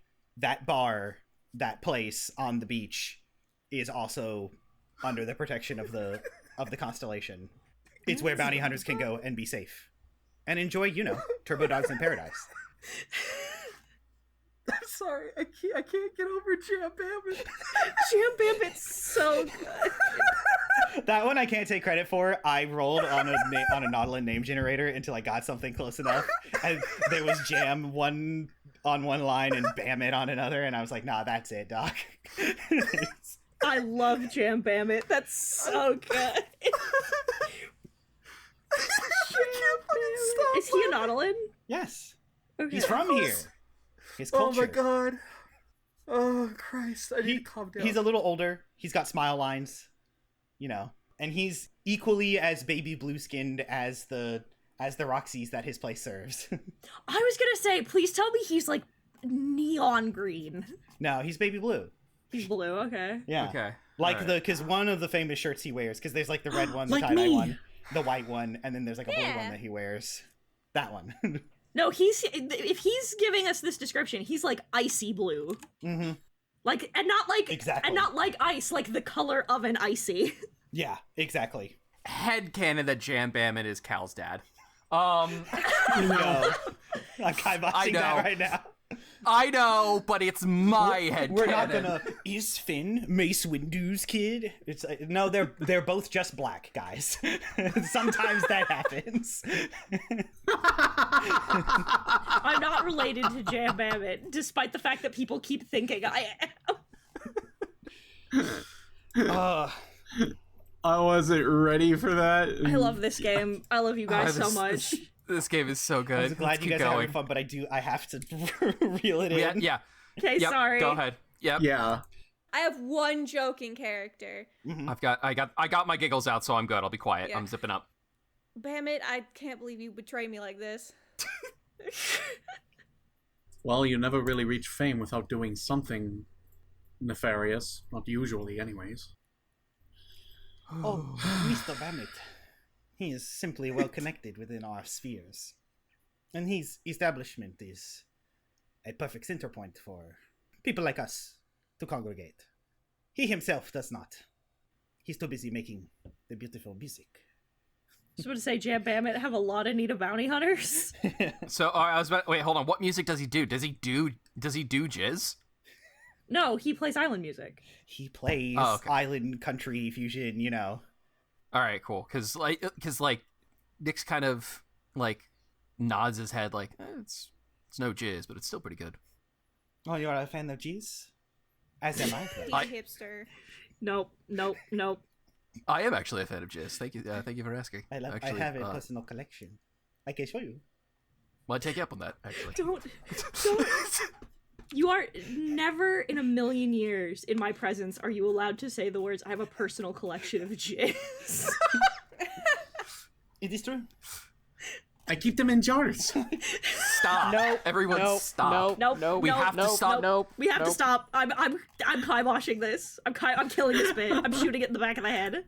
bar, that place on the beach is also under the protection of the Constellation. It's where bounty hunters can go and be safe. And enjoy, Turbo Dogs in Paradise. I'm sorry, I can't get over Jam Bambit. Jam Bambit's so good. That one I can't take credit for. I rolled on a Nautilin name generator until I got something close enough. And there was Jam on one line and Bam It on another. And I was like, nah, that's it, Doc. I love Jam Bambit. That's so good. Is he a Nautilin? Yes. Okay. He's from here. His culture. Oh my god. Oh Christ, I need to calm down. He's a little older. He's got smile lines, and he's equally as baby blue skinned as the Roxys that his place serves. I was gonna say, please tell me he's like neon green. No, he's baby blue. He's blue, okay. Yeah. Okay. Like because one of the famous shirts he wears, because there's like the red one, the Like tie-dye me. one, the white one, and then there's like a blue Yeah. one that he wears. That one. No, if he's giving us this description, he's like icy blue. Mm-hmm. Like, and not like, Exactly. and not like ice, like the color of an icy. Yeah, exactly. Headcanon that Jam Bambit is Cal's dad. No. I'm kiboshing that right now. I know, but it's my headcanon. We're not gonna. Is Finn Mace Windu's kid? It's no, they're both just black guys. Sometimes that happens. I'm not related to Jam Bambit, despite the fact that people keep thinking I am. I wasn't ready for that. I love this game. I love you guys so this- much. This game is so good. I'm glad Let's you keep guys are going. having fun, but I have to reel it in. Yeah. Okay, Yep, sorry. Go ahead. Yep. Yeah. I have one joking character. I got my giggles out, so I'm good. I'll be quiet. Yeah. I'm zipping up. Bam It, I can't believe you betray me like this. Well, you never really reach fame without doing something nefarious. Not usually, anyways. Oh, Mr. Bammit. He is simply well connected within our spheres. And his establishment is a perfect center point for people like us to congregate. He himself does not. He's too busy making the beautiful music. Just want to say, Jam Bambit have a lot of need of bounty hunters. So I was about. Wait, hold on. What music does he do? Does he do jizz? No, he plays island music. He plays island country fusion, All right, cool. Because Nick's kind of like nods his head like it's no jizz, but it's still pretty good. Oh, you're a fan of G's? As am I. He's a hipster. Nope. I am actually a fan of jizz. Thank you for asking. I have a personal collection. I can show you. Well, I take you up on that. Actually, Don't. You are never in a million years in my presence are you allowed to say the words, I have a personal collection of jizz. It is true. I keep them in jars. Stop. Nope. Everyone, Nope. stop. Nope. We have to stop. Nope. We have to stop. I'm kiboshing this. I'm killing this bit. I'm shooting it in the back of the head.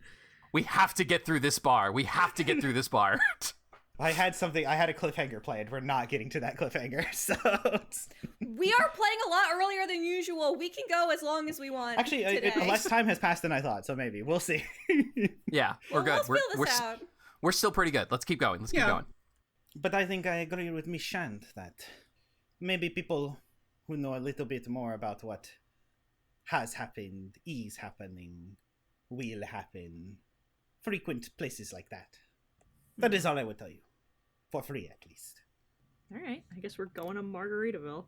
We have to get through this bar. I had a cliffhanger planned. We're not getting to that cliffhanger, so... We are playing a lot earlier than usual. We can go as long as we want. Actually, today. less time has passed than I thought, so maybe. We'll see. Yeah, we're good. Let's fill this out. We're still pretty good. Let's keep going. Keep going. But I think I agree with Miss Shand that maybe people who know a little bit more about what has happened, is happening, will happen, frequent places like that. That is all I would tell you. For free, at least. All right, I guess we're going to Margaritaville.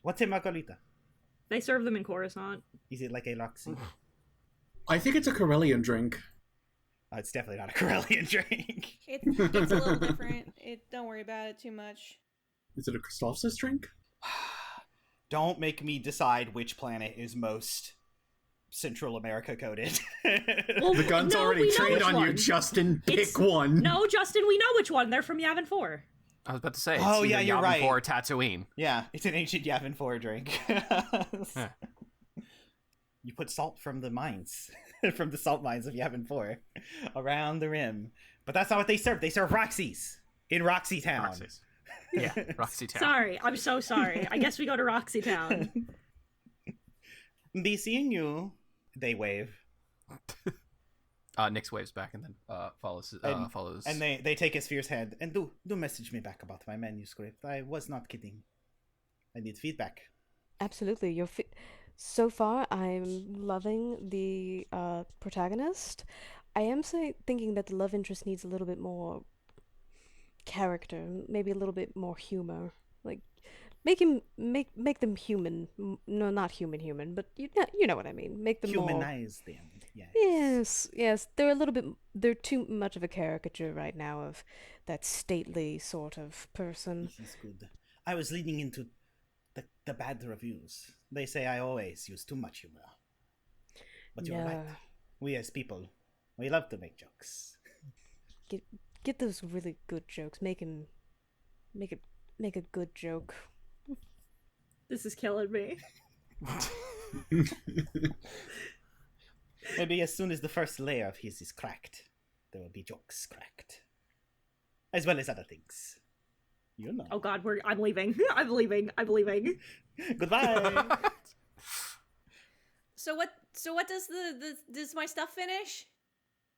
What's a margarita? They serve them in Coruscant. Is it like a Loxy? I think it's a Corellian drink. It's definitely not a Corellian drink. It's a little different. Don't worry about it too much. Is it a Christophsis drink? Don't make me decide which planet is most Central America coded. Well, The gun's no, already we know trained which on you, one. Justin. Pick It's- one. No, Justin, we know which one. They're from Yavin 4. I was about to say. It's Oh, yeah, either you're Yavin right. 4 or Tatooine. Yeah, it's an ancient Yavin 4 drink. You put salt from the mines, from the salt mines of Yavin 4, around the rim. But that's not what they serve. They serve Roxy's in Roxy Town. Roxy's. Yeah, Roxy Town. Sorry, I'm so sorry. I guess we go to Roxy Town. Be seeing you. They wave. Nyx waves back and then follows. And they take Esphere's hand and do message me back about my manuscript. I was not kidding. I need feedback. Absolutely. So far, I'm loving the protagonist. I am thinking that the love interest needs a little bit more character, maybe a little bit more humor. Like, make them human. No, not human, but you know what I mean. Make them Humanize them. Yes. They're too much of a caricature right now of that stately sort of person. This is good. I was leading into the bad reviews. They say I always use too much humor. But you're right. No. We as people, we love to make jokes. Get those really good jokes. Make a good joke. This is killing me. Maybe as soon as the first layer of his is cracked, there will be jokes cracked. As well as other things. You know. Oh God, I'm leaving. I'm leaving. Goodbye. So what does does my stuff finish?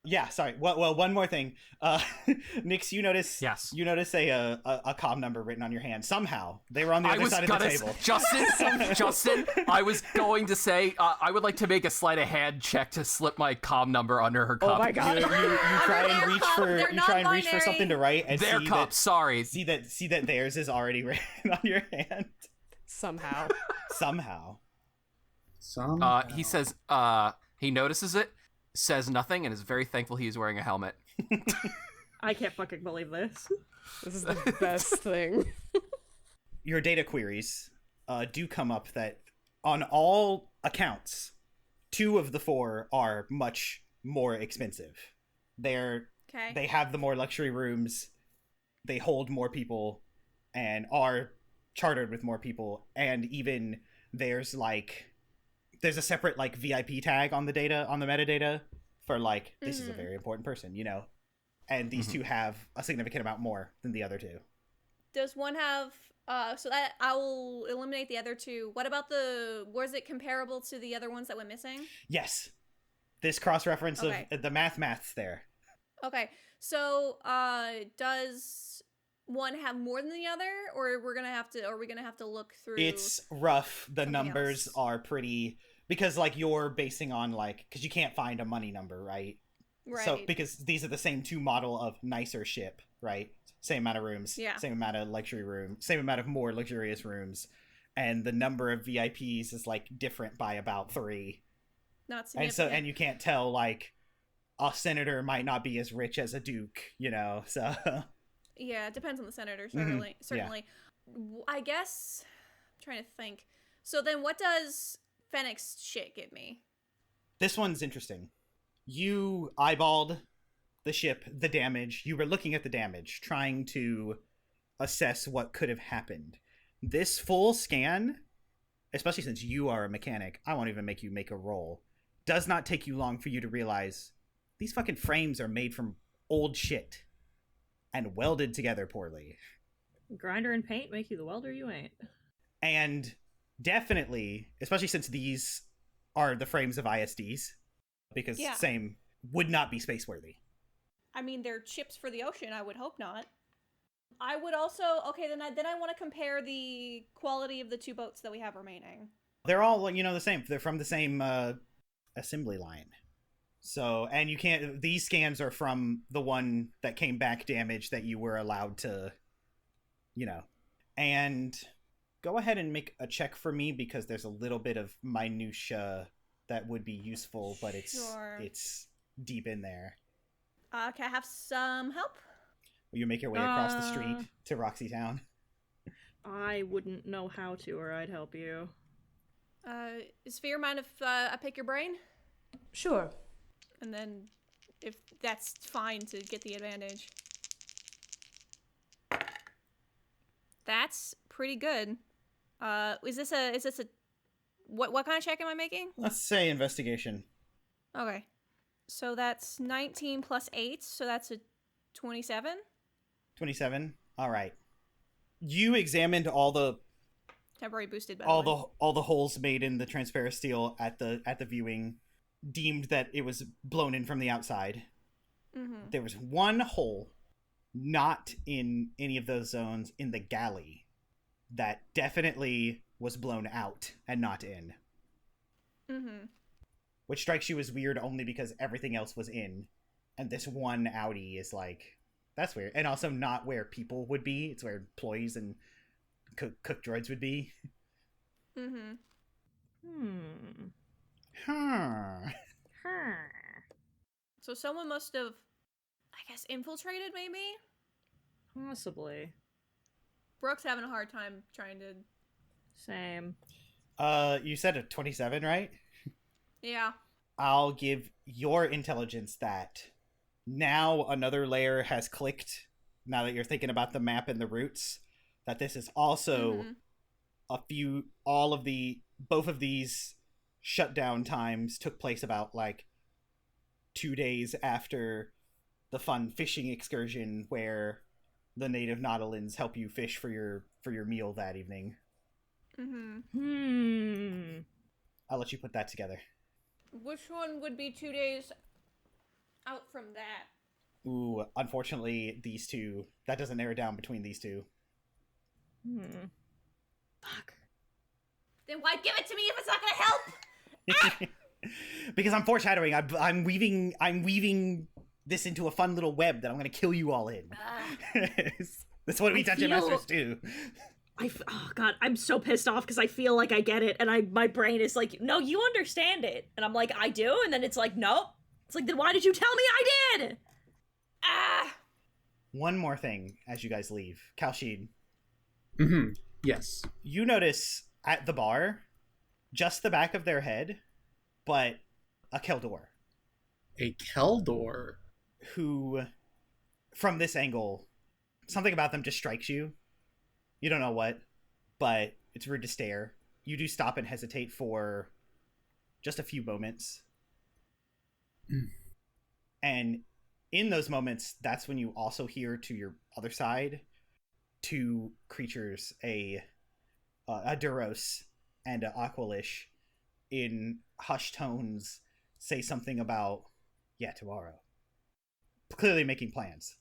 Yeah, sorry. Well, one more thing. Nyx, you notice? Yes. You notice a comm number written on your hand. Somehow they were on the other side of the table. Justin, I was going to say I would like to make a sleight of hand check to slip my comm number under her cup. Oh my God. You try and reach for non-binary. something to write and Their see cup. that, Sorry. see that theirs is already written on your hand. Somehow. Somehow. He says. He notices it, says nothing, and is very thankful he is wearing a helmet. I can't fucking believe this. This is the best thing. Your data queries do come up that on all accounts, 2 of the 4 are much more expensive. They have the more luxury rooms, they hold more people, and are chartered with more people, and even there's a separate VIP tag on the metadata for this is a very important person, and these 2 have a significant amount more than the other 2. Does one have so that I will eliminate the other 2. What about was it comparable to the other ones that went missing? Yes. This cross-reference Okay. of the math's there. Okay. So does one have more than the other, or are we gonna have to look through? It's rough. The something numbers else? are pretty because you're basing on because you can't find a money number, right? right. So because these are the same 2 model of nicer ship, right? Same amount of rooms, Yeah. same amount of luxury room, same amount of more luxurious rooms, and the number of VIPs is different by about 3. Not And significant. so you can't tell a senator might not be as rich as a duke, so Yeah, it depends on the senator, Mhm. certainly. I guess I'm trying to think. So then what does Fennec's shit give me? This one's interesting. You eyeballed the ship, the damage. You were looking at the damage, trying to assess what could have happened. This full scan, especially since you are a mechanic, I won't even make you make a roll, does not take you long for you to realize these fucking frames are made from old shit and welded together poorly. Grinder and paint make you the welder you ain't. And definitely, especially since these are the frames of ISDs, because Yeah. same would not be spaceworthy. I mean, they're ships for the ocean. I would hope not. I would also then I want to compare the quality of the 2 boats that we have remaining. They're all the same. They're from the same assembly line. So, and you can't. These scans are from the one that came back damaged that you were allowed to, And go ahead and make a check for me because there's a little bit of minutia that would be useful, but it's deep in there. Can I have some help? Will you make your way across the street to Roxy Town? I wouldn't know how to, or I'd help you. Esphere, mind if I pick your brain? Sure. And then, if that's fine to get the advantage. That's pretty good. Is this a what kind of check am I making? Let's say investigation. Okay. So that's 19 plus 8, so that's a 27. 27. All right. You examined all the Temporary boosted by all the holes made in the transparent steel at the viewing, deemed that it was blown in from the outside. Mm-hmm. There was one hole not in any of those zones in the galley that definitely was blown out and not in. Mm-hmm. Which strikes you as weird only because everything else was in, and this one outie is like, that's weird. And also not where people would be. It's where employees and cook droids would be. Mm-hmm. So someone must have, I guess, infiltrated, maybe? Possibly. Brooke's having a hard time trying to... Same. You said a 27, right? Yeah. I'll give your intelligence that now another layer has clicked, now that you're thinking about the map and the routes, that this is also both of these shutdown times took place about like 2 days after the fun fishing excursion where the native Nautilans help you fish for your meal that evening. Mm-hmm. I'll let you put that together. Which one would be 2 days out from that? Ooh, unfortunately, these two. That doesn't narrow down between these two. Fuck. Then why give it to me if it's not gonna help? Because I'm foreshadowing. I'm weaving this into a fun little web that I'm gonna kill you all in. That's what we dungeon masters do. Oh god, I'm so pissed off because I feel like I get it, and my brain is like, no, you understand it, and I'm like, I do, and then it's like, nope. It's like, then why did you tell me I did? One more thing as you guys leave, Kalshid. Mm-hmm. Yes. You notice at the bar, just the back of their head, but a Keldor. A Keldor? Who, from this angle, something about them just strikes you. You don't know what, but it's rude to stare. You do stop and hesitate for just a few moments. And in those moments, that's when you also hear to your other side two creatures, a Duros and a Aqualish, in hushed tones say something about, yeah, tomorrow. Clearly making plans.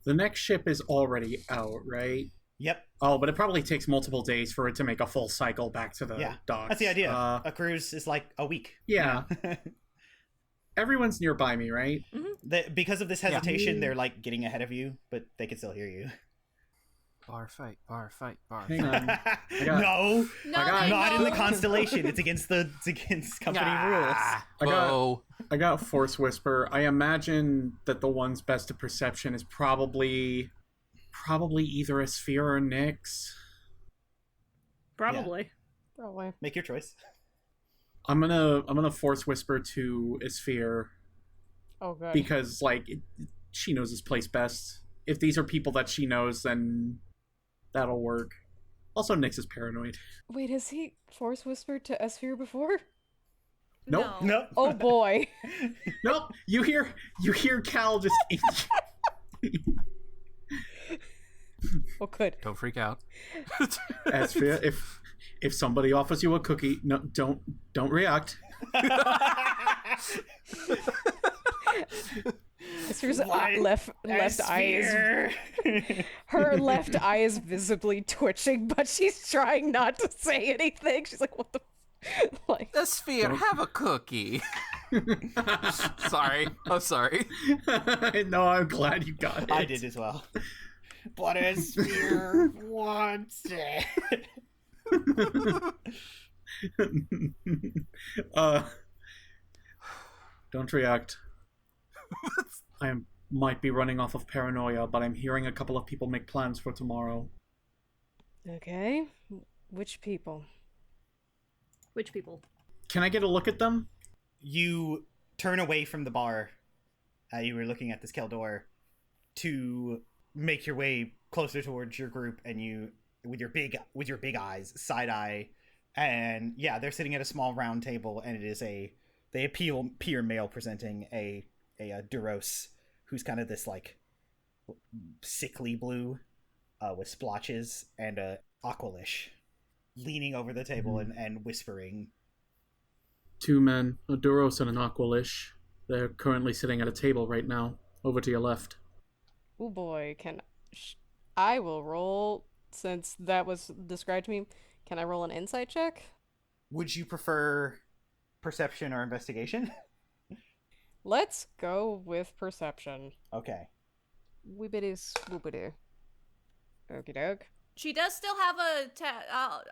The next ship is already out, right? Yep. Oh, but it probably takes multiple days for it to make a full cycle back to the docks. That's the idea. A cruise is like a week. Yeah. Everyone's nearby me, right? Mm-hmm. Because of this hesitation, they're like getting ahead of you, but they can still hear you. Bar fight, bar fight, bar Hang fight. on. No, got- not in the constellation. It's against company rules. I got Force Whisper. I imagine that the one's best of perception is probably either a Sphere or Nyx. Probably. Probably. Make your choice. I'm gonna Force Whisper to Esphere Oh god. because she knows this place best. If these are people that she knows, then that'll work. Also, Nyx is paranoid. Wait, has he force whispered to Esphere before? Nope. No. Oh boy. Nope. You hear Cal just. Oh good. Don't freak out. Esphere, if somebody offers you a cookie, no, don't react. Esphere's left eye is her left eye is visibly twitching, but she's trying not to say anything. She's like, "What the?" Like, The Sphere, have a cookie. Sorry. Oh, sorry. No, I'm glad you got it. I did as well. but Esphere wants it. Don't react. Might be running off of paranoia, but I'm hearing a couple of people make plans for tomorrow. Okay. Which people? Which people? Can I get a look at them? You turn away from the bar. You were looking at this Keldor to make your way closer towards your group, and you, with your big eyes, side eye, and yeah, they're sitting at a small round table, and it is they appear male presenting a Duros, who's kind of this like sickly blue with splotches, and a Aqualish leaning over the table and whispering. 2 men, a Duros and an Aqualish. They're currently sitting at a table right now. Over to your left. Oh boy, I will roll, since that was described to me, can I roll an insight check? Would you prefer perception or investigation? Let's go with perception. Okay. Wibbity swoopity. Okie doke. She does still have I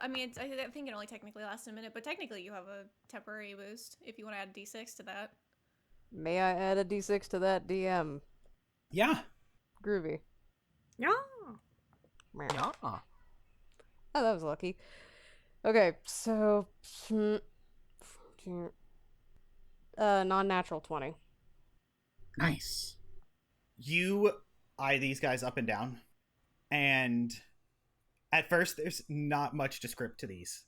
think it only technically lasts a minute, but technically you have a temporary boost if you want to add D6 to that. May I add a d6 to that, DM? Yeah. Groovy. Yeah. Yeah. Oh, that was lucky. Okay, so... non-natural 20. Nice. You eye these guys up and down, and at first there's not much to script to these.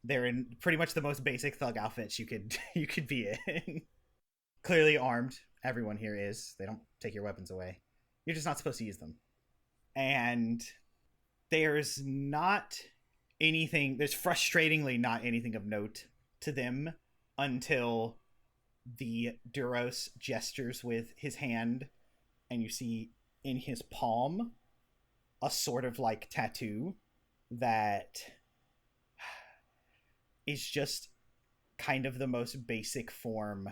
They're in pretty much the most basic thug outfits you could be in. Clearly armed. Everyone here is. They don't take your weapons away. You're just not supposed to use them. And there's frustratingly not anything of note to them until the Duros gestures with his hand, and you see in his palm a sort of like tattoo that is just kind of the most basic form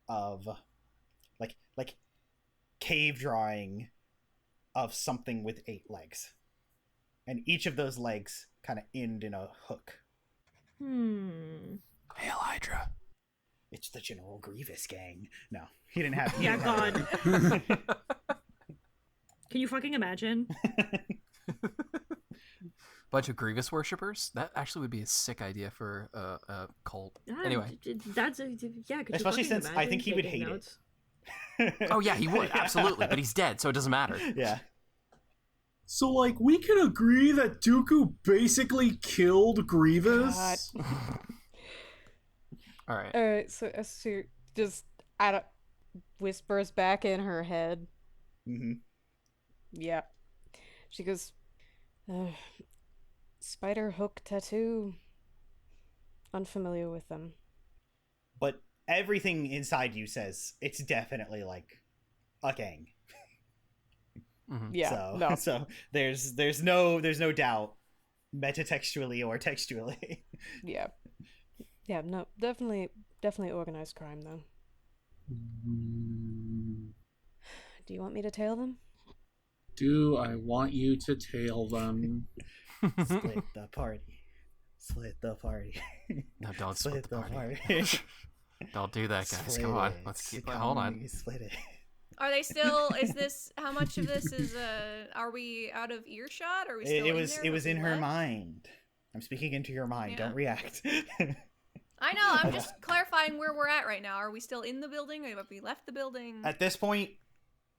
of like cave drawing of something with 8 legs, and each of those legs kind of end in a hook. Hail Hydra. It's the General Grievous gang. No, he didn't have. Yeah, God. Can you fucking imagine? Bunch of Grievous worshippers? That actually would be a sick idea for a cult. Anyway. That's yeah. Could Especially you since I think he would taking hate notes? it. Oh yeah, he would, absolutely. But he's dead, so it doesn't matter. Yeah. So, like, we can agree that Dooku basically killed Grievous? Alright. Alright, so Esther just whispers back in her head. Mm-hmm. Yeah. She goes, spider hook tattoo. Unfamiliar with them. But everything inside you says it's definitely like a gang. Mm-hmm. Yeah. So there's no doubt, metatextually or textually. Yeah. Yeah, no, definitely organized crime, though. Do you want me to tail them? Do I want you to tail them? Split the party. Split the party. No, don't split the party. party. Don't do that, guys. Split Come on. it. Let's keep Come hold on, on. you split it. Are they still? Is this? How much of this is? Are we out of earshot? Or are we still? It was in her mind. I'm speaking into your mind. Yeah. Don't react. I know. I'm just clarifying where we're at right now. Are we still in the building, or have we left the building? At this point,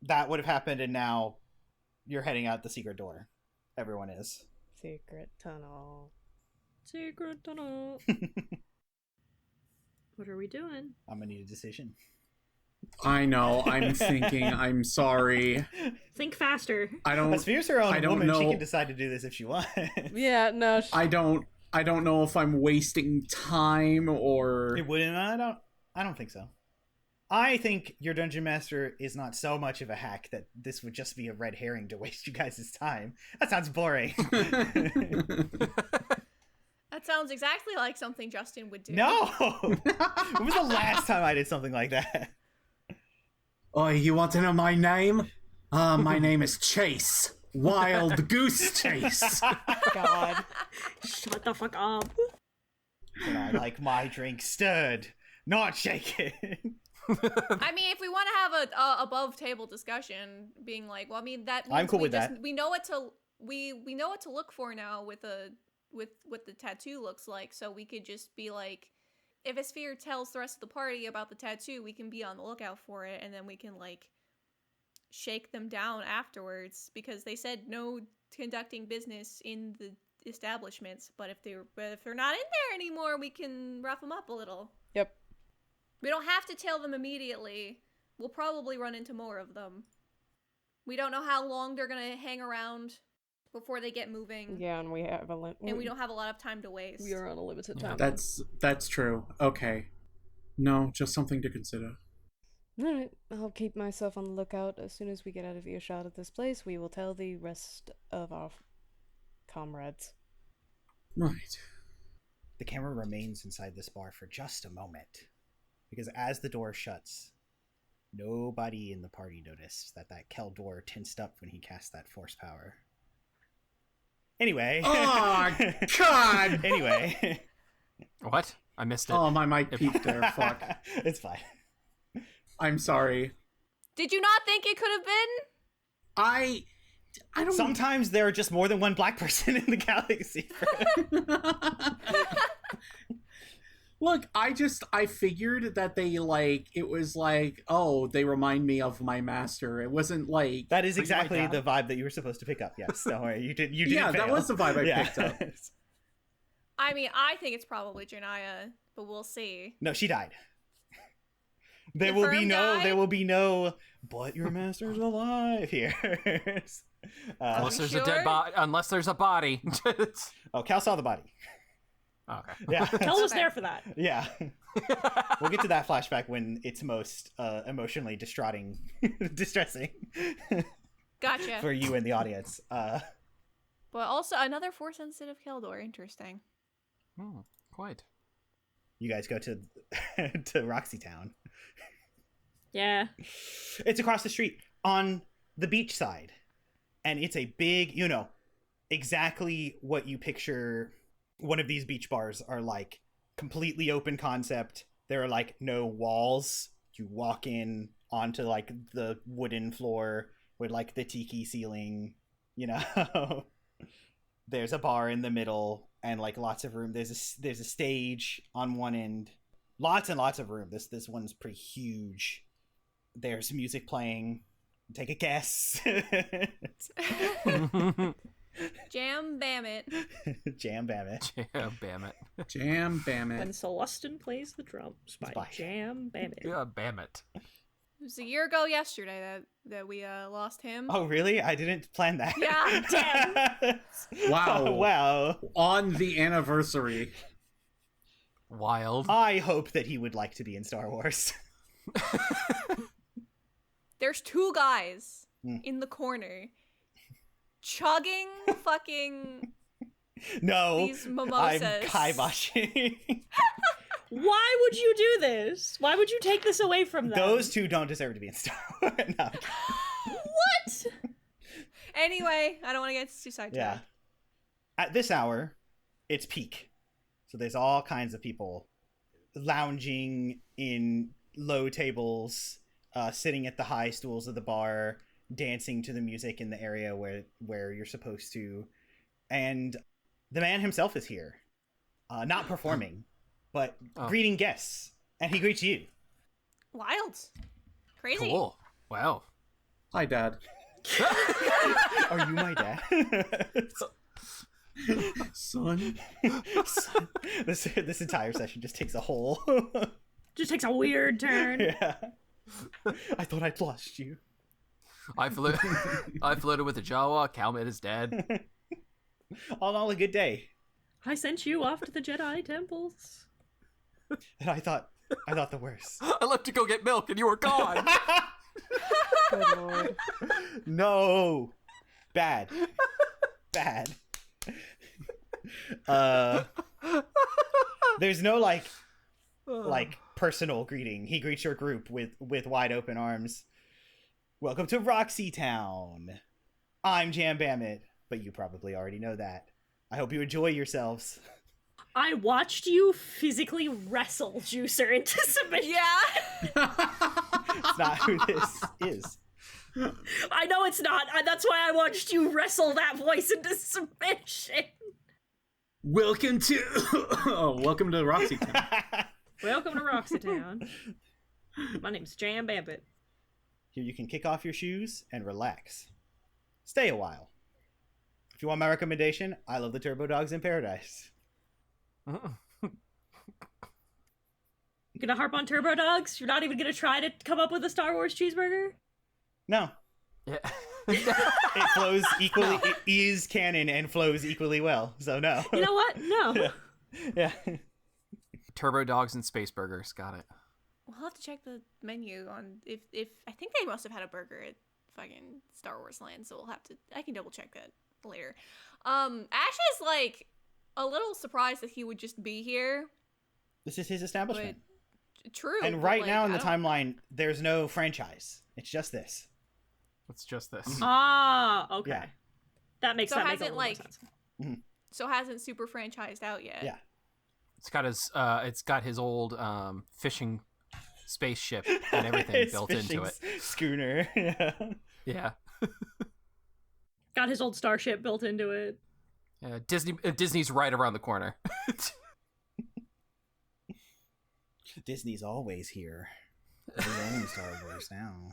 that would have happened, and now you're heading out the secret door. Everyone is. Secret tunnel. Secret tunnel. What are we doing? I'm gonna need a decision. I know, I'm thinking, I'm sorry. Think faster. Esphere's her own I don't woman. know. She can decide to do this if she wants. Yeah, no. I don't know if I'm wasting time or... It wouldn't. I don't think so. I think your dungeon master is not so much of a hack that this would just be a red herring to waste you guys' time. That sounds boring. That sounds exactly like something Justin would do. No! When was the last time I did something like that? Oh, you want to know my name? My name is Chase. Wild goose chase. God. Shut the fuck up. And I like my drink stirred, not shaken. I mean, if we want to have a above table discussion, being like, well, I mean, that means I'm cool with that. we know what to we know what to look for now with what the tattoo looks like, so we could just be like, if Esphere tells the rest of the party about the tattoo, we can be on the lookout for it, and then we can like shake them down afterwards, because they said no conducting business in the establishments, but if they're not in there anymore, we can rough them up a little. Yep. We don't have to tell them immediately. We'll probably run into more of them. We don't know how long they're gonna hang around before they get moving. Yeah, and we have And we don't have a lot of time to waste. We are on a limited time. That's true. Okay. No, just something to consider. Alright, I'll keep myself on the lookout. As soon as we get out of earshot of this place, we will tell the rest of our comrades. Right. The camera remains inside this bar for just a moment, because as the door shuts, nobody in the party noticed that Keldor tensed up when he cast that force power. Anyway. Oh, God! Anyway. What? I missed it. Oh, my mic peaked there. Fuck. It's fine. I'm sorry. Did you not think it could have been? I don't... Sometimes there are just more than one black person in the galaxy. Look, I figured that they, like, it was like, oh, they remind me of my master. It wasn't like... That is exactly the vibe that you were supposed to pick up, yes. Don't worry, you didn't Yeah, fail. that was the vibe I picked up. I mean, I think it's probably Janaya, but we'll see. No, she died. There Confirmed will be no, but your master's alive here. Unless there's a sure? dead body. Unless there's a body. Oh, Cal saw the body. Okay. Yeah. Kel was Okay. there for that. Yeah. We'll get to that flashback when it's most emotionally distressing Gotcha. for you and the audience. But also another Force-sensitive Keldor. Interesting. Hmm, quite. You guys go to to Roxy Town. Yeah. It's across the street on the beach side. And it's a big, exactly what you picture one of these beach bars are like. Completely open concept. There are like no walls. You walk in onto like the wooden floor with like the tiki ceiling, There's a bar in the middle and like lots of room. There's a stage on one end. Lots and lots of room. This one's pretty huge. There's music playing. Take a guess. Jam bam it. Jam bam it. Yeah, bam it. Jam bam When it. Celestin plays the drums by By- Jam Bam It. Yeah, bam it. It was a year ago yesterday that we lost him. Oh, really? I didn't plan that. Yeah, damn. Wow. Wow. On the anniversary. Wild. I hope that he would like to be in Star Wars. There's two guys Hmm. in the corner chugging fucking No, these mimosas. I'm kiboshing. Why would you do this? Why would you take this away from them? Those two don't deserve to be in Star Wars. No. What? Anyway, I don't want to get too sidetracked. Yeah. At this hour, it's peak. So there's all kinds of people lounging in low tables, sitting at the high stools of the bar, dancing to the music in the area where you're supposed to. And the man himself is here. Not performing, but greeting guests. And he greets you. Wild. Crazy. Cool. Wow. Hi, Dad. Are you my dad? Son. This entire session just takes a whole... Just takes a weird turn. Yeah. I thought I'd lost you. I flirted with a Jawa. Cal met his dad. All in all, a good day. I sent you off to the Jedi temples. And I thought the worst. I left to go get milk and you were gone. Good lord. No. Bad. There's no like personal greeting. He greets your group with wide open arms. Welcome to Roxy Town. I'm Jam Bammit, but you probably already know that. I hope you enjoy yourselves. I watched you physically wrestle Juicer into submission. Yeah. It's not who this is. I know it's not. That's why I watched you wrestle that voice into submission. Welcome to welcome to Roxy Town. Welcome to Roxy Town. My name's Jam Bampit. Here you can kick off your shoes and relax. Stay a while. If you want my recommendation, I love the Turbo Dogs in Paradise. You gonna harp on Turbo Dogs? You're not even gonna try to come up with a Star Wars cheeseburger? No. Yeah. It flows equally. It is canon and flows equally well, so no. You know what? No. Yeah. Turbo Dogs and Space Burgers. Got it. We'll have to check the menu on if I think they must have had a burger at fucking Star Wars Land, so I can double check that later. Ash is like a little surprised that he would just be here. This is his establishment. True. And but, right like, now in I the don't- timeline, there's no franchise. It's just this. It's just this. Ah, okay. Yeah. That makes So that has makes a it, little like- more sense. So hasn't super franchised out yet. Yeah. It's got his old fishing spaceship and everything His built into it. Schooner. Yeah. Yeah. Got his old starship built into it. Yeah, Disney's right around the corner. Disney's always here. They own Star Wars now.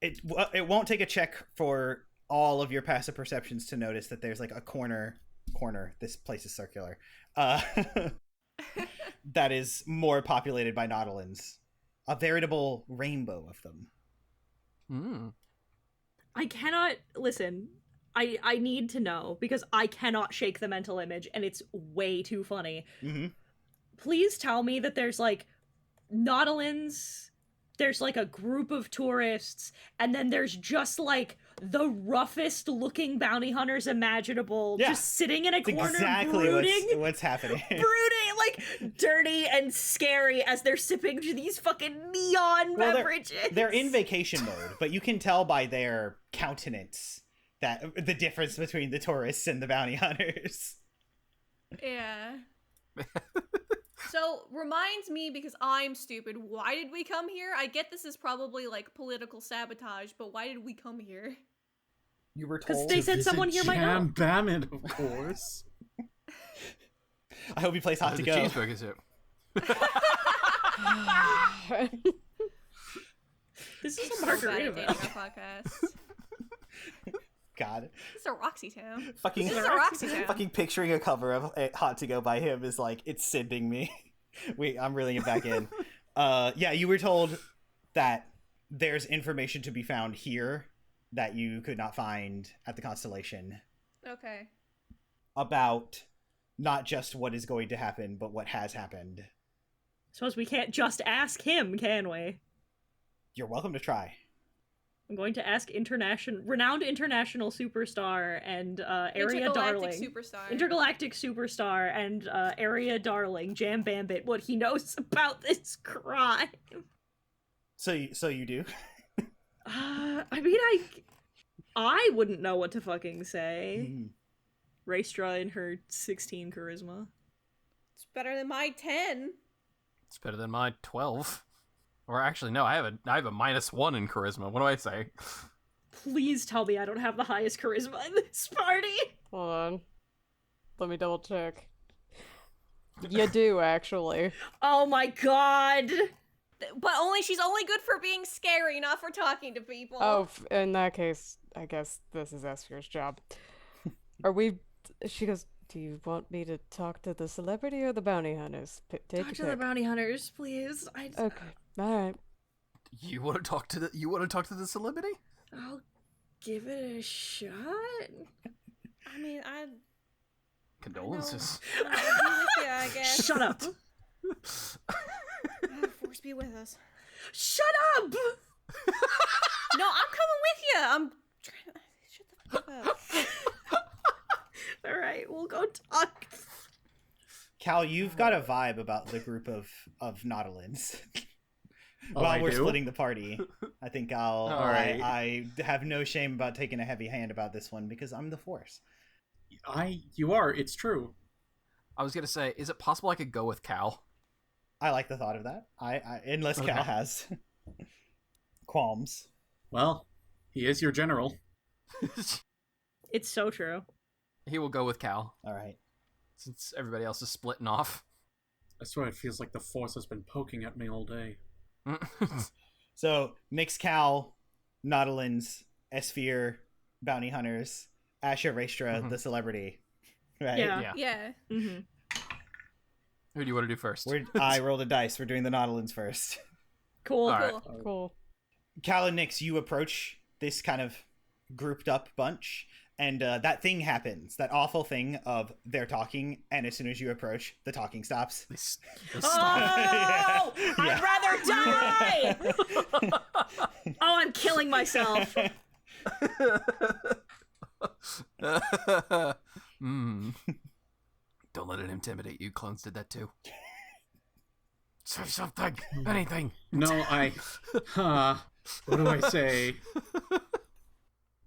It won't take a check for all of your passive perceptions to notice that there's like a corner. This place is circular. That is more populated by Nautilins. A veritable rainbow of them. Mm. I cannot listen. I need to know because I cannot shake the mental image and it's way too funny. Mm-hmm. Please tell me that there's like Nautilins, there's like a group of tourists, and then there's just like the roughest looking bounty hunters imaginable, Yeah. just sitting in a It's corner exactly brooding. what's happening. Brooding, like dirty and scary as they're sipping these fucking neon Well, beverages. They're in vacation mode, but you can tell by their countenance that the difference between the tourists and the bounty hunters. Yeah. So, reminds me, because I'm stupid, why did we come here? I get this is probably, like, political sabotage, but why did we come here? You were 'Cause told. they said someone here might know. Jam Bammit, of course. I hope he plays hot to The go. cheeseburgers here. This is a So bad margarita. at dating our podcast. God. This is a Roxy Town. Fucking, This is a Roxy Town. fucking picturing a cover of Hot to Go by him is like, it's sending me. Wait, I'm reeling it back in. Yeah, you were told that there's information to be found here that you could not find at the Constellation Okay. about not just what is going to happen, but what has happened. Suppose we can't just ask him, can we? You're welcome to try. I'm going to ask renowned international superstar and area darling, Superstar. intergalactic superstar and area darling Jam Bambit what he knows about this crime. So you do? I mean, I wouldn't know what to fucking say. Mm. Raestra and her 16 charisma. It's better than my 10. It's better than my 12. Or actually, no, I have a -1 in charisma. What do I say? Please tell me I don't have the highest charisma in this party. Hold on. Let me double check. You do, actually. Oh my god. But she's only good for being scary, not for talking to people. Oh, in that case, I guess this is Esphere's job. She goes, do you want me to talk to the celebrity or the bounty hunters? Take Talk a to the pick. bounty hunters, please. Okay, alright. You want to talk to the celebrity? I'll give it a shot. I mean, Condolences. I'll be with you, I guess. Shut up. Force be with us. Shut up! No, I'm coming with you. I'm trying to... Shut the fuck up. Alright, we'll go talk. Cal, you've got a vibe about the group of Nautilins. Oh, while I we're do? splitting the party, I think All right. I have no shame about taking a heavy hand about this one because I'm the Force. You are. It's true. I was gonna say, is it possible I could go with Cal? I like the thought of that. Unless Cal Okay. has qualms. Well, he is your general. It's so true. He will go with Cal, All right. since everybody else is splitting off. I swear it feels like the Force has been poking at me all day. So Nyx, Cal, Nautilins, Esphere, Bounty Hunters, Asha, Raestra, Mhm. the celebrity. Right? Yeah. Yeah. Yeah. Mm-hmm. Who do you want to do first? I rolled a dice. We're doing the Nautilins first. Cool. All right. Cool. Cool. Cal and Nyx, you approach this kind of grouped up bunch, and that thing happens. That awful thing of they're talking, and as soon as you approach, the talking stops. They Oh, stop. Yeah. I'd rather die! Oh, I'm killing myself. Don't let it intimidate you. Clones did that too. Say something. Anything. No, what do I say?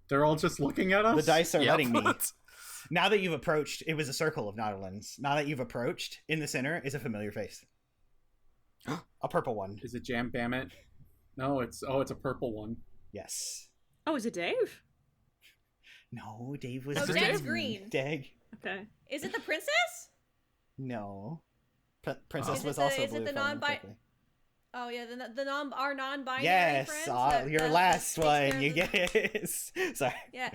They're all just looking at us? The dice are Yep. letting me. Now that you've approached, it was a circle of Nautilins. Now that you've approached, in the center is a familiar face. A purple one. Is it Jam Bammit? No, it's a purple one. Yes. Oh, is it Dave? No, Dave was Oh, green. Dave's green. Dag. Okay. Is it the princess? No. Princess Is it was the- also is it blue. the if I remember non-bi- correctly. Oh yeah, our non-binary Yes, friends. your that last takes one. care You of the- guess. Sorry. Yeah,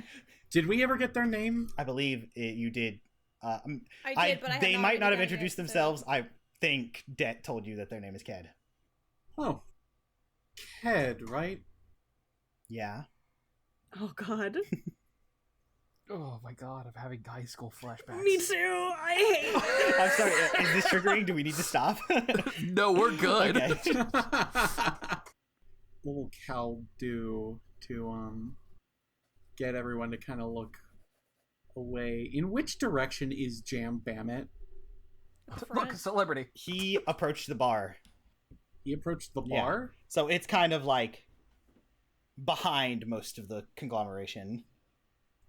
Did we ever get their name? I believe you did. I did, but I had they no might idea not have it, introduced so- themselves. I think Det told you that their name is Ked. Oh. Ked, right? Yeah. Oh, God. Oh my god, I'm having high school flashbacks. Me too. I hate I'm sorry. Is this triggering? Do we need to stop? No, we're good. Okay. What will Cal do to get everyone to kind of look away? In which direction is Jam Bammit? Look, a celebrity. He approached the bar. He approached the Yeah. bar? So it's kind of like behind most of the conglomeration.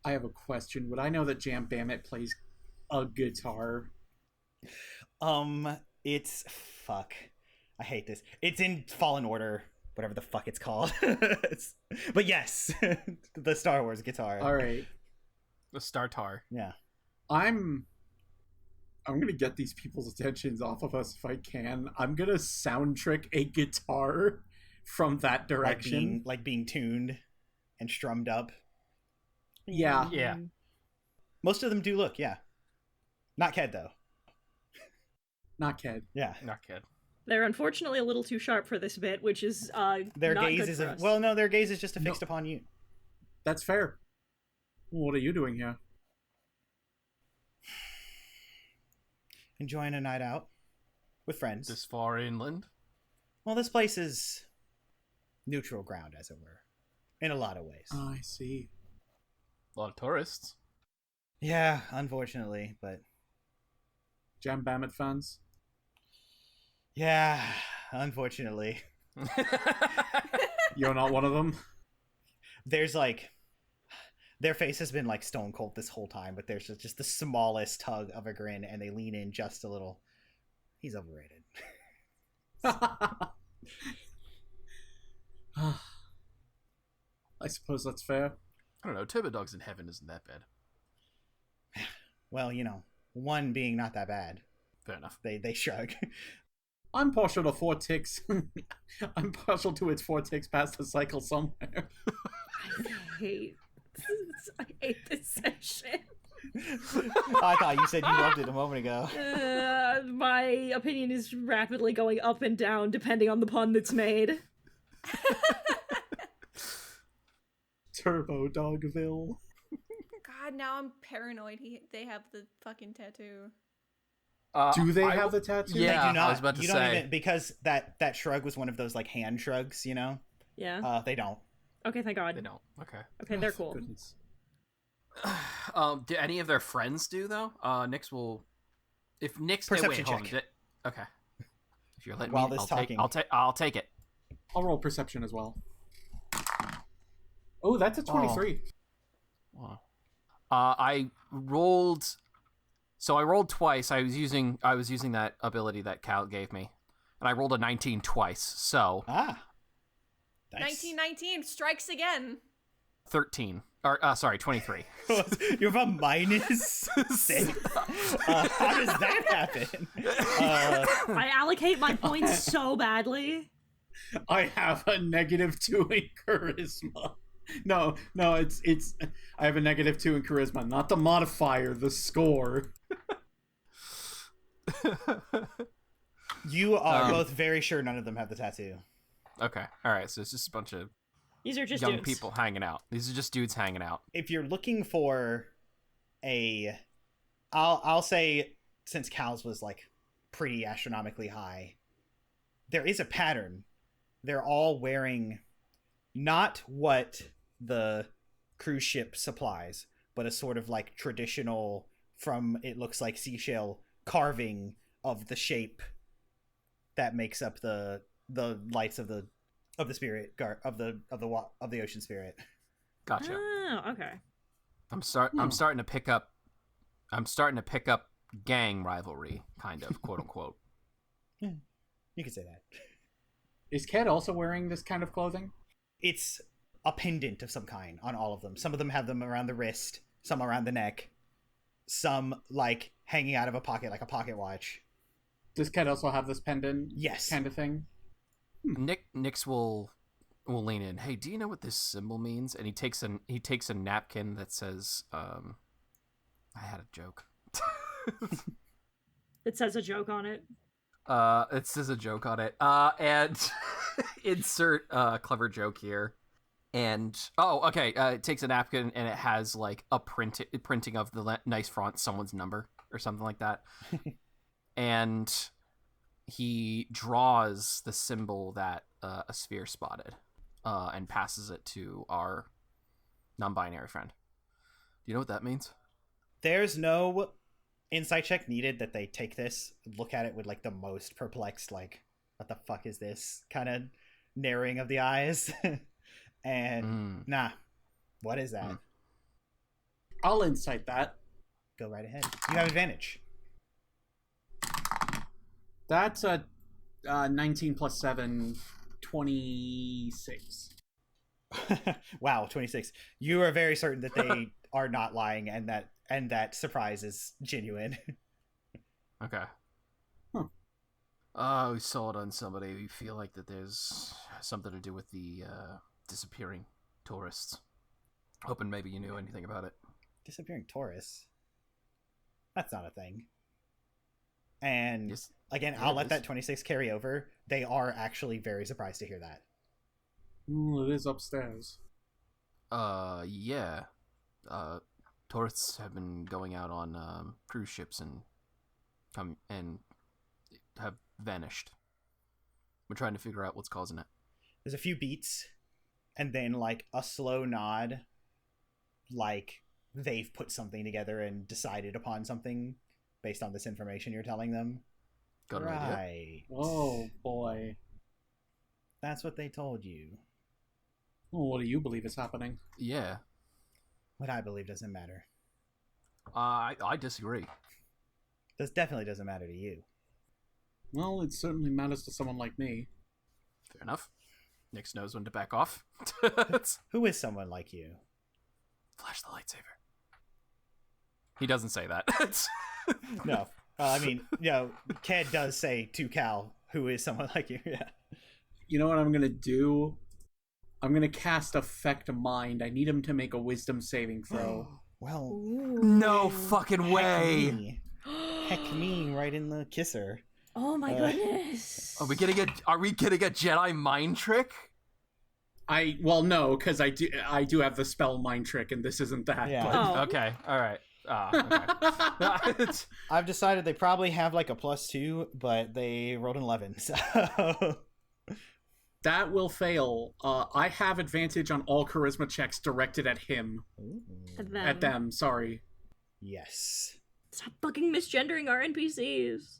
I have a question. Would I know that Jam Bammit plays a guitar? It's fuck. I hate this. It's in Fallen Order, whatever the fuck it's called. But yes, the Star Wars guitar. All right. The Startar. Yeah. I'm gonna get these people's attentions off of us if I can. I'm gonna sound trick a guitar from that direction. Like being tuned and strummed up. Yeah. Yeah. Most of them do look, yeah. Not Ked though. Not Ked. Yeah. Not kid. They're unfortunately a little too sharp for this bit, which is Their not gaze good is for us. well, no, their gaze is just No. fixed upon you. That's fair. What are you doing here? Enjoying a night out with friends. This far inland. Well, this place is neutral ground, as it were, in a lot of ways. Oh, I see. A lot of tourists. Yeah, unfortunately, but Jam Bammit fans? yeah, unfortunately. You're not one of them? There's like their face has been like stone cold this whole time, but there's just the smallest tug of a grin, and they lean in just a little. He's overrated. I suppose that's fair. I don't know. Turbo Dogs in Heaven isn't that bad. Well, one being not that bad. Fair enough. They shrug. I'm partial to Vortex. I'm partial to its Vortex past the cycle somewhere. I hate this session. I thought you said you loved it a moment ago. My opinion is rapidly going up and down depending on the pun that's made. Turbo Dogville. God, now I'm paranoid. They have the fucking tattoo. Do they I have will- the tattoo? Yeah, They do not. I was about to you say. don't even because that shrug was one of those like hand shrugs, Yeah. They don't. Okay, thank God. They don't. Okay. Okay, they're cool. Goodness. Do any of their friends do though? Nyx will. If Nyx Perception wait, hold on. check. Okay. If you're letting While me, this I'll talking. take. I'll take it. I'll roll perception as well. Oh, that's a 23. Wow. I rolled. So I rolled twice. I was using that ability that Cal gave me, and I rolled a 19 twice. So Nice. 1919 strikes again. 13. Or sorry, 23. You have a -6. How does that happen? I allocate my points so badly. I have a -2 in charisma. No, it's I have a -2 in charisma, not the modifier, the score. You are both very sure none of them have the tattoo. Okay. All right. So it's just a bunch of These are just young dudes. people hanging out. These are just dudes hanging out. If you're looking for I'll say, since Cal's was like pretty astronomically high, there is a pattern. They're all wearing not what the cruise ship supplies, but a sort of like traditional, from it looks like seashell carving of the shape that makes up the lights of the spirit of the ocean spirit. Gotcha. Oh, okay. I'm starting to pick up gang rivalry, kind of, quote unquote. You could say that. Is Ked also wearing this kind of clothing? It's a pendant of some kind on all of them. Some of them have them around the wrist, some around the neck, some like hanging out of a pocket, like a pocket watch. Does Ked also have this pendant? Yes. Kind of thing? Nix will lean in. Hey, do you know what this symbol means? And he takes a napkin that says, I had a joke. It says a joke on it. It says a joke on it. And insert clever joke here. And okay. It takes a napkin and it has like a printing of the nice font, someone's number or something like that. And he draws the symbol that Esphere spotted, and passes it to our non-binary friend. Do you know what that means? There's no insight check needed that they take this, look at it with like the most perplexed, like, what the fuck is this kind of narrowing of the eyes. And nah, what is that? I'll insight that. Go right ahead. You have advantage. That's a 19 plus 7, 26. Wow, 26. You are very certain that they are not lying, and that surprise is genuine. Okay. Oh, we saw it on somebody. We feel like that there's something to do with the disappearing tourists. Hoping maybe you knew anything about it. Disappearing tourists? That's not a thing. And Yes, again, yeah, I'll it let is. that 26 carry over. They are actually very surprised to hear that. It is upstairs. Yeah. Tourists have been going out on cruise ships and have vanished. We're trying to figure out what's causing it. There's a few beats, and then like a slow nod, like they've put something together and decided upon something based on this information you're telling them. Got an idea? Right. Oh, boy. That's what they told you. Well, what do you believe is happening? Yeah. What I believe doesn't matter. I disagree. This definitely doesn't matter to you. Well, it certainly matters to someone like me. Fair enough. Nix knows when to back off. Who is someone like you? Flash the lightsaber. He doesn't say that. No. I mean, Ked does say to Cal, who is someone like you. Yeah. You know what I'm gonna do? I'm gonna cast Affect Mind. I need him to make a Wisdom saving throw. Well, No fucking way. heck me. Heck me right in the kisser. Oh my goodness. Are we getting a Jedi mind trick? Well, no, because I do have the spell Mind Trick, and this isn't that. Yeah. But Oh. Okay, all right. Okay. I've decided they probably have like a +2, but they rolled an 11. So that will fail. I have advantage on all charisma checks directed at him. At them, sorry. Yes. Stop fucking misgendering our NPCs.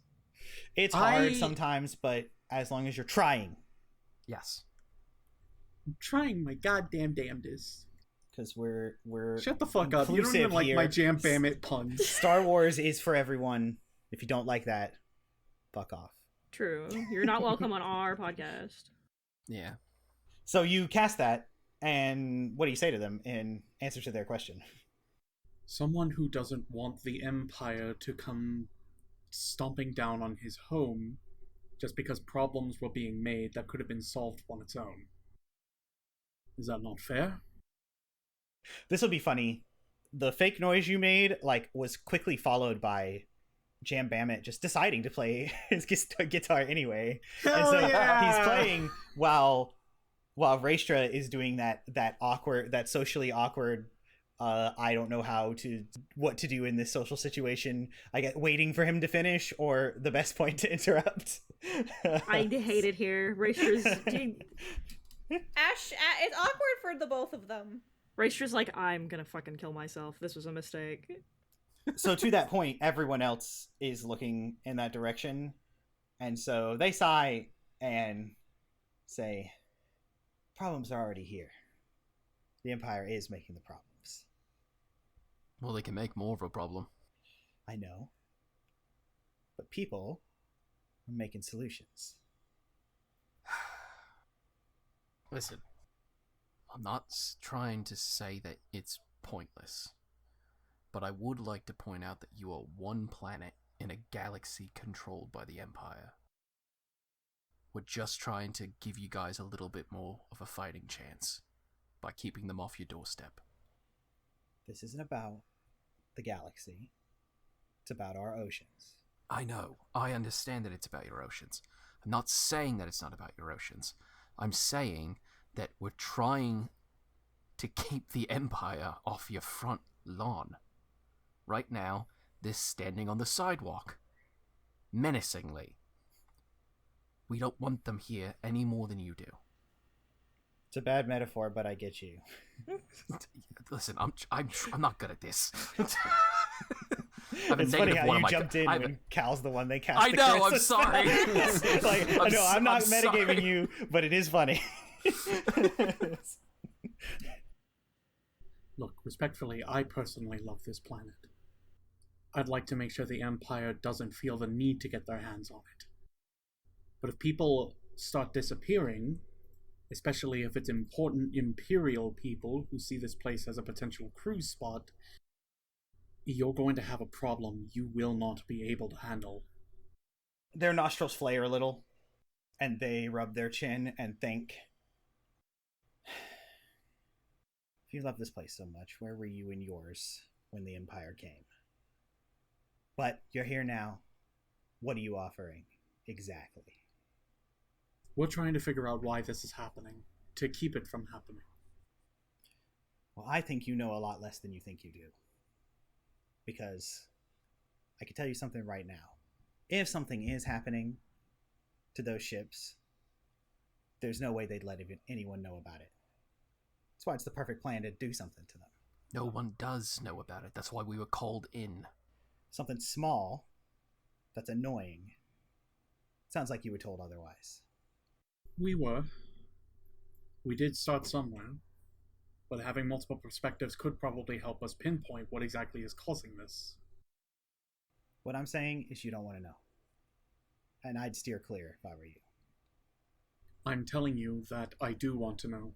It's hard sometimes, but as long as you're trying. Yes. I'm trying my goddamn damnedest. Because we're Shut the fuck up. You don't even like my Jam Bam-It puns. Star Wars is for everyone. If you don't like that, fuck off. True. You're not welcome on our podcast. Yeah. So you cast that, and what do you say to them in answer to their question? Someone who doesn't want the Empire to come stomping down on his home just because problems were being made that could have been solved on its own. Is that not fair? This will be funny. The fake noise you made, was quickly followed by Jam Bam-It just deciding to play his guitar anyway. Hell and so yeah! he's playing while Raestra is doing that socially awkward I don't know what to do in this social situation. I get waiting for him to finish or the best point to interrupt. I hate it here. Raistra's it's awkward for the both of them. Raistra's like, I'm gonna fucking kill myself. This was a mistake. So to that point, everyone else is looking in that direction. And so they sigh and say, problems are already here. The Empire is making the problems. Well, they can make more of a problem. I know. But people are making solutions. Listen, I'm not trying to say that it's pointless, but I would like to point out that you are one planet in a galaxy controlled by the Empire. We're just trying to give you guys a little bit more of a fighting chance by keeping them off your doorstep. This isn't about the galaxy. It's about our oceans. I know. I understand that it's about your oceans. I'm not saying that it's not about your oceans. I'm saying that we're trying to keep the Empire off your front lawn. Right now, they're standing on the sidewalk, menacingly. We don't want them here any more than you do. It's a bad metaphor, but I get you. Listen, I'm not good at this. It's funny how you jumped in when Cal's the one they cast. I know. I'm sorry. I'm not metagaming you, but it is funny. Look, respectfully, I personally love this planet. I'd like to make sure the Empire doesn't feel the need to get their hands on it. But if people start disappearing, especially if it's important Imperial people who see this place as a potential cruise spot, you're going to have a problem you will not be able to handle. Their nostrils flare a little, and they rub their chin and think, if you love this place so much, where were you in yours when the Empire came? But you're here now. What are you offering exactly? We're trying to figure out why this is happening, to keep it from happening. Well, I think you know a lot less than you think you do. Because I can tell you something right now. If something is happening to those ships, there's no way they'd let anyone know about it. That's why it's the perfect plan to do something to them. No one does know about it. That's why we were called in. Something small that's annoying. Sounds like you were told otherwise. We were. We did start somewhere, but having multiple perspectives could probably help us pinpoint what exactly is causing this. What I'm saying is you don't want to know. And I'd steer clear if I were you. I'm telling you that I do want to know.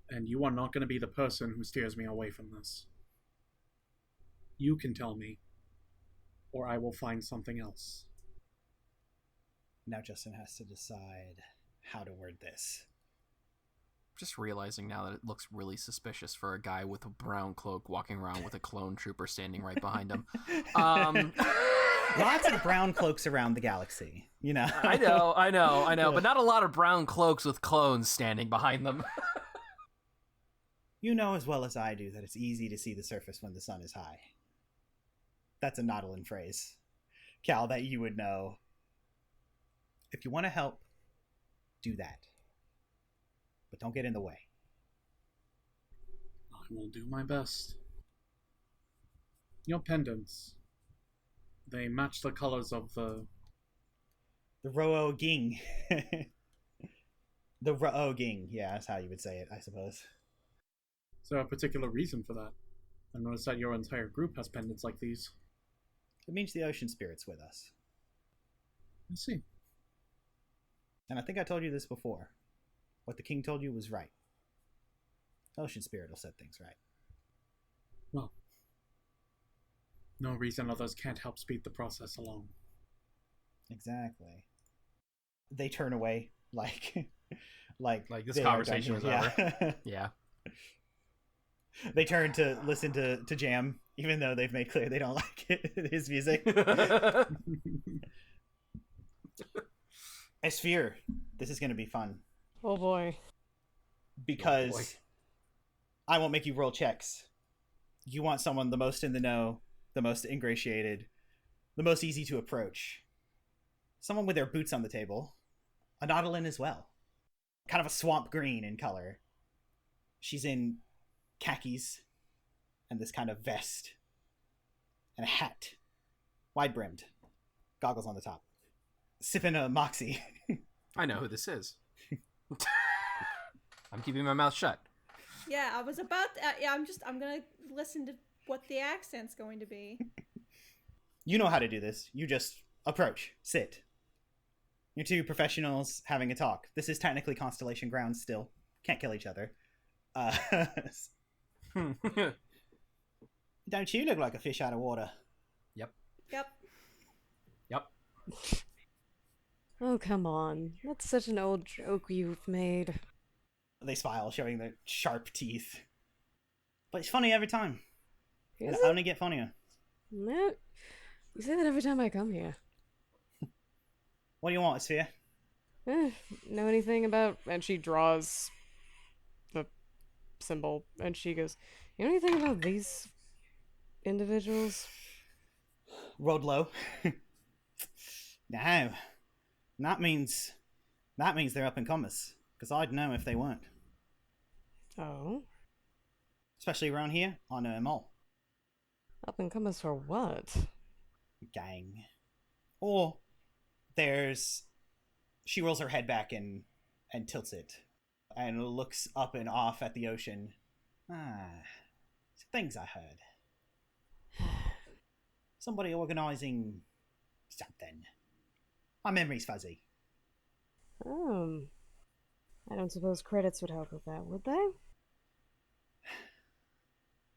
And you are not going to be the person who steers me away from this. You can tell me, or I will find something else. Now Justin has to decide how to word this. Just realizing now that it looks really suspicious for a guy with a brown cloak walking around with a clone trooper standing right behind him. Lots of brown cloaks around the galaxy, you know. I know, but not a lot of brown cloaks with clones standing behind them. You know as well as I do that it's easy to see the surface when the sun is high. That's a Nautilin phrase, Cal, that you would know. If you want to help, do that. But don't get in the way. I will do my best. Your pendants. They match the colors of the Ro'o Ging. The RedAngel, yeah, that's how you would say it, I suppose. Is there a particular reason for that? I noticed that your entire group has pendants like these. It means the ocean spirit's with us. I see. And I think I told you this before. What the king told you was right. Ocean spirit will set things right. Well, no reason others can't help speed the process along. Exactly. They turn away like Like this they are done conversation here. was over. Yeah. Yeah. They turn to listen to Jam, even though they've made clear they don't like his music. Esphere, this is going to be fun. Oh boy. Because Oh boy. I won't make you roll checks. You want someone the most in the know, the most ingratiated, the most easy to approach. Someone with their boots on the table. A Nautilin as well. Kind of a swamp green in color. She's in khakis and this kind of vest and a hat. Wide-brimmed. Goggles on the top. Sipping a Moxie. I know who this is. I'm keeping my mouth shut. Yeah, I was about. I'm gonna listen to what the accent's going to be. You know how to do this. You just approach, sit. You're two professionals having a talk. This is technically Constellation Grounds still. Can't kill each other. Don't you look like a fish out of water? Yep. Yep. Oh, come on. That's such an old joke you've made. They smile, showing their sharp teeth. But it's funny every time. Is It'll it? only get funnier. No. You say that every time I come here. What do you want, Esphere? Know anything about... And she draws the symbol, and she goes, you know anything about these individuals? Rolled low. No. That means they're up and comers. Because I'd know if they weren't. Oh? Especially around here, I know them all. Up and comers for what? Gang. Or there's... She rolls her head back and tilts it. And looks up and off at the ocean. Things I heard. Somebody organising something. My memory's fuzzy. I don't suppose credits would help with that, would they?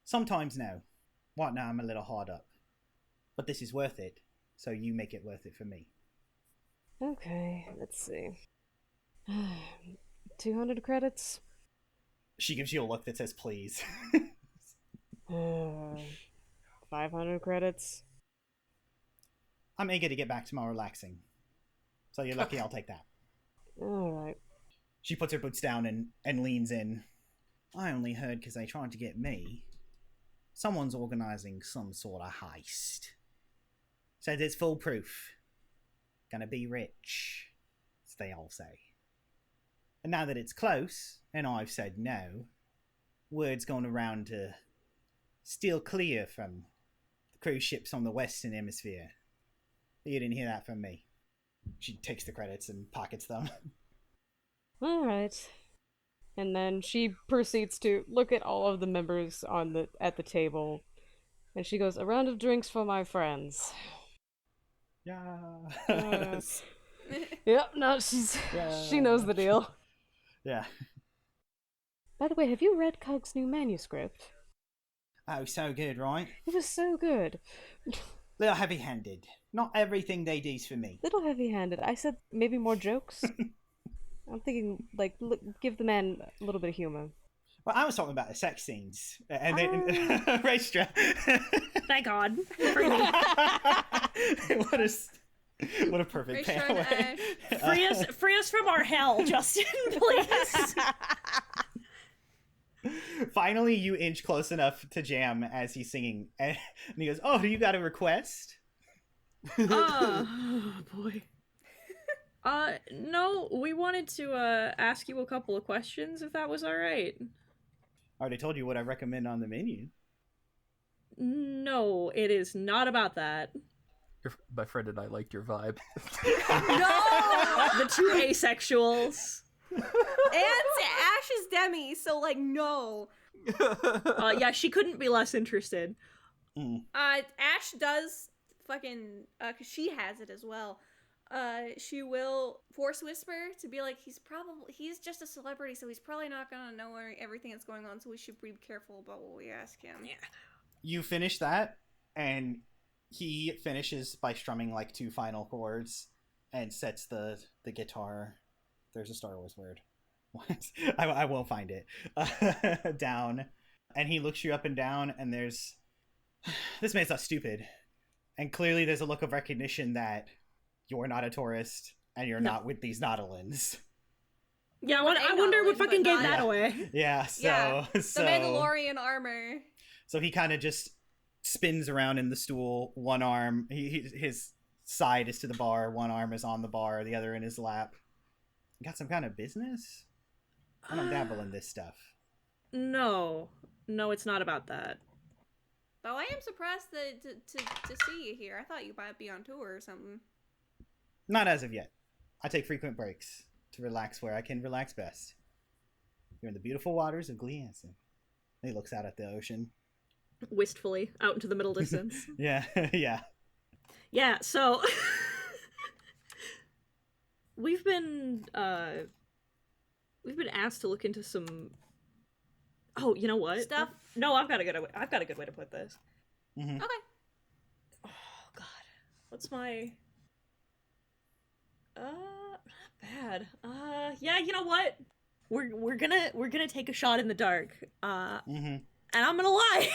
Sometimes no. Right now I'm a little hard up. But this is worth it, so you make it worth it for me. Okay, let's see. 200 credits? She gives you a look that says please. 500 credits? I'm eager to get back to my relaxing. So you're lucky I'll take that. Alright. She puts her boots down and leans in. I only heard because they tried to get me. Someone's organising some sort of heist. Says it's foolproof. Gonna be rich, as they all say. And now that it's close, and I've said no, word's gone around to steal clear from the cruise ships on the Western Hemisphere. But you didn't hear that from me. She takes the credits and pockets them. Alright. And then she proceeds to look at all of the members at the table. And she goes, a round of drinks for my friends. Yeah. Yep, no, she knows the deal. Yeah. By the way, have you read Cug's new manuscript? Oh, so good, right? It was so good. Little heavy-handed. Not everything they do's for me. Little heavy-handed. I said maybe more jokes. I'm thinking, like, give the man a little bit of humor. Well, I was talking about the sex scenes. And then Raestra. Thank God. For me. What a perfect Raestra pathway. Free us from our hell, Justin, please. Finally, you inch close enough to Jam as he's singing. And he goes, oh, do you got a request? Oh, boy. No, we wanted to, ask you a couple of questions, if that was alright. I already told you what I recommend on the menu. No, it is not about that. My friend and I liked your vibe. No! The two asexuals. And Ash is Demi, so like no. Yeah, she couldn't be less interested. Ash does fucking cause she has it as well. She will force whisper to be like, he's just a celebrity, so he's probably not gonna know everything that's going on, so we should be careful about what we ask him. Yeah. You finish that, and he finishes by strumming like 2 final chords and sets the guitar. There's a Star Wars word. What? I won't find it. Down. And he looks you up and down, and there's... This man's not stupid. And clearly there's a look of recognition that you're not a tourist, and you're not with these Naudilans. Yeah, I wonder what fucking gave that away. Yeah, so... The Mandalorian armor. So he kind of just spins around in the stool, one arm... his side is to the bar, one arm is on the bar, the other in his lap. Got some kind of business? I don't dabble in this stuff. No, it's not about that. Though I am surprised to see you here. I thought you might be on tour or something. Not as of yet. I take frequent breaks to relax where I can relax best. You're in the beautiful waters of Gleanson. He looks out at the ocean. Wistfully, out into the middle distance. Yeah, yeah. Yeah, so... We've been asked to look into some... Oh, you know what? Stuff? No, I've got a good way to put this. Mm-hmm. Okay. Oh, God. What's my... bad. Yeah, you know what? We're gonna take a shot in the dark. And I'm gonna lie.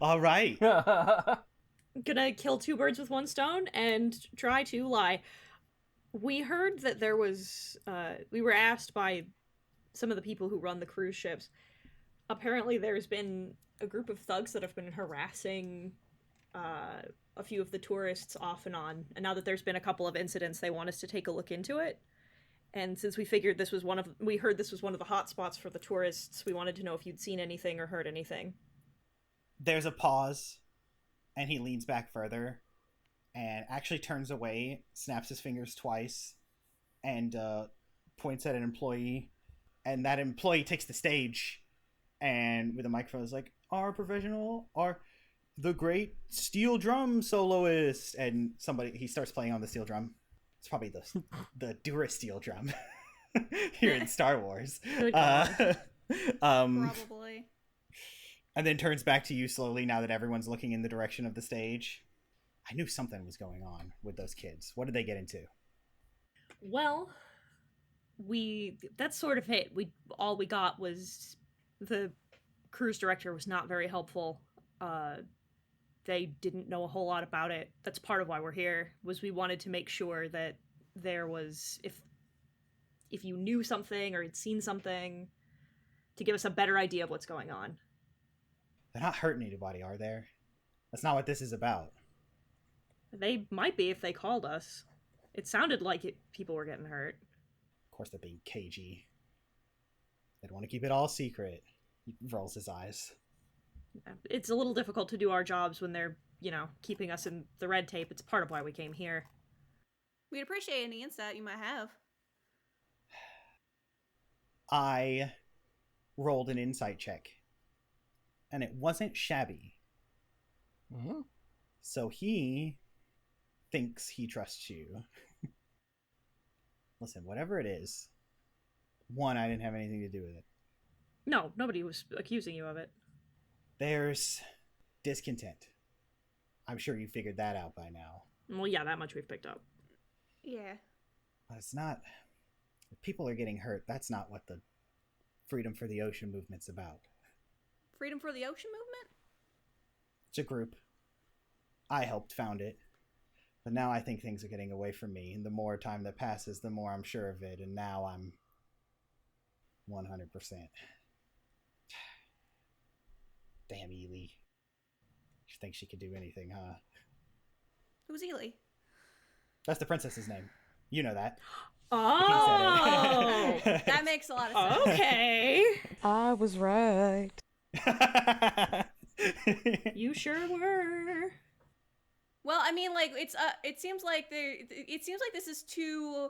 All right. Gonna kill 2 birds with 1 stone and try to lie. We heard that there was, we were asked by some of the people who run the cruise ships. Apparently there's been a group of thugs that have been harassing a few of the tourists off and on. And now that there's been a couple of incidents, they want us to take a look into it. And since we figured we heard this was one of the hot spots for the tourists, we wanted to know if you'd seen anything or heard anything. There's a pause, and he leans back further, and actually turns away, snaps his fingers twice, and points at an employee. And that employee takes the stage, and with a microphone is like, "Our professional, our the great steel drum soloist," and he starts playing on the steel drum. It's probably the Dura steel drum here in Star Wars. Probably. And then turns back to you slowly now that everyone's looking in the direction of the stage. I knew something was going on with those kids. What did they get into? Well, that's sort of it. All we got was the cruise director was not very helpful. They didn't know a whole lot about it. That's part of why we're here, was we wanted to make sure that there was, if you knew something or had seen something, to give us a better idea of what's going on. They're not hurting anybody, are they? That's not what this is about. They might be if they called us. It sounded like people were getting hurt. Of course they're being cagey. They'd want to keep it all secret. He rolls his eyes. It's a little difficult to do our jobs when they're, keeping us in the red tape. It's part of why we came here. We'd appreciate any insight you might have. I rolled an insight check, and it wasn't shabby. Mm-hmm. So he thinks he trusts you. Listen, whatever it is, I didn't have anything to do with it. No, nobody was accusing you of it. There's discontent. I'm sure you figured that out by now. Well, yeah, that much we've picked up. Yeah. But it's not... If people are getting hurt, that's not what the Freedom for the Ocean movement's about. Freedom for the Ocean movement? It's a group. I helped found it. But now I think things are getting away from me. And the more time that passes, the more I'm sure of it. And now I'm 100%. Damn Ely. She thinks she could do anything, huh? Who's Ely? That's the princess's name. You know that. Oh! That makes a lot of sense. Okay. I was right. You sure were. Well, I mean, like it seems like this is too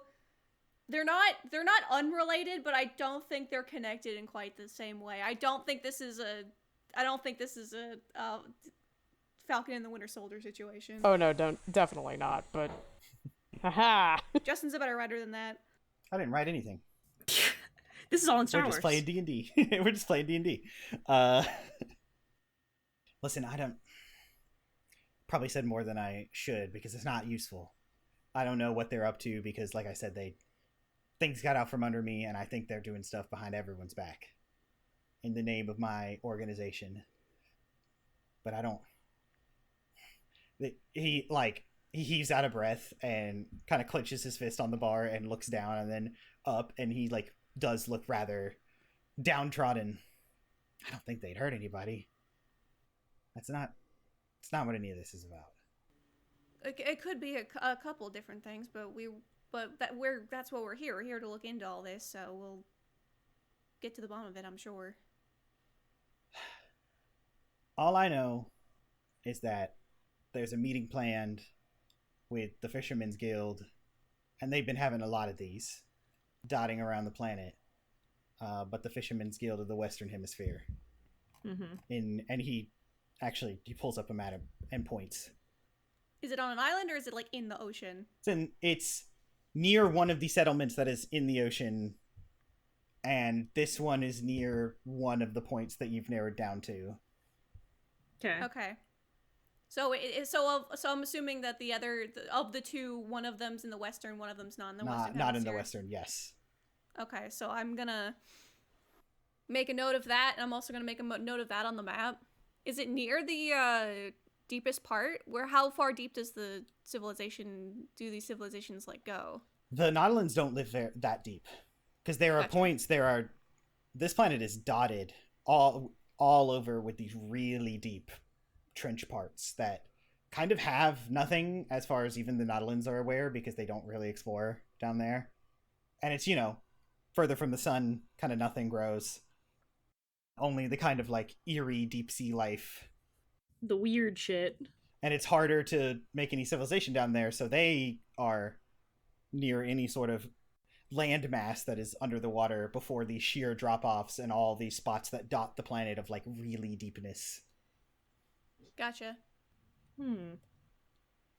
they're not unrelated, but I don't think they're connected in quite the same way. I don't think this is a Falcon and the Winter Soldier situation. Oh no, definitely not. But, haha. Justin's a better writer than that. I didn't write anything. This is all in Star We're Wars. just playing D&D. We're just playing D&D. Listen, I don't... Probably said more than I should because it's not useful. I don't know what they're up to because, like I said, things got out from under me, and I think they're doing stuff behind everyone's back in the name of my organization. But I don't... He heaves out of breath and kind of clenches his fist on the bar and looks down and then up, and he does look rather downtrodden. I don't think they'd hurt anybody. It's not what any of this is about. It could be a couple different things, that's what we're here. We're here to look into all this, so we'll get to the bottom of it, I'm sure. All I know is that there's a meeting planned with the Fishermen's Guild, and they've been having a lot of these dotting around the planet. But the Fishermen's Guild of the Western Hemisphere. Mm-hmm. And he pulls up a map and points. Is it on an island or is it in the ocean? It's near one of the settlements that is in the ocean, and this one is near one of the points that you've narrowed down to. Okay. So I'm assuming that the other of the two, one of them's in the western, one of them's not in the western. Not in the western. Yes. Okay, so I'm gonna make a note of that, and I'm also gonna make a note of that on the map. Is it near the deepest part? How far deep does these civilizations go? The Nautiloans don't live there that deep, because there are points. This planet is dotted all over with these really deep trench parts that kind of have nothing as far as even the Nautiloans are aware, because they don't really explore down there. And it's, further from the sun, kind of nothing grows. Only the kind of eerie deep sea life. The weird shit. And it's harder to make any civilization down there, so they are near any sort of landmass that is under the water before these sheer drop-offs and all these spots that dot the planet of really deepness. Gotcha.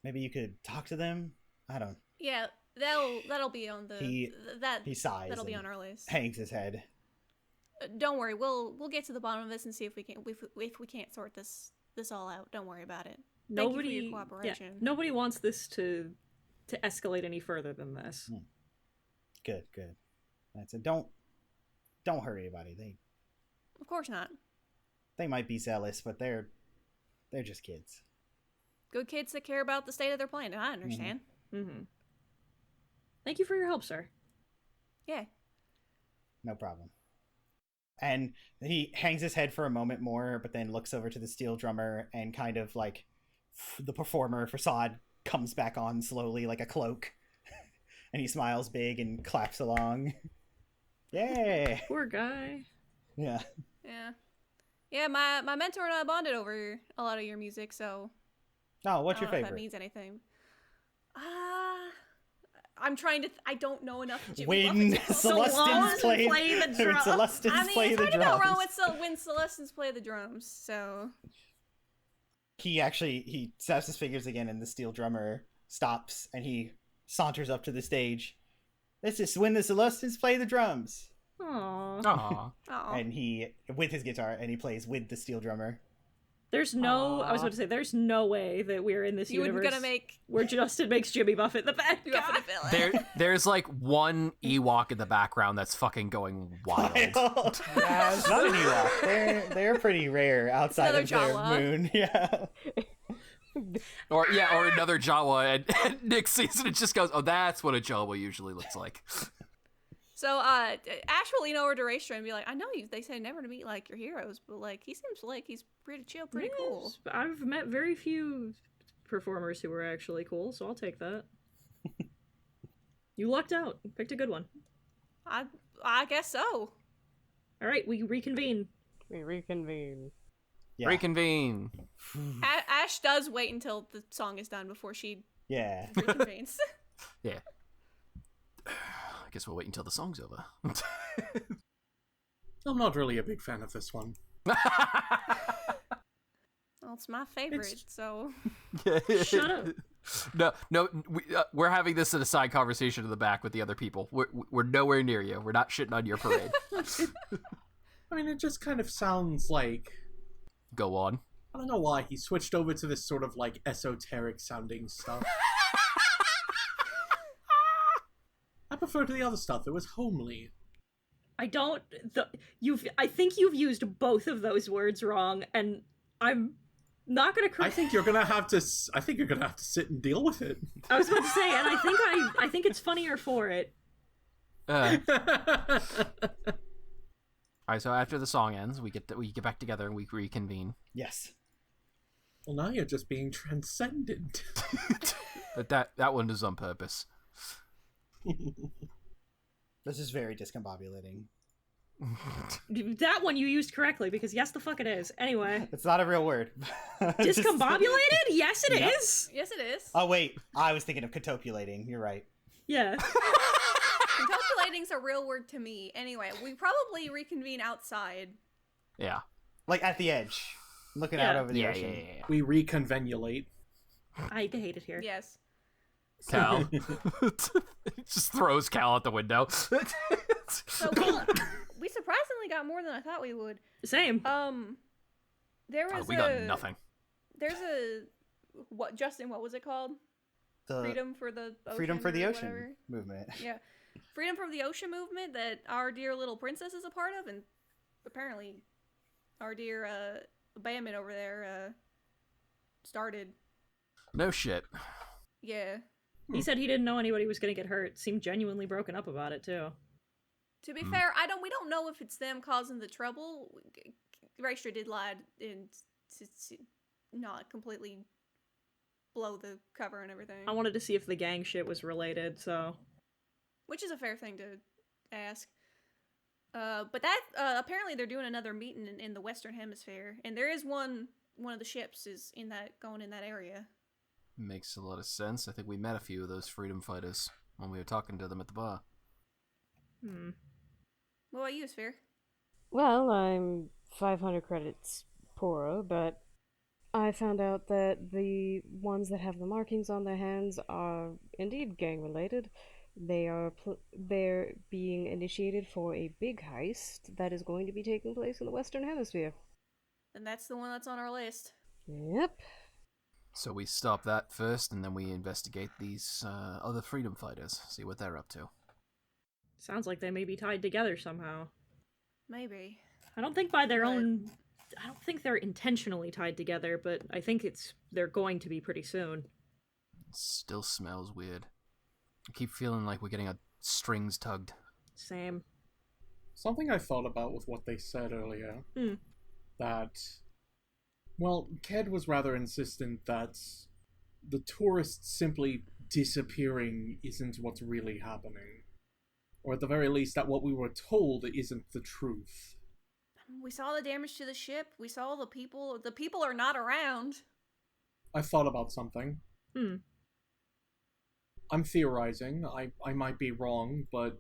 Maybe you could talk to them? I don't... Yeah, that'll be on the... He sighs. That'll be on our list. Hangs his head. Don't worry, we'll get to the bottom of this and see if we can't sort this all out. Don't worry about it. Thank you for your cooperation. Yeah, nobody wants this to escalate any further than this. Good. That's it. Don't hurt anybody. Of course not. They might be zealous, but they're just kids. Good kids that care about the state of their planet. I understand. Mm-hmm. Thank you for your help, sir. Yeah. No problem. And he hangs his head for a moment more, but then looks over to the steel drummer, and kind of the performer facade comes back on slowly like a cloak. And he smiles big and claps along. Yay! Poor guy. Yeah. Yeah, my mentor and I bonded over a lot of your music, so... Oh, what's your favorite? If that means anything. I'm trying to... I don't know enough Jimmy When Buffett Celestins play the drums. It's hard to go wrong when Celestins play the drums, so... He snaps his fingers again, and the steel drummer stops, and he saunters up to the stage. This is when the Celestins play the drums. Aww. And he, with his guitar, and he plays with the steel drummer. There's no... I was about to say, there's no way that we're in this universe where Justin makes Jimmy Buffett the bad guy. There's one Ewok in the background that's fucking going wild. Yeah, it's not an Ewok. They're pretty rare outside of their moon. Yeah. Or another Jawa, and Nick sees it and just goes, "Oh, that's what a Jawa usually looks like." So, Ash will lean over to Raestra and be like, I know they say never to meet, your heroes, but, he seems like he's pretty chill, pretty cool. I've met very few performers who were actually cool, so I'll take that. You lucked out. Picked a good one. I guess so. Alright, we reconvene. We reconvene. Yeah. Reconvene. Ash does wait until the song is done before she reconvenes. Yeah. Guess we'll wait until the song's over. I'm not really a big fan of this one. Well, it's my favorite, so... Shut up. No, we're having this in a side conversation in the back with the other people. We're nowhere near you. We're not shitting on your parade. I mean, it just kind of sounds like... Go on. I don't know why he switched over to this sort of, like, esoteric sounding stuff. I prefer to the other stuff. It was homely. I don't. I think you've used both of those words wrong, and I'm not gonna. I think you're gonna have to. I think you're gonna have to sit and deal with it. I was about to say, and I think it's funnier for it. All right. So after the song ends, we get back together and we reconvene. Yes. Well, now you're just being transcendent. But that one is on purpose. This is very discombobulating. That one you used correctly, because yes, the fuck it is. Anyway. It's not a real word. Discombobulated? Yes, it Yep. is. Yes, it is. Oh, wait. I was thinking of catopulating. You're right. Yeah. Contemplating's a real word to me. Anyway, we probably reconvene outside. Yeah. Like at the edge. Looking Yeah. out over the ocean. Yeah. We reconvenulate. I hate it here. Yes. Cal. Just throws Cal out the window. So we surprisingly got more than I thought we would. Same. There was We got nothing. There's a Justin, what was it called? The Freedom for the Ocean. Freedom for the or Ocean whatever. movement. Yeah. Freedom from the Ocean movement that our dear little princess is a part of, and apparently our dear Bandit over there started. No shit. Yeah. He said he didn't know anybody was going to get hurt. Seemed genuinely broken up about it, too. To be fair, we don't know if it's them causing the trouble. Raestra did lie and to not completely blow the cover and everything. I wanted to see if the gang shit was related, so... Which is a fair thing to ask. But that, apparently they're doing another meeting in the Western Hemisphere, and there is one of the ships is going in that area. Makes a lot of sense. I think we met a few of those freedom fighters when we were talking to them at the bar. What about you, Esphere? Well, I'm 500 credits poorer, but I found out that the ones that have the markings on their hands are indeed gang-related. They're being initiated for a big heist that is going to be taking place in the Western Hemisphere. And that's the one that's on our list. Yep. So we stop that first, and then we investigate these other freedom fighters, see what they're up to. Sounds like they may be tied together somehow. Maybe. I don't think by their own... I don't think they're intentionally tied together, but I think they're going to be pretty soon. Still smells weird. I keep feeling like we're getting our strings tugged. Same. Something I thought about with what they said earlier, that, well, Ked was rather insistent that the tourists simply disappearing isn't what's really happening. Or at the very least, that what we were told isn't the truth. We saw the damage to the ship. We saw the people. The people are not around. I thought about something. I'm theorizing. I might be wrong, but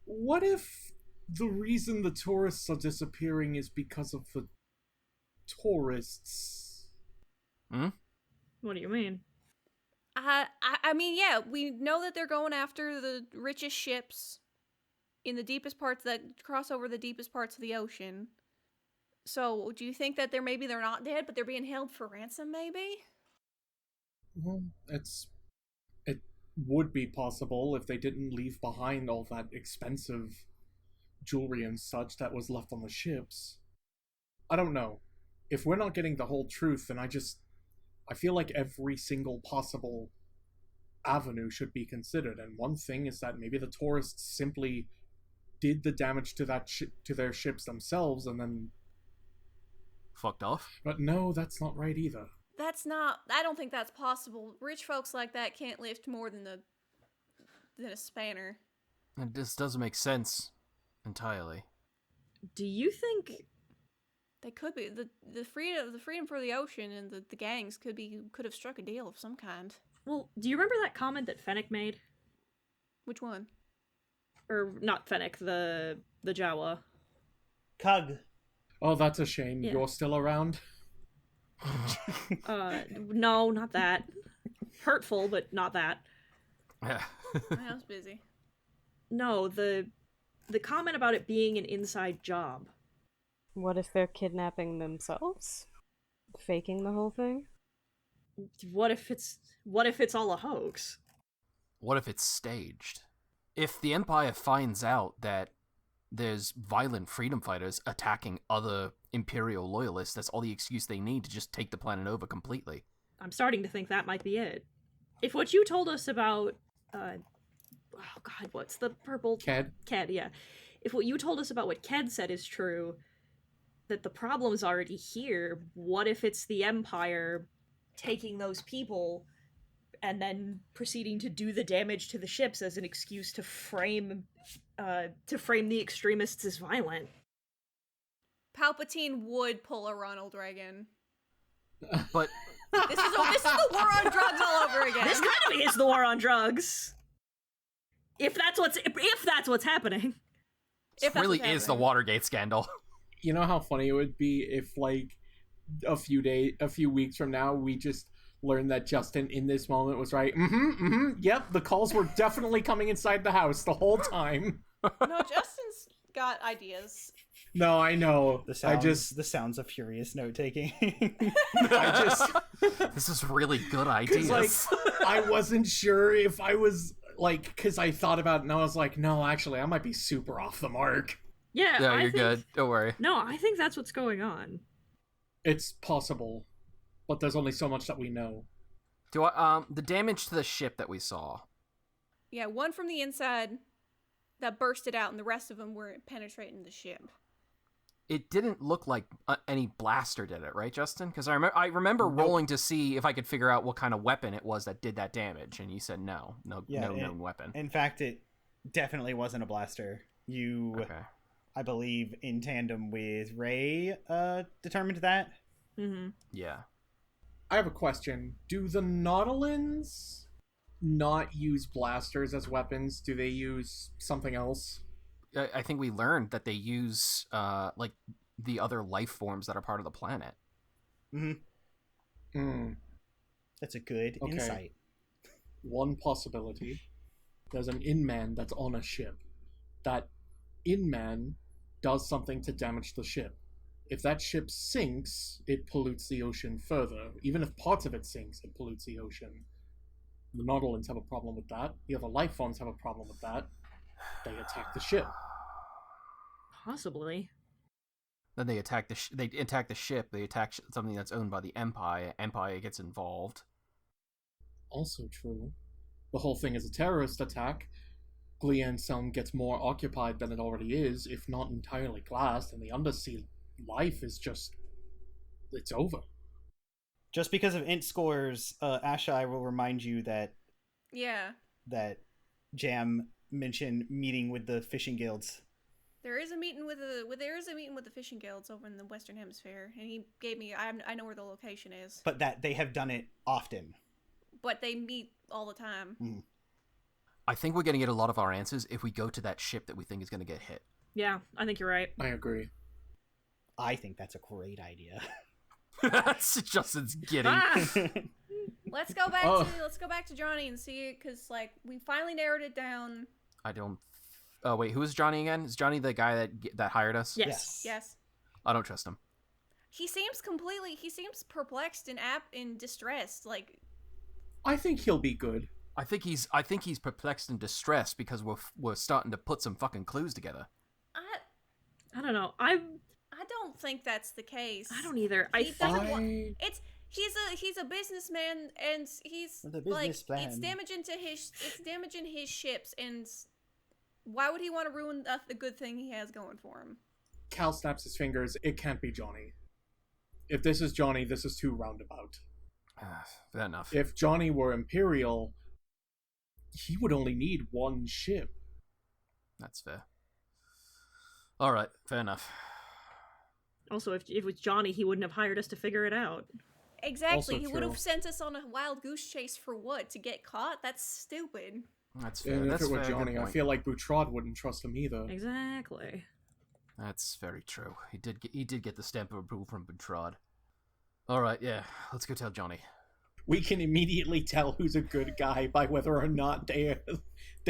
what if the reason the tourists are disappearing is because of the tourists? What do you mean? I mean, yeah, we know that they're going after the richest ships in the deepest parts that cross over the deepest parts of the ocean. So, do you think that they're not dead, but they're being held for ransom, maybe? Well, it would be possible if they didn't leave behind all that expensive jewelry and such that was left on the ships. I don't know. If we're not getting the whole truth, then I feel like every single possible avenue should be considered. And one thing is that maybe the tourists simply did the damage to to their ships themselves and then Fucked off? But no, that's not right either. I don't think that's possible. Rich folks like that can't lift more than a spanner. It just doesn't make sense entirely. Do you think... They could be the freedom for the ocean and the gangs could have struck a deal of some kind. Well, do you remember that comment that Fennec made? Which one? Or not Fennec, the Jawa. Cug. Oh, that's a shame. Yeah. You're still around? No, not that. Hurtful, but not that. I was busy. No, the comment about it being an inside job. What if they're kidnapping themselves? Faking the whole thing? What if it's all a hoax? What if it's staged? If the Empire finds out that there's violent freedom fighters attacking other Imperial loyalists, that's all the excuse they need to just take the planet over completely. I'm starting to think that might be it. If what you told us about, oh god, what's the purple... Ked? Ked, yeah. If what you told us about what Ked said is true, that the problem's already here, what if it's the Empire taking those people and then proceeding to do the damage to the ships as an excuse to frame the extremists as violent? Palpatine would pull a Ronald Reagan. But This is the war on drugs all over again. This kind of is the war on drugs. If that's what's happening. it really is the Watergate scandal. You know how funny it would be if, like, a few weeks from now, we just learned that Justin in this moment was right. Yep, the calls were definitely coming inside the house the whole time. No, Justin's got ideas. No, I know. The sounds of furious note taking. This is really good 'cause, ideas. like, I wasn't sure if I was, like, because I thought about it and I was like, no, actually, I might be super off the mark. Yeah, no, you're good. Don't worry. No, I think that's what's going on. It's possible, but there's only so much that we know. The damage to the ship that we saw. Yeah, one from the inside that bursted out, and the rest of them were penetrating the ship. It didn't look like any blaster did it, right, Justin? Because I remember rolling to see if I could figure out what kind of weapon it was that did that damage, and you said no known weapon. In fact, it definitely wasn't a blaster. Okay. I believe, in tandem with Ray, determined that. Mm-hmm. Yeah. I have a question. Do the Nautiloans not use blasters as weapons? Do they use something else? I think we learned that they use like the other life forms that are part of the planet. That's a good insight. One possibility. There's an Inman that's on a ship. That Inman does something to damage the ship. If that ship sinks, it pollutes the ocean further. Even if parts of it sinks, it pollutes the ocean. The Nautiloans have a problem with that. The other life forms have a problem with that. They attack the ship. Possibly. Then they attack the ship. They attack something that's owned by the Empire. Empire gets involved. Also true. The whole thing is a terrorist attack. Glian Selm gets more occupied than it already is, if not entirely glassed, and the undersea life is just... it's over. Just because of int scores, Asha, I will remind you that Jam mentioned meeting with the fishing guilds. There is a meeting with the fishing guilds over in the Western Hemisphere, and he gave me. I know where the location is. But that they have done it often. But they meet all the time. Mm. I think we're going to get a lot of our answers if we go to that ship that we think is going to get hit. Yeah, I think you're right. I agree. I think that's a great idea. That's Justin's giddy. Let's go back to Johnny and see it, because like we finally narrowed it down. I don't. Oh wait, who is Johnny again? Is Johnny the guy that hired us? Yes. I don't trust him. He seems perplexed and distressed. Like, I think he'll be good. I think he's perplexed and distressed because we're starting to put some fucking clues together. I don't know. I don't think that's the case. I don't either. He's a businessman, and he's like it's damaging his ships, and why would he want to ruin the good thing he has going for him? Cal snaps his fingers. It can't be Johnny. If this is Johnny, this is too roundabout. Fair enough. If Johnny were Imperial, he would only need one ship. That's fair. All right, fair enough. Also, if it was Johnny, he wouldn't have hired us to figure it out. Exactly. Also he would true. have sent us on a wild goose chase for what? To get caught? That's stupid. That's fair. And if That's it were fair. Good Johnny, I point. feel like Boutrade wouldn't trust him either. Exactly. That's very true. He did get the stamp of approval from Boutrade. All right, yeah. Let's go tell Johnny. We can immediately tell who's a good guy by whether or not they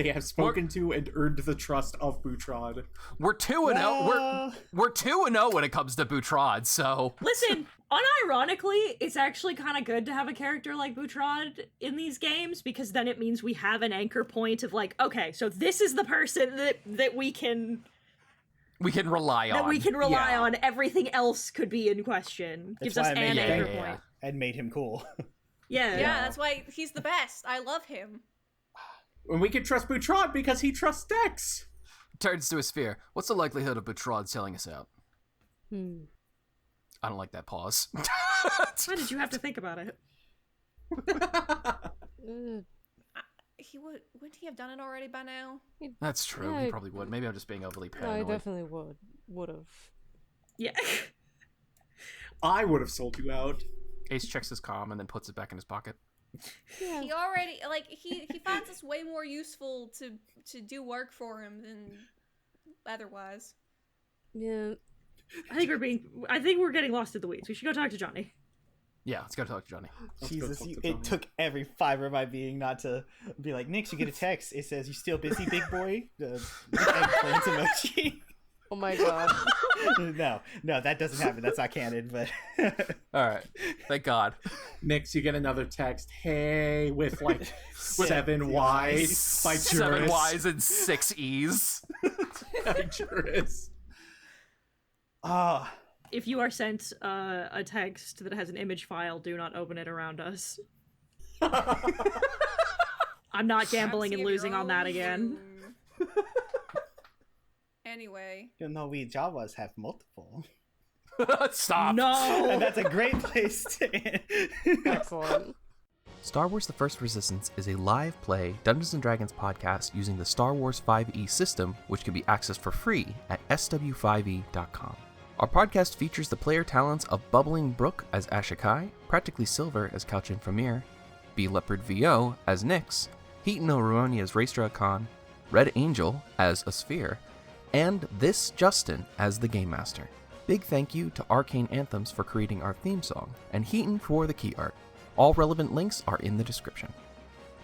have spoken to and earned the trust of Boutrade. We're 2-0. We're 2-0 when it comes to Boutrade. So Listen, unironically, it's actually kind of good to have a character like Boutrade in these games because then it means we have an anchor point of like, okay, so this is the person that we can rely on. that we can rely Yeah. on. Everything else could be in question. That's Gives us why I made an it anchor yeah. point. and made him cool. Yeah. Yeah, that's why he's the best. I love him. And we can trust Boutrade because he trusts Dex. Turns to Esphere. What's the likelihood of Boutrade selling us out? Hmm. I don't like that pause. Why did you have to think about it? Wouldn't he have done it already by now? That's true. Yeah, He probably would. Maybe I'm just being overly No, I paranoid. definitely would have. Yeah. I would have sold you out. Ace checks his comm and then puts it back in his pocket. Yeah. He already he finds us way more useful to do work for him than otherwise. Yeah. I think we're getting lost in the weeds. We should go talk to Johnny. Yeah, let's go talk to Johnny. Let's go Jesus, talk to it Johnny. took every fiber of my being not to be like, Nix, you get a text. It says, "You still busy, big boy?" Eggplant emoji. Oh my god. no, that doesn't happen. That's not canon. But All right. Thank God. Nix, you get another text. Hey, with like 7 Y's by 7 Juris. Y's and 6 E's. By Juris. ah, If you are sent a text that has an image file, do not open it around us. I'm not gambling and Fancy of your losing on that own again. room. Anyway, we Jawas have multiple, Stop. and No! that's a great place to end. Excellent. Star Wars The First Resistance is a live play Dungeons & Dragons podcast using the Star Wars 5e system, which can be accessed for free at sw5e.com. Our podcast features the player talents of BubblingBrooke as Ashaa-kai, Practically Silver as Couchin Phimiir, Lepard VO as Nix, HitenNoRuroni as Raestra Akkan, RedAngel as Esphere, and this Justin as the Game Master. Big thank you to Arcane Anthems for creating our theme song, and Hiten for the key art. All relevant links are in the description.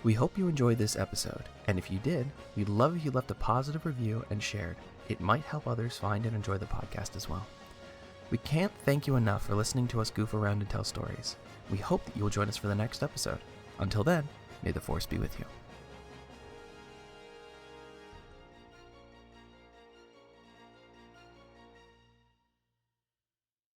We hope you enjoyed this episode, and if you did, we'd love if you left a positive review and shared. It might help others find and enjoy the podcast as well. We can't thank you enough for listening to us goof around and tell stories. We hope that you will join us for the next episode. Until then, may the Force be with you.